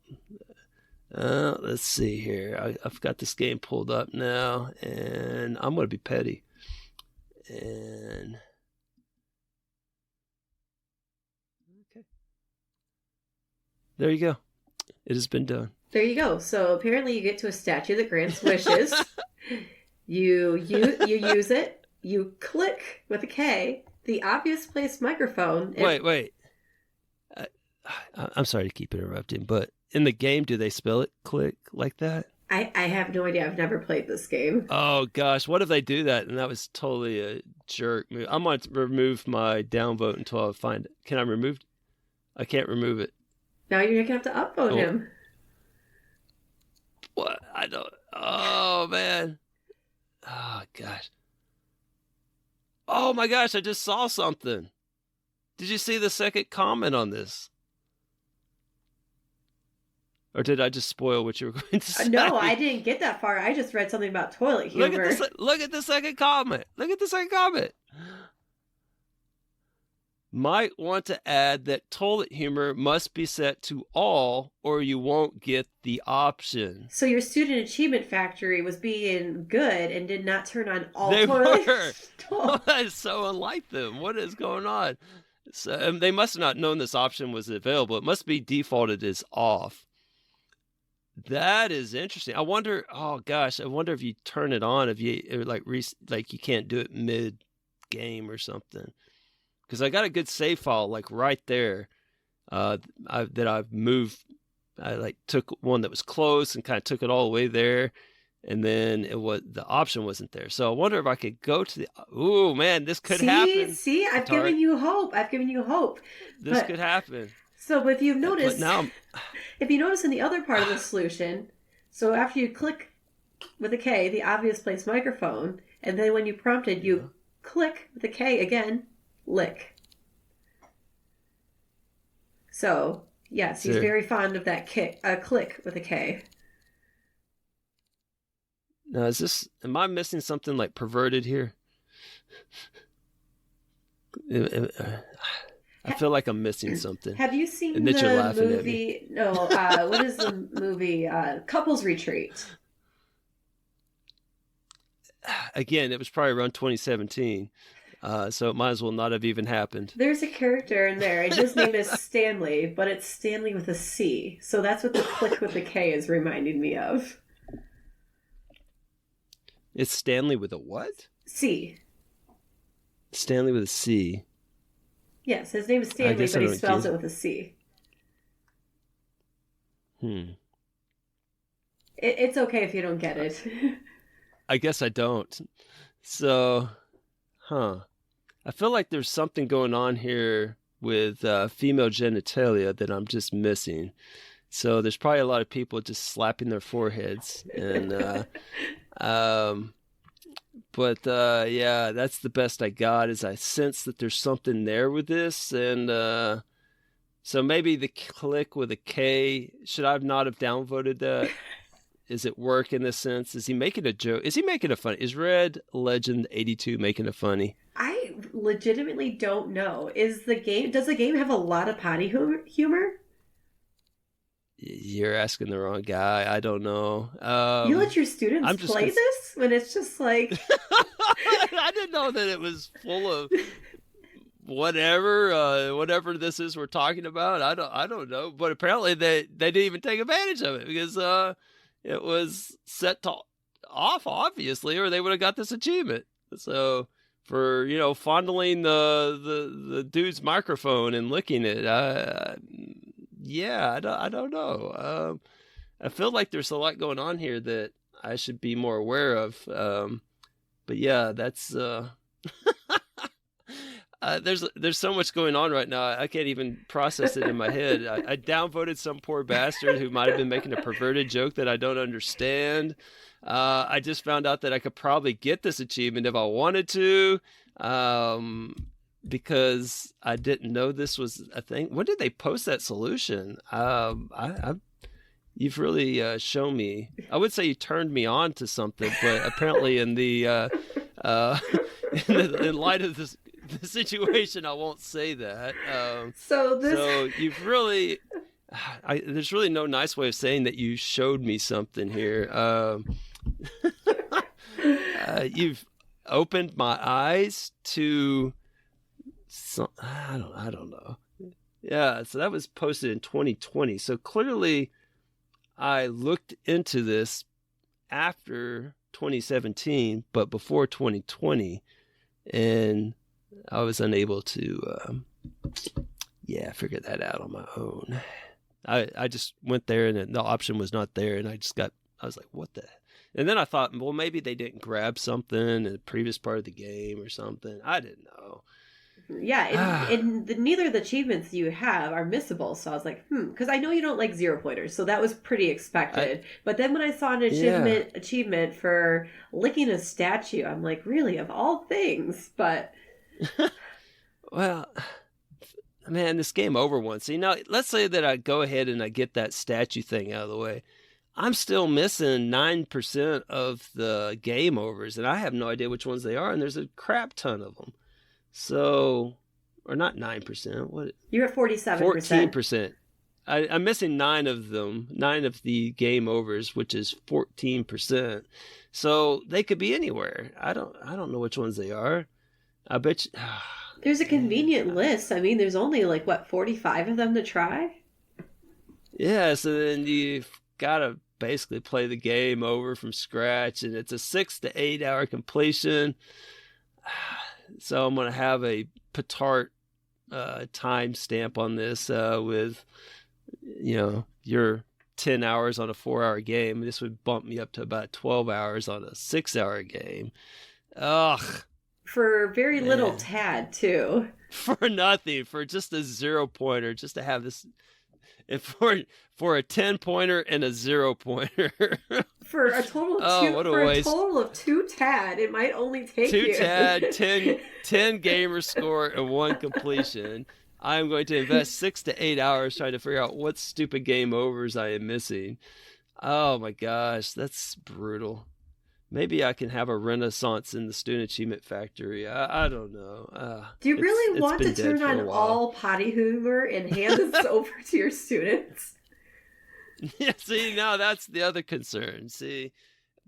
Let's see here. I've got this game pulled up now, and I'm going to be petty. And. Okay. There you go. It has been done. There you go. So apparently you get to a statue that grants wishes. you use it. You click with a K, the obvious placed microphone. Wait. I'm sorry to keep interrupting, but in the game, do they spell it click like that? I have no idea. I've never played this game. Oh, gosh. What if they do that? And that was totally a jerk move. I'm going to remove my downvote until I find it. Can I remove it? I can't remove it. Now you're going to have to upvote him. What? I don't. Oh, man. Oh, gosh. Oh, my gosh. I just saw something. Did you see the second comment on this? Or did I just spoil what you were going to say? No, I didn't get that far. I just read something about toilet humor. Look at the second comment. Might want to add that toilet humor must be set to all or you won't get the option. So your student achievement factory was being good and did not turn on all they toilet. Were. Oh, that is so unlike them. What is going on? So, they must have not known this option was available. It must be defaulted as off. That is interesting. I wonder. Oh gosh, I wonder if you turn it on, if you like you can't do it mid game or something. Because I got a good save file like right there that I've moved. I took one that was close and kind of took it all the way there, and then the option wasn't there. So I wonder if I could go to the. Oh man, this could happen. See, I've given you hope. This could happen. So if you've noticed, if you notice in the other part of the solution, so after you click with a K, the obvious place microphone, and then when you prompted, you click with a K again, lick. So yes, he's very fond of that click with a K. Now, am I missing something like perverted here? I feel like I'm missing something. Have you seen the movie? No, what is the movie? Couples Retreat. Again, it was probably around 2017, so it might as well not have even happened. There's a character in there, and his name is Stanley, but it's Stanley with a C. So that's what the click with the K is reminding me of. It's Stanley with a what? C. Stanley with a C. Yes, his name is Stanley, but he spells it with a C. It's okay if you don't get it. I guess I don't. So, I feel like there's something going on here with female genitalia that I'm just missing. So there's probably a lot of people just slapping their foreheads. And, yeah, that's the best I got is I sense that there's something there with this. And so maybe the click with a K, should I not have downvoted that? Is it work in this sense? Is he making a joke? Is he making a funny? Is Red Legend 82 making a funny? I legitimately don't know. Does the game have a lot of potty humor? You're asking the wrong guy. I don't know. You let your students I'm just play this when it's just like I didn't know that it was full of whatever this is we're talking about. I don't know, but apparently they didn't even take advantage of it because it was set to off, obviously, or they would have got this achievement. So for fondling the dude's microphone and licking it, yeah, I don't know. I feel like there's a lot going on here that I should be more aware of. But yeah, that's there's so much going on right now. I can't even process it in my head. I downvoted some poor bastard who might have been making a perverted joke that I don't understand. I just found out that I could probably get this achievement if I wanted to, because I didn't know this was a thing. When did they post that solution? You've really shown me. I would say you turned me on to something, but apparently in light of the situation, I won't say that. So you've really. There's really no nice way of saying that you showed me something here. You've opened my eyes to some. I don't know. Yeah, so that was posted in 2020. So clearly, I looked into this after 2017, but before 2020, and I was unable to. Figure that out on my own. I just went there and the option was not there, and I was like, what the? And then I thought, well, maybe they didn't grab something in the previous part of the game or something. I didn't know. Yeah, and neither of the achievements you have are missable. So I was like, because I know you don't like 0-pointers, so that was pretty expected. But then when I saw an achievement for licking a statue, I'm like, really, of all things? But well, man, this game over once. Let's say that I go ahead and I get that statue thing out of the way. I'm still missing 9% of the game overs, and I have no idea which ones they are, and there's a crap ton of them. So, or not 9%. What? You're at 47%. 14%. I'm missing 9 of them, 9 of the game overs, which is 14%. So they could be anywhere. I don't know which ones they are. I bet you. There's a convenient list. I mean, there's only 45 of them to try. Yeah, so then you've got to basically play the game over from scratch, and it's a 6 to 8 hour completion. So I'm going to have a petard time stamp on this with, your 10 hours on a 4-hour game. This would bump me up to about 12 hours on a 6-hour game. Ugh. For very little tad, too. For nothing. For just a 0-pointer. Just to have this. For a 10-pointer and a 0-pointer. For a total of 2 tad, it might only take 2 tad, 10 gamer score, and 1 completion. I'm going to invest 6 to 8 hours trying to figure out what stupid game overs I am missing. Oh my gosh, that's brutal. Maybe I can have a renaissance in the Student Achievement Factory. I don't know. Do you really want to turn on all potty humor and hand this over to your students? Yeah, see, now that's the other concern.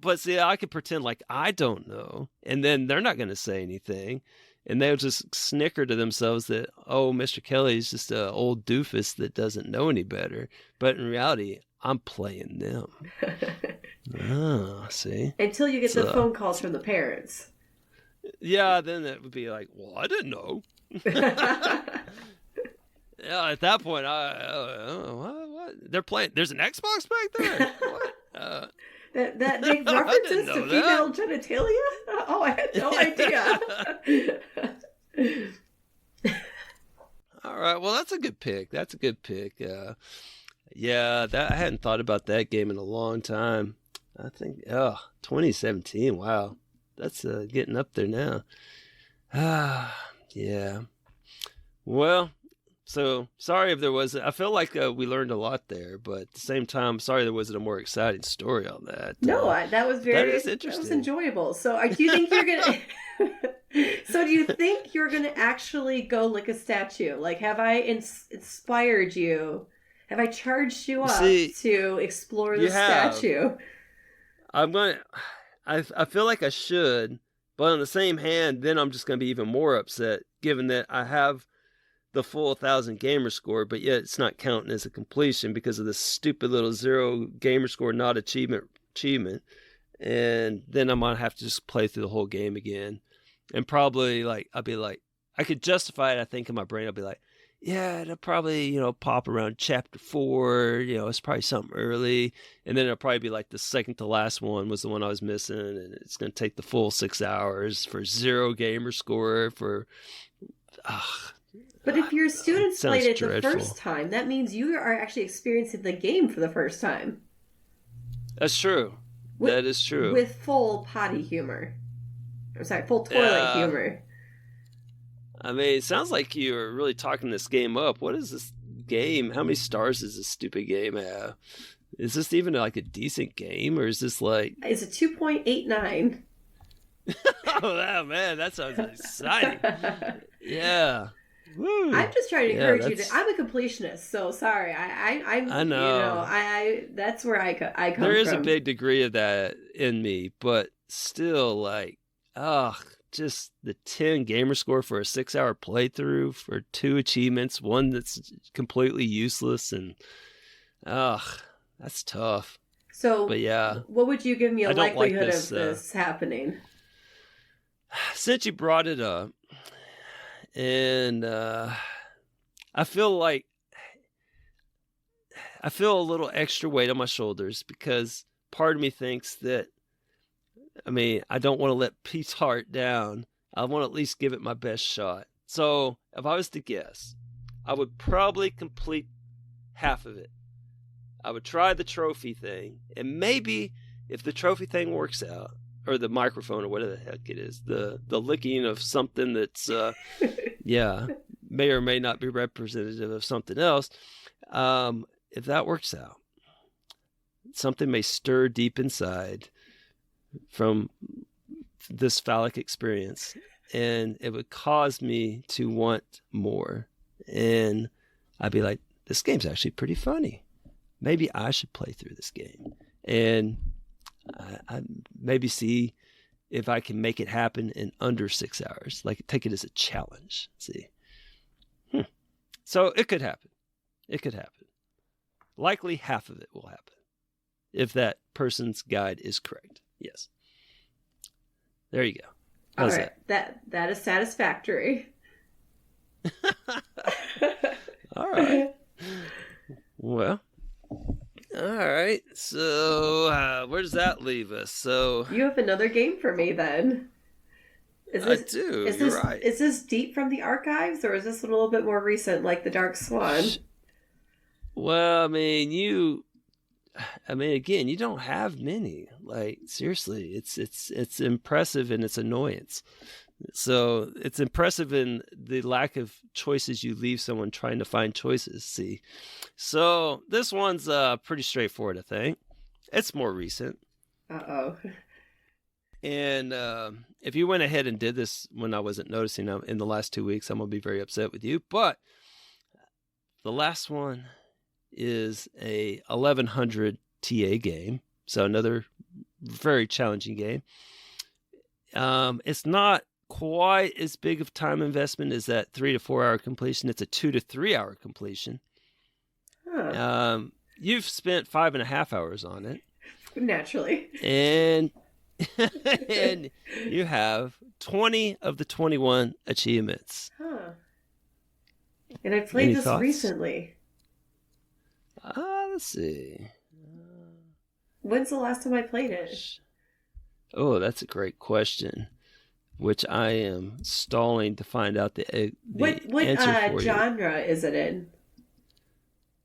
But I could pretend like I don't know, and then they're not going to say anything, and they'll just snicker to themselves that, oh, Mr. Kelly's just an old doofus that doesn't know any better. But in reality, I'm playing them. Oh, see? Until you get the phone calls from the parents. Yeah, then it would be like, well, I didn't know. Yeah, at that point, what? They're playing. There's an Xbox back there? What? That big references to female genitalia? Oh, I had no idea. All right, well, that's a good pick. Yeah, I hadn't thought about that game in a long time. I think, 2017. Wow, that's getting up there now. Yeah. Well, so sorry if there was. I feel like we learned a lot there, but at the same time, sorry there wasn't a more exciting story on that. No, that was very. That is interesting. That was enjoyable. So, do you think you're gonna? So, do you think you're gonna actually go lick a statue? Like, have I inspired you? Have I charged you up See, to explore the you have. statue? I feel like I should, but on the same hand, then I'm just gonna be even more upset, given that I have the full 1,000 gamer score, but yet it's not counting as a completion because of this stupid little 0 gamer score not achievement. And then I'm gonna have to just play through the whole game again, and probably I'll be like, I could justify it. I think in my brain, I'll be like, yeah, it'll probably pop around chapter 4. It's probably something early, and then it'll probably be like the second to last one was the one I was missing, and it's gonna take the full 6 hours for 0 gamer score for. But if your students played it dreadful. the first time, that means you are actually experiencing the game for the first time. That's true. That is true. With full potty humor. I'm sorry, full toilet humor. I mean, it sounds like you're really talking this game up. What is this game? How many stars does this stupid game have? Is this even like a decent game, or is this like... It's a 2.89. Oh, man, that sounds exciting. Yeah. Woo. I'm just trying to encourage you to... I'm a completionist, so sorry. I know. That's where I come from. There is a big degree of that in me, but still, just the 10 gamer score for a 6-hour playthrough for 2 achievements, one that's completely useless, and that's tough. So, but yeah, what would you give me a likelihood like of this happening? Since you brought it up, and I feel a little extra weight on my shoulders because part of me thinks that, I don't want to let Pete's heart down. I want to at least give it my best shot. So if I was to guess, I would probably complete half of it. I would try the trophy thing, and maybe if the trophy thing works out, or the microphone or whatever the heck it is, the licking of something that's, may or may not be representative of something else. If that works out, something may stir deep inside from this phallic experience, and it would cause me to want more. And I'd be like, this game's actually pretty funny. Maybe I should play through this game. And I maybe see if I can make it happen in under 6 hours. Take it as a challenge. See? So it could happen. It could happen. Likely half of it will happen if that person's guide is correct. Yes. There you go. How's all right. That is satisfactory. All right. Well. All right. So where does that leave us? So you have another game for me then. I do. You're right. Is this deep from the archives, or is this a little bit more recent, like the Dark Swan? Well, again, you don't have many. Seriously, it's impressive in its annoyance. So it's impressive in the lack of choices you leave someone trying to find choices. See, so this one's pretty straightforward. I think it's more recent. Uh-oh. And if you went ahead and did this when I wasn't noticing in the last 2 weeks, I'm gonna be very upset with you. But the last one is a 1100 TA game, so another very challenging game. It's not quite as big of time investment as that 3 to 4 hour completion. It's a 2 to 3 hour completion. Huh. You've spent 5.5 hours on it, naturally, and and you have 20 of the 21 achievements. Huh. And I played this recently. Let's see. When's the last time I played it? Oh, that's a great question, which I am stalling to find out the answer for genre is it in?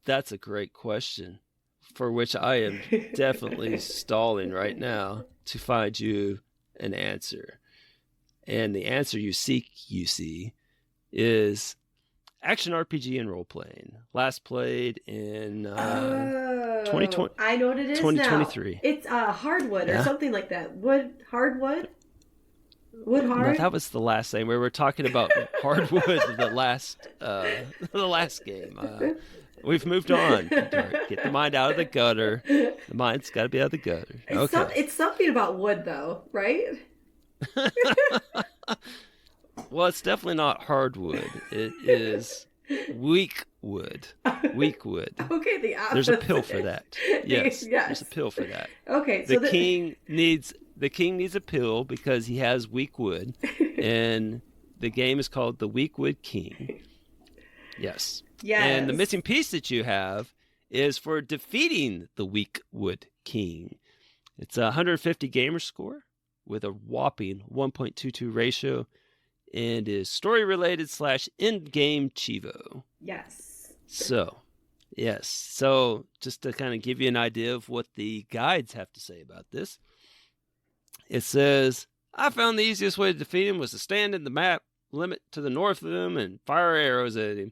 That's a great question, for which I am definitely stalling right now to find you an answer. And the answer you seek, is action RPG and role playing. Last played in 2020. I know what it is 2023. Now. It's hardwood or something like that. Hardwood. Wood hard. No, that was the last thing. We were talking about hardwood. The last game. We've moved on. Get the mind out of the gutter. The mind's got to be out of the gutter. Okay. It's something about wood, though, right? Well, it's definitely not hardwood. It is weak wood. Weak wood. Okay, the opposite. There's a pill for that. Yes, there's a pill for that. Okay, so the king needs a pill because he has weak wood, and the game is called the Weak Wood King. Yes. Yes. And the missing piece that you have is for defeating the Weak Wood King. It's a 150 gamer score with a whopping 1.22 ratio and is story-related / in-game Chivo. Yes. So, yes. So, just to kind of give you an idea of what the guides have to say about this, it says, I found the easiest way to defeat him was to stand in the map limit to the north of him and fire arrows at him.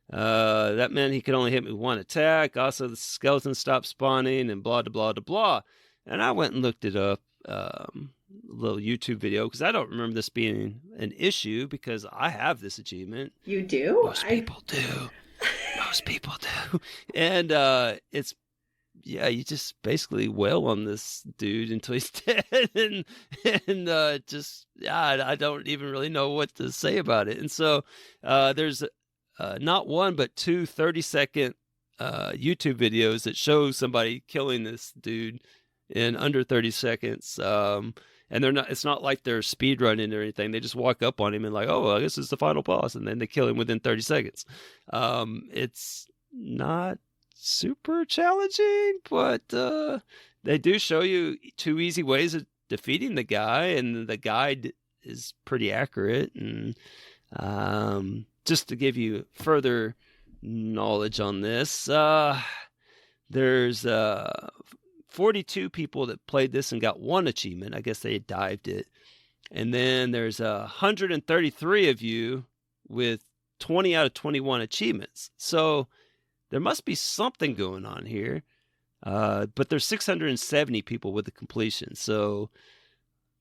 That meant he could only hit me one attack. Also, the skeletons stopped spawning and blah, blah, blah, blah. And I went and looked it up, a little YouTube video, because I don't remember this being an issue because I have this achievement. You do? Most people do. Most people do. And it's, yeah, you just basically wail on this dude until he's dead. and just, yeah, I don't even really know what to say about it. And so there's not one, but two 30-second YouTube videos that show somebody killing this dude in under 30 seconds. And it's not like they're speed running or anything. They just walk up on him and like, oh, well, I guess it's the final boss. And then they kill him within 30 seconds. It's not super challenging, but they do show you 2 easy ways of defeating the guy. And the guide is pretty accurate. And just to give you further knowledge on this, there's 42 people that played this and got 1 achievement. I guess they dived it. And then there's 133 of you with 20 out of 21 achievements. So there must be something going on here. But there's 670 people with the completion. So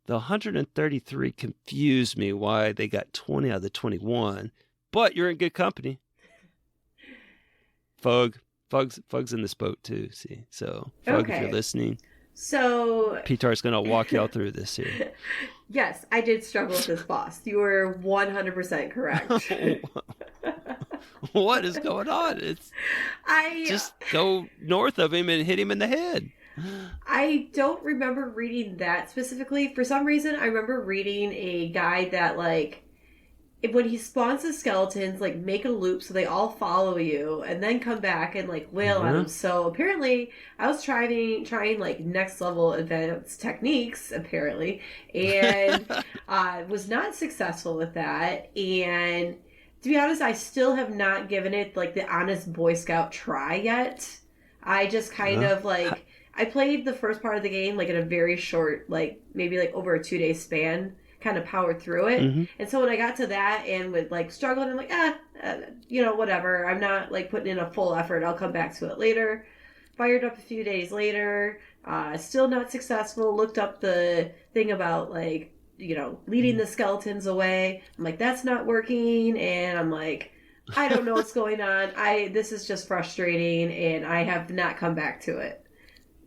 the 133 confused me why they got 20 out of the 21. But you're in good company. Fug's in this boat too, see? So, Fug, Okay. if you're listening, So, Pitar's going to walk y'all through this here. yes, I did struggle with this boss. You were 100% correct. What is going on? Just go north of him and hit him in the head. I don't remember reading that specifically. For some reason, I remember reading a guide that, like, when he spawns the skeletons, like, make a loop so they all follow you and then come back and, like, wail on them. So apparently I was trying like next level advanced techniques, apparently, and was not successful with that. And to be honest, I still have not given it, like, the honest Boy Scout try yet. I just kind of, like, I played the first part of the game, like, in a very short, like, maybe, like, over a 2-day span, kind of powered through it. Mm-hmm. And so when I got to that and with, like, struggling, I'm like, whatever. I'm not, like, putting in a full effort. I'll come back to it later. Fired up a few days later. Still not successful. Looked up the thing about, like, leading the skeletons away. I'm like, that's not working. And I'm like, I don't know what's going on. This is just frustrating, and I have not come back to it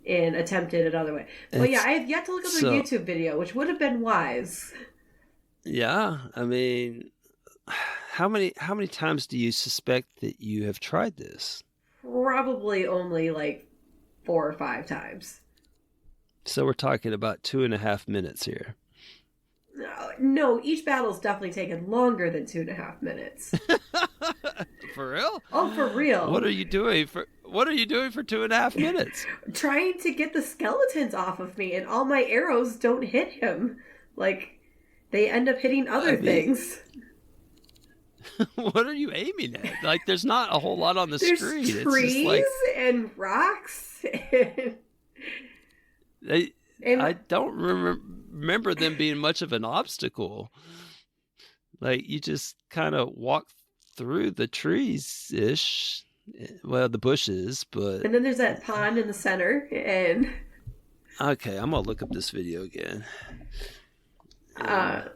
and attempted another way. But yeah, I have yet to look up the YouTube video, which would have been wise. Yeah, I mean, how many times do you suspect that you have tried this? Probably only like 4 or 5 times. So we're talking about 2.5 minutes here. No, each battle's definitely taken longer than 2.5 minutes. For real? Oh, for real. What are you doing for 2.5 minutes? Trying to get the skeletons off of me, and all my arrows don't hit him. Like, they end up hitting other things. What are you aiming at? Like, there's not a whole lot on the There's screen. trees It's just like, and rocks. I don't remember them being much of an obstacle. Like, you just kind of walk through the trees-ish. Well, the bushes, but... And then there's that pond in the center, and... Okay, I'm going to look up this video again. I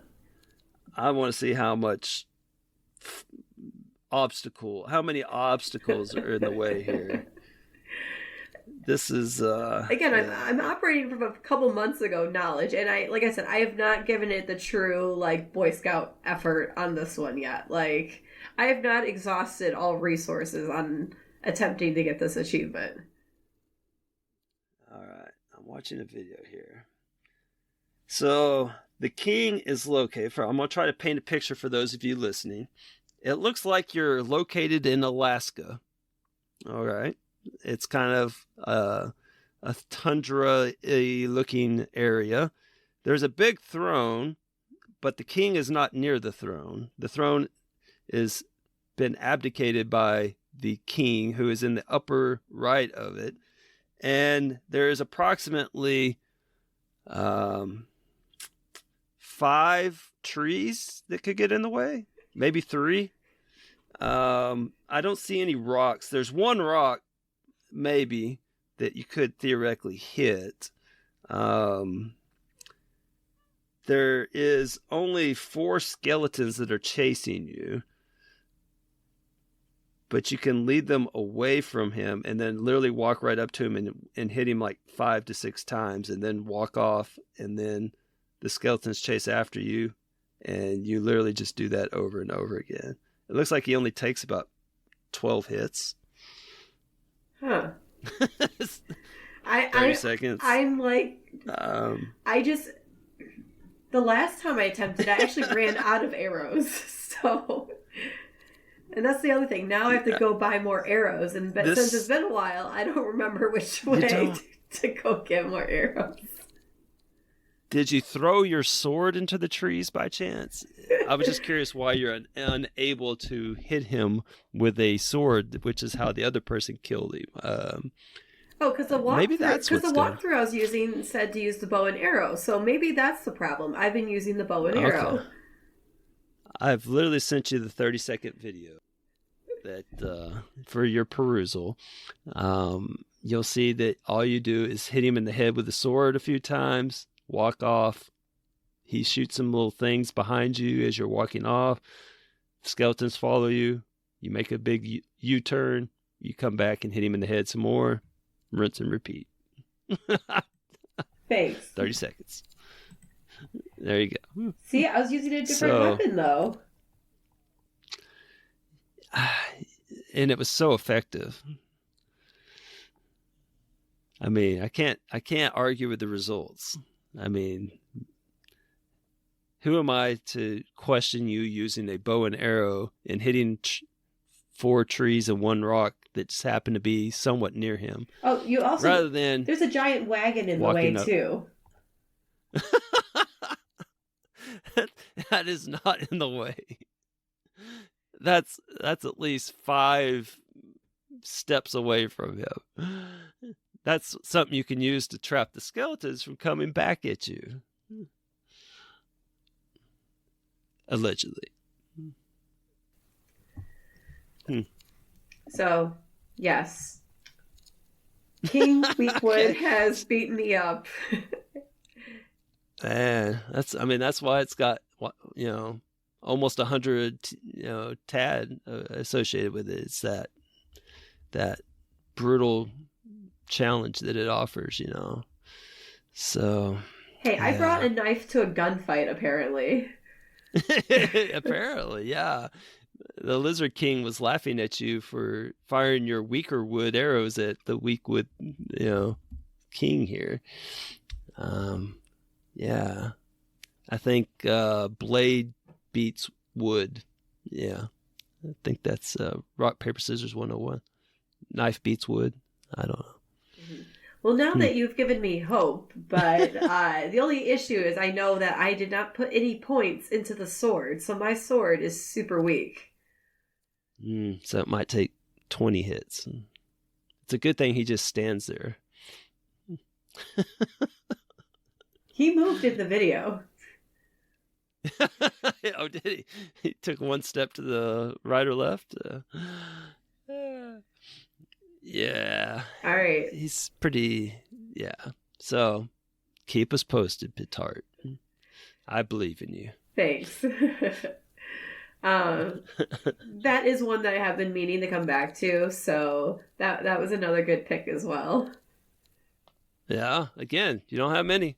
want to see how much obstacle? How many obstacles are in the way here? This is again, I'm operating from a couple months ago knowledge, and like I said, I have not given it the true like Boy Scout effort on this one yet. Like, I have not exhausted all resources on attempting to get this achievement. All right, I'm watching a video here. So the king is located. I'm gonna try to paint a picture for those of you listening. It looks like you're located in Alaska. All right. It's kind of a tundra-looking area. There's a big throne, but the king is not near the throne. The throne is been abdicated by the king, who is in the upper right of it. And there is approximately 5 trees that could get in the way, maybe 3. I don't see any rocks. There's one rock maybe that you could theoretically hit. There is only 4 skeletons that are chasing you, but you can lead them away from him and then literally walk right up to him and hit him like 5 to 6 times and then walk off, and then the skeletons chase after you, and you literally just do that over and over again. It looks like he only takes about 12 hits. Huh. 30 seconds. I'm like, the last time I attempted, I actually ran out of arrows. So, and that's the other thing. Now I have to go buy more arrows, and since it's been a while, I don't remember which way to go get more arrows. Did you throw your sword into the trees by chance? I was just curious why you're unable to hit him with a sword, which is how the other person killed him. Because the walkthrough I was using said to use the bow and arrow, so maybe that's the problem. I've been using the bow and arrow. I've literally sent you the 30-second video that for your perusal. You'll see that all you do is hit him in the head with the sword a few times, walk off. He shoots some little things behind you as you're walking off. Skeletons follow you. You make a big U-turn. You come back and hit him in the head some more. Rinse and repeat. Thanks. 30 seconds. There you go. See, I was using a different weapon, though. And it was so effective. I mean, I can't argue with the results. I mean, who am I to question you using a bow and arrow and hitting 4 trees and 1 rock that just happened to be somewhat near him? Oh, you also there's a giant wagon in the way too. That is not in the way. That's at least 5 steps away from him. That's something you can use to trap the skeletons from coming back at you. Allegedly. So, yes. King Weakwood has beaten me up. Man, that's why it's got, almost 100, TAD associated with it. It's that brutal challenge that it offers, So. Hey, I brought a knife to a gunfight, apparently. Apparently, yeah. The Lizard King was laughing at you for firing your weaker wood arrows at the weak wood, king here. Yeah. I think blade beats wood. Yeah. I think that's rock, paper, scissors 101. Knife beats wood. I don't know. Well, now that you've given me hope, but the only issue is I know that I did not put any points into the sword, so my sword is super weak. So it might take 20 hits. It's a good thing he just stands there. He moved in the video. Oh, did he? He took 1 step to the right or left? Yeah. All right. He's pretty, yeah. So keep us posted, Pitart. I believe in you. Thanks. That is one that I have been meaning to come back to, so that was another good pick as well. Yeah, again, you don't have many.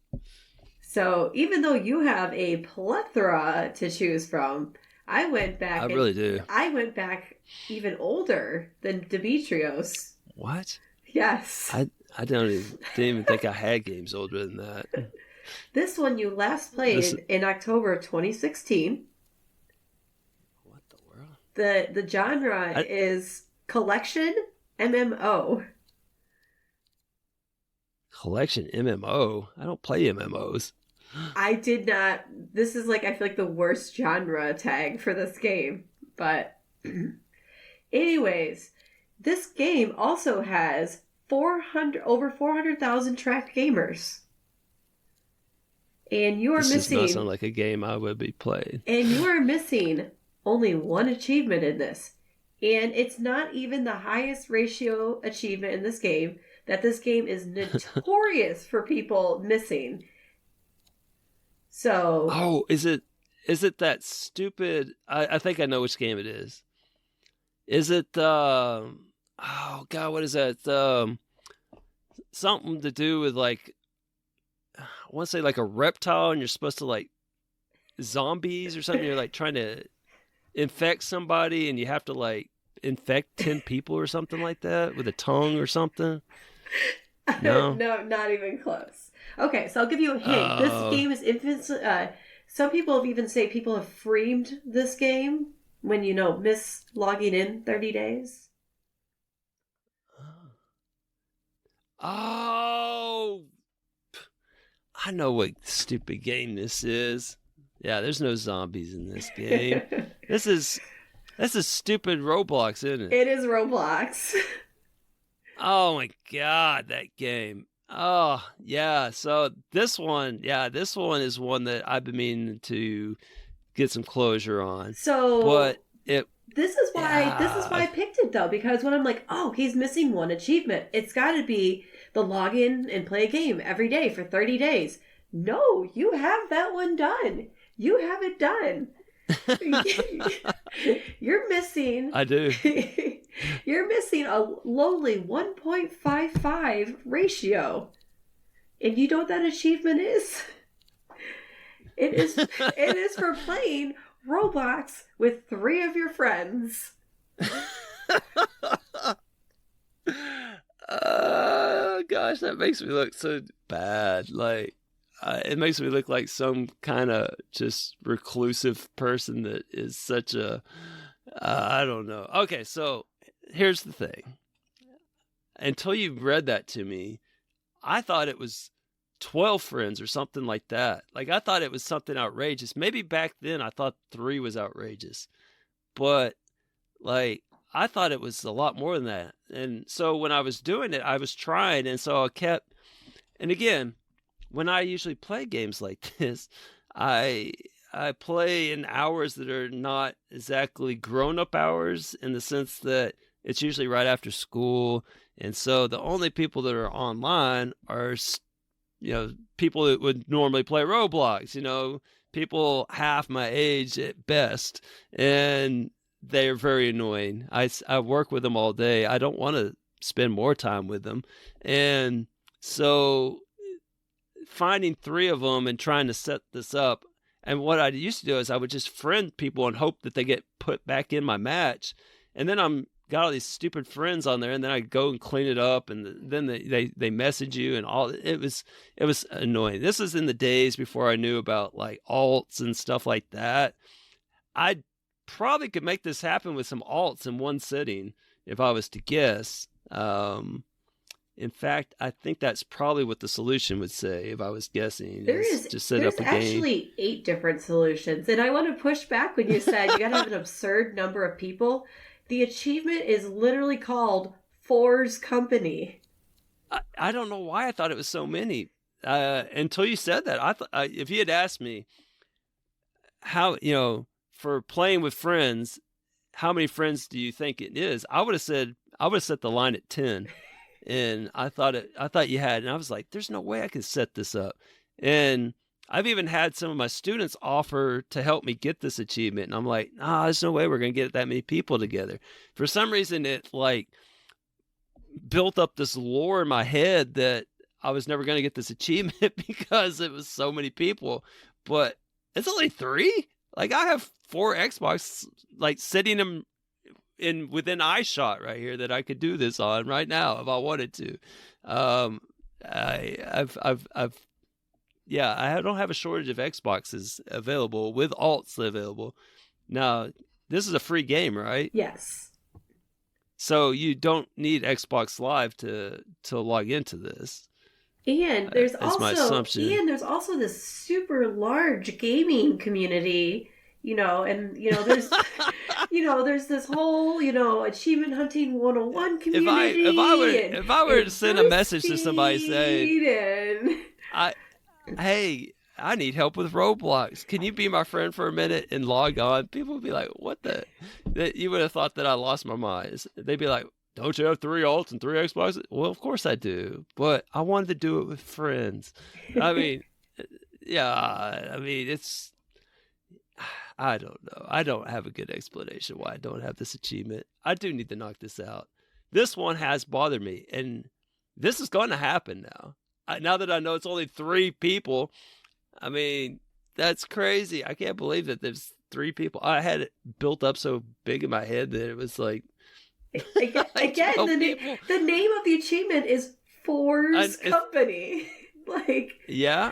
So even though you have a plethora to choose from, I went back. I really do. I went back even older than Demetrios. What? Yes. I didn't even think I had games older than that. This one you last played in October 2016. What the world? The genre is collection MMO. Collection MMO? I don't play MMOs. I did not. This is like, I feel like the worst genre tag for this game. But anyways, this game also has over 400,000 tracked gamers. And you are This missing. does not sound like a game I would be playing. And you are missing only one achievement in this. And it's not even the highest ratio achievement in this game, that this game is notorious for people missing. So. Oh, is it that stupid? I think I know which game it is. Is it oh God, what is that? Something to do with like, I want to say like a reptile, and you're supposed to like zombies or something. You're like trying to infect somebody, and you have to like infect 10 people or something like that with a tongue or something. No, No, not even close. Okay, so I'll give you a hint. This game is infant. Some people have even say people have framed this game when miss logging in 30 days. Oh, I know what stupid game this is. Yeah, there's no zombies in this game. This is stupid Roblox, isn't it? It is Roblox. Oh my God, that game. Oh, yeah. So this one is one that I've been meaning to get some closure on. So but this is why I picked it though, because when I'm like, oh, he's missing one achievement, it's got to be the login and play a game every day for 30 days. No, you have that one done. You have it done. You're missing. I do. You're missing a lowly 1.55 ratio. And you know what that achievement is? It is for playing Roblox with 3 of your friends. Gosh, that makes me look so bad. Like, it makes me look like some kind of just reclusive person that is such a, I don't know. Okay, so here's the thing. Until you read that to me, I thought it was 12 friends or something like that. Like, I thought it was something outrageous. Maybe back then I thought 3 was outrageous. But, like, I thought it was a lot more than that. And so when I was doing it, I was trying. And so I kept, and again, when I usually play games like this, I play in hours that are not exactly grown-up hours, in the sense that it's usually right after school. And so the only people that are online are, people that would normally play Roblox, people half my age at best. And they are very annoying. I work with them all day. I don't want to spend more time with them. And so finding 3 of them and trying to set this up. And what I used to do is I would just friend people and hope that they get put back in my match. And then got all these stupid friends on there, and then I go and clean it up, and then they message you and all. It was annoying. This is in the days before I knew about like alts and stuff like that. I probably could make this happen with some alts in one sitting if I was to guess. In fact, I think that's probably what the solution would say if I was guessing. There's actually 8 different solutions. And I want to push back when you said you got to have an absurd number of people. The achievement is literally called Four's Company. I don't know why I thought it was so many until you said that. I thought if you had asked me how, for playing with friends, how many friends do you think it is? I would have set the line at 10. And I thought you had, and I was like, there's no way I can set this up. And I've even had some of my students offer to help me get this achievement. And I'm like, nah, there's no way we're going to get that many people together. For some reason, it like built up this lore in my head that I was never going to get this achievement because it was so many people. But it's only 3. Like, I have 4 Xbox like sitting in within eye shot right here that I could do this on right now if I wanted to. I don't have a shortage of Xboxes available with alts available. Now, this is a free game, right? Yes. So you don't need Xbox Live to log into this. And there's That's my assumption. This super large gaming community, and there's there's this whole, achievement hunting 101 community. If I were to send a message to somebody saying, hey, I need help with Roblox. Can you be my friend for a minute and log on? People would be like, what the? You would have thought that I lost my mind. They'd be like, don't you have 3 alts and 3 Xboxes? Well, of course I do. But I wanted to do it with friends. I mean, it's, I don't know. I don't have a good explanation why I don't have this achievement. I do need to knock this out. This one has bothered me. And this is going to happen now. Now that I know it's only 3 people, I mean, that's crazy. I can't believe that there's 3 people. I had it built up so big in my head that it was like, again, the name of the achievement is Fours Company. Yeah.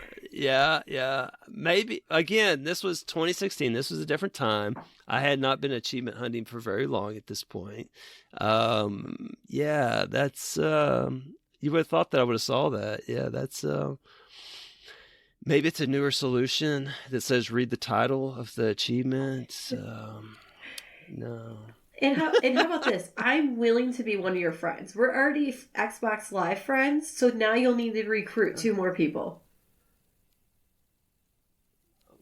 Maybe, again, this was 2016. This was a different time. I had not been achievement hunting for very long at this point. That's, you would have thought that I would have saw that. Yeah, that's, maybe it's a newer solution that says read the title of the achievement. No. And how about this? I'm willing to be one of your friends. We're already Xbox Live friends, so now you'll need to recruit 2 more people.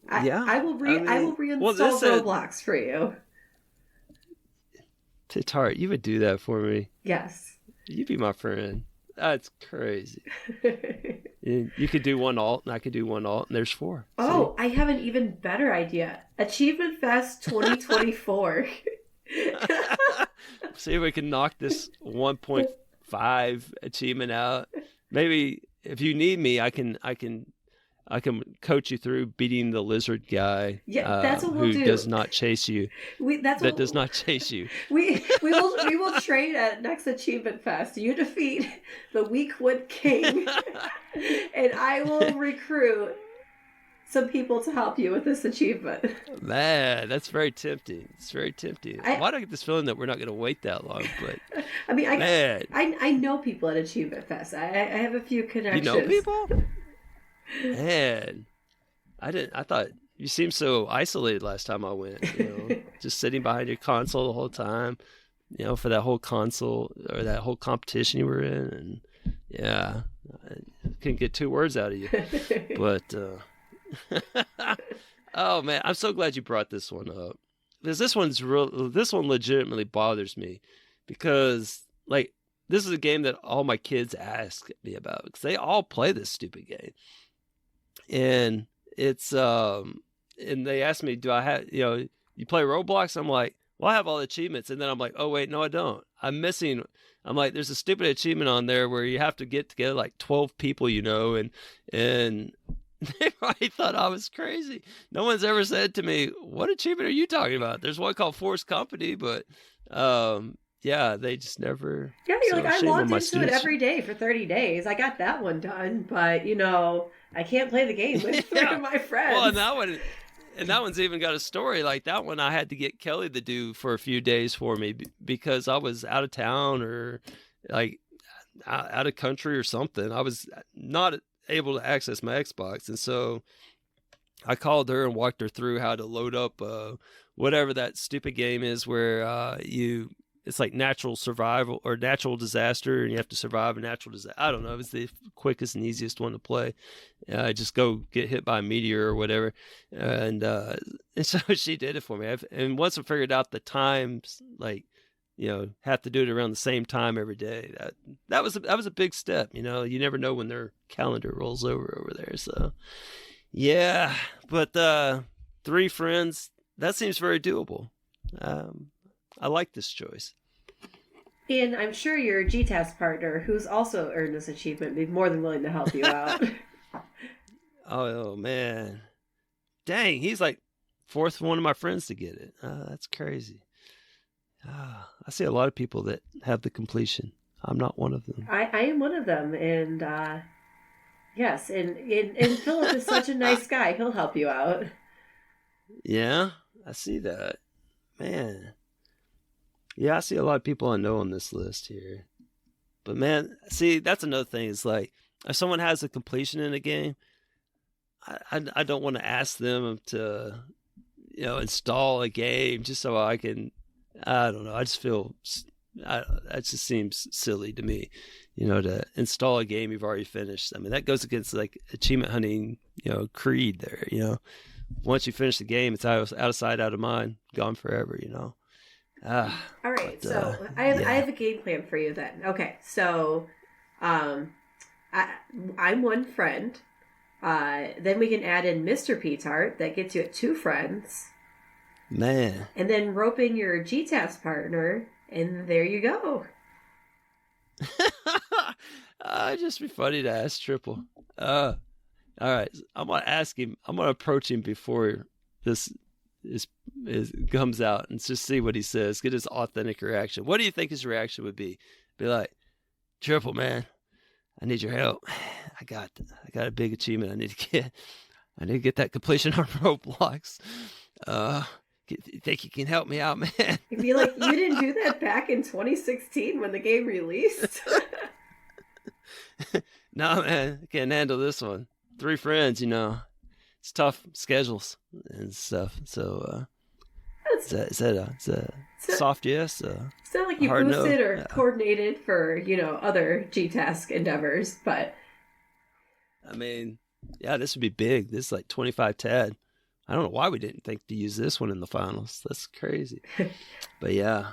I will reinstall Roblox for you. Tart, you would do that for me. Yes. You'd be my friend. That's crazy. You could do 1 alt, and I could do 1 alt, and there's 4. Oh, I have an even better idea. Achievement Fest 2024. See if we can knock this 1.5 achievement out. Maybe if you need me, I can coach you through beating the lizard guy. Yeah, that's what we'll do. Who does not chase you. Does not chase you. We will train at next Achievement Fest. You defeat the Weakwood King, and I will recruit some people to help you with this achievement. Man, that's very tempting. It's very tempting. Why do I get this feeling that we're not going to wait that long? But I mean, I know people at Achievement Fest. I have a few connections. You know people? Man, I thought you seemed so isolated last time I went. Just sitting behind your console the whole time. For that whole console or that whole competition you were in, and I couldn't get 2 words out of you. But. Oh man, I'm so glad you brought this one up, because this one legitimately bothers me, because this is a game that all my kids ask me about, because they all play this stupid game, and it's and they ask me, do I have you play Roblox? I'm like, well, I have all the achievements, and then I'm like, oh wait, no, I don't. I'm missing. I'm like, there's a stupid achievement on there where you have to get together like 12 people, and they probably thought I was crazy. No one's ever said to me, what achievement are you talking about? There's one called Force Company, but they just never. Yeah, you're like, I logged into it every day for 30 days. I got that one done, but I can't play the game with 3 of my friends. Well, and that one's even got a story. Like that one I had to get Kelly to do for a few days for me because I was out of town or like out of country or something. I was not able to access my Xbox, and so I called her and walked her through how to load up whatever that stupid game is where it's like natural survival or natural disaster, and you have to survive a natural disaster. I don't know. It was the quickest and easiest one to play. Just go get hit by a meteor or whatever, and so she did it for me. And once I figured out the times, have to do it around the same time every day. That was a big step. You never know when their calendar rolls over there. So Yeah, but 3 friends, that seems very doable. I like this choice. And I'm sure your GTAS partner, who's also earned this achievement, would be more than willing to help you out. Oh, man. Dang, he's like 4th one of my friends to get it. That's crazy. I see a lot of people that have the completion. I'm not one of them. I am one of them, and yes, and Philip is such a nice guy. He'll help you out. Yeah, I see that. Man. Yeah, I see a lot of people I know on this list here. But man, see, that's another thing. It's like, if someone has a completion in a game, I don't want to ask them to, install a game just so I can, I don't know. I just feel, that just seems silly to me, to install a game you've already finished. I mean, that goes against like achievement hunting, creed there, Once you finish the game, it's out of sight, out of mind, gone forever, All right, so I have a game plan for you then. Okay, so I'm one friend. Then we can add in Mr. P-Tart. That gets you at 2 friends. Man. And then rope in your GTAS partner, and there you go. It'd just be funny to ask Triple. All right, I'm gonna ask him. I'm gonna approach him before this comes out and just see what he says. Get his authentic reaction. What do you think his reaction would be? Be like, Triple, man, I need your help. I got a big achievement. I need to get that completion on Roblox. You think you can help me out, man? You'd be like, you didn't do that back in 2016 when the game released. No, man, I can't handle this one. 3 friends, it's tough schedules and stuff. So, is that a soft yes? It's not like you hard boosted no? or coordinated for, other G-Task endeavors, but... I mean, yeah, this would be big. This is like 25 TAD. I don't know why we didn't think to use this one in the finals. That's crazy. But yeah.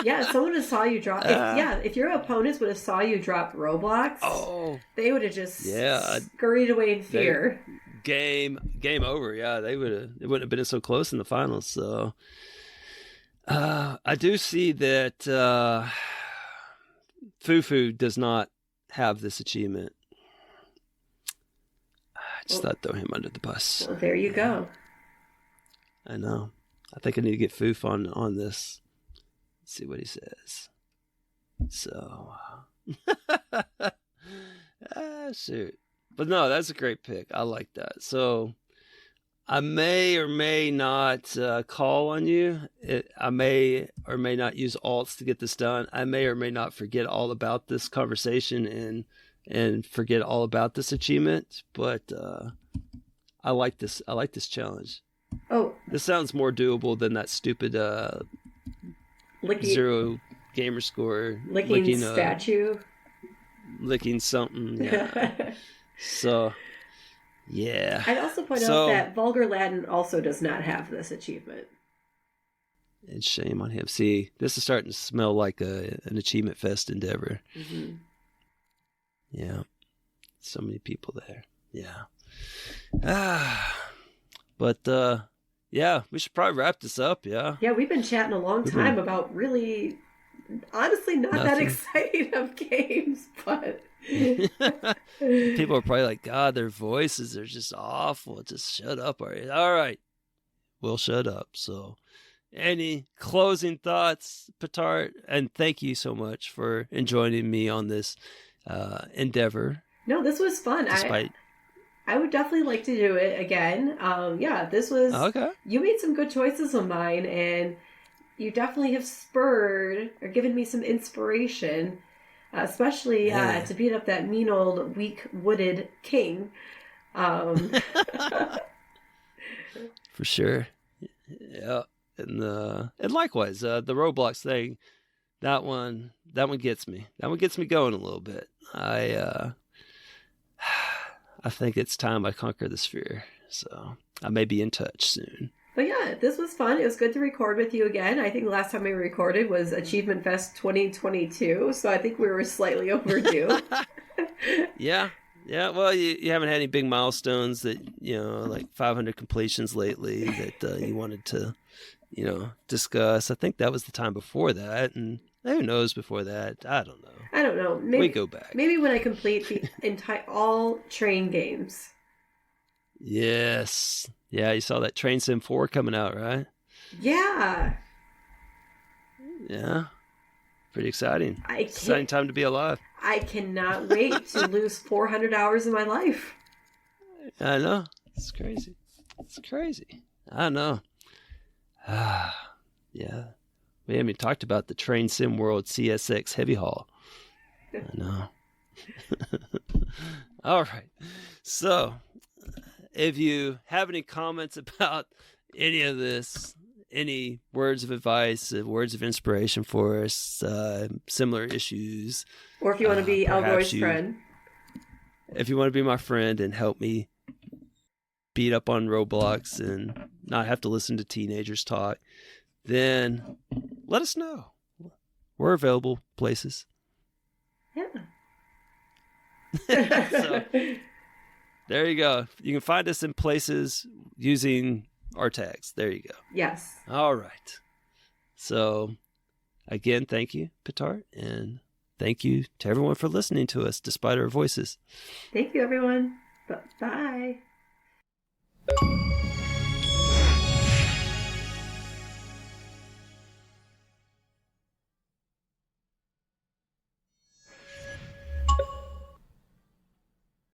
Yeah, if someone saw you drop... if your opponents would have saw you drop Roblox, they would have just scurried away in fear. Game over. Yeah, it wouldn't have been so close in the finals. So I do see that Fufu does not have this achievement. I just thought throw him under the bus. Well, there you go. I know. I think I need to get Foof on this. Let's see what he says. So, shoot. But no, that's a great pick. I like that. So, I may or may not call on you. I may or may not use alts to get this done. I may or may not forget all about this conversation and forget all about this achievement. But I like this. I like this challenge. Oh, this sounds more doable than that stupid 0 gamer score licking statue, licking something. Yeah. So, yeah. I'd also point out that Vulgar Latin also does not have this achievement. And shame on him. See, this is starting to smell like an achievement fest endeavor. Mm-hmm. Yeah. So many people there. Yeah. But, yeah, we should probably wrap this up, yeah? Yeah, we've been chatting a long time about really, honestly, not that exciting of games, but... People are probably like, God, their voices are just awful. Just shut up already. All right. We'll shut up. So, any closing thoughts, Petart? And thank you so much for joining me on this endeavor. No, this was fun. I would definitely like to do it again. This was... Okay. You made some good choices of mine, and you definitely have spurred or given me some inspiration, especially to beat up that mean old weak-wooted king. For sure. Yeah. And likewise, the Roblox thing, that one gets me. That one gets me going a little bit. I think it's time I conquer the sphere. So I may be in touch soon. But yeah, this was fun. It was good to record with you again. I think the last time we recorded was Achievement Fest 2022. So I think we were slightly overdue. Yeah. Yeah, well, you haven't had any big milestones that, like 500 completions lately that you wanted to, discuss. I think that was the time before that, and who knows before that? I don't know. I don't know. Maybe we go back. Maybe when I complete the all train games. Yes. Yeah, you saw that Train Sim 4 coming out, right? Yeah. Yeah. Pretty exciting. Exciting can't- time to be alive. I cannot wait to lose 400 hours of my life. I know. It's crazy. It's crazy. I know. Yeah. We haven't even talked about the Train Sim World CSX Heavy Haul. I know. All right. So, if you have any comments about any of this, any words of advice, words of inspiration for us, similar issues. Or if you want to be Elroy's perhaps friend. If you want to be my friend and help me beat up on Roblox and not have to listen to teenagers talk, then let us know. We're available places. Yeah. So, there you go. You can find us in places using our tags. There you go. Yes. All right. So, again, thank you, Pitar, and thank you to everyone for listening to us despite our voices. Thank you, everyone. Bye.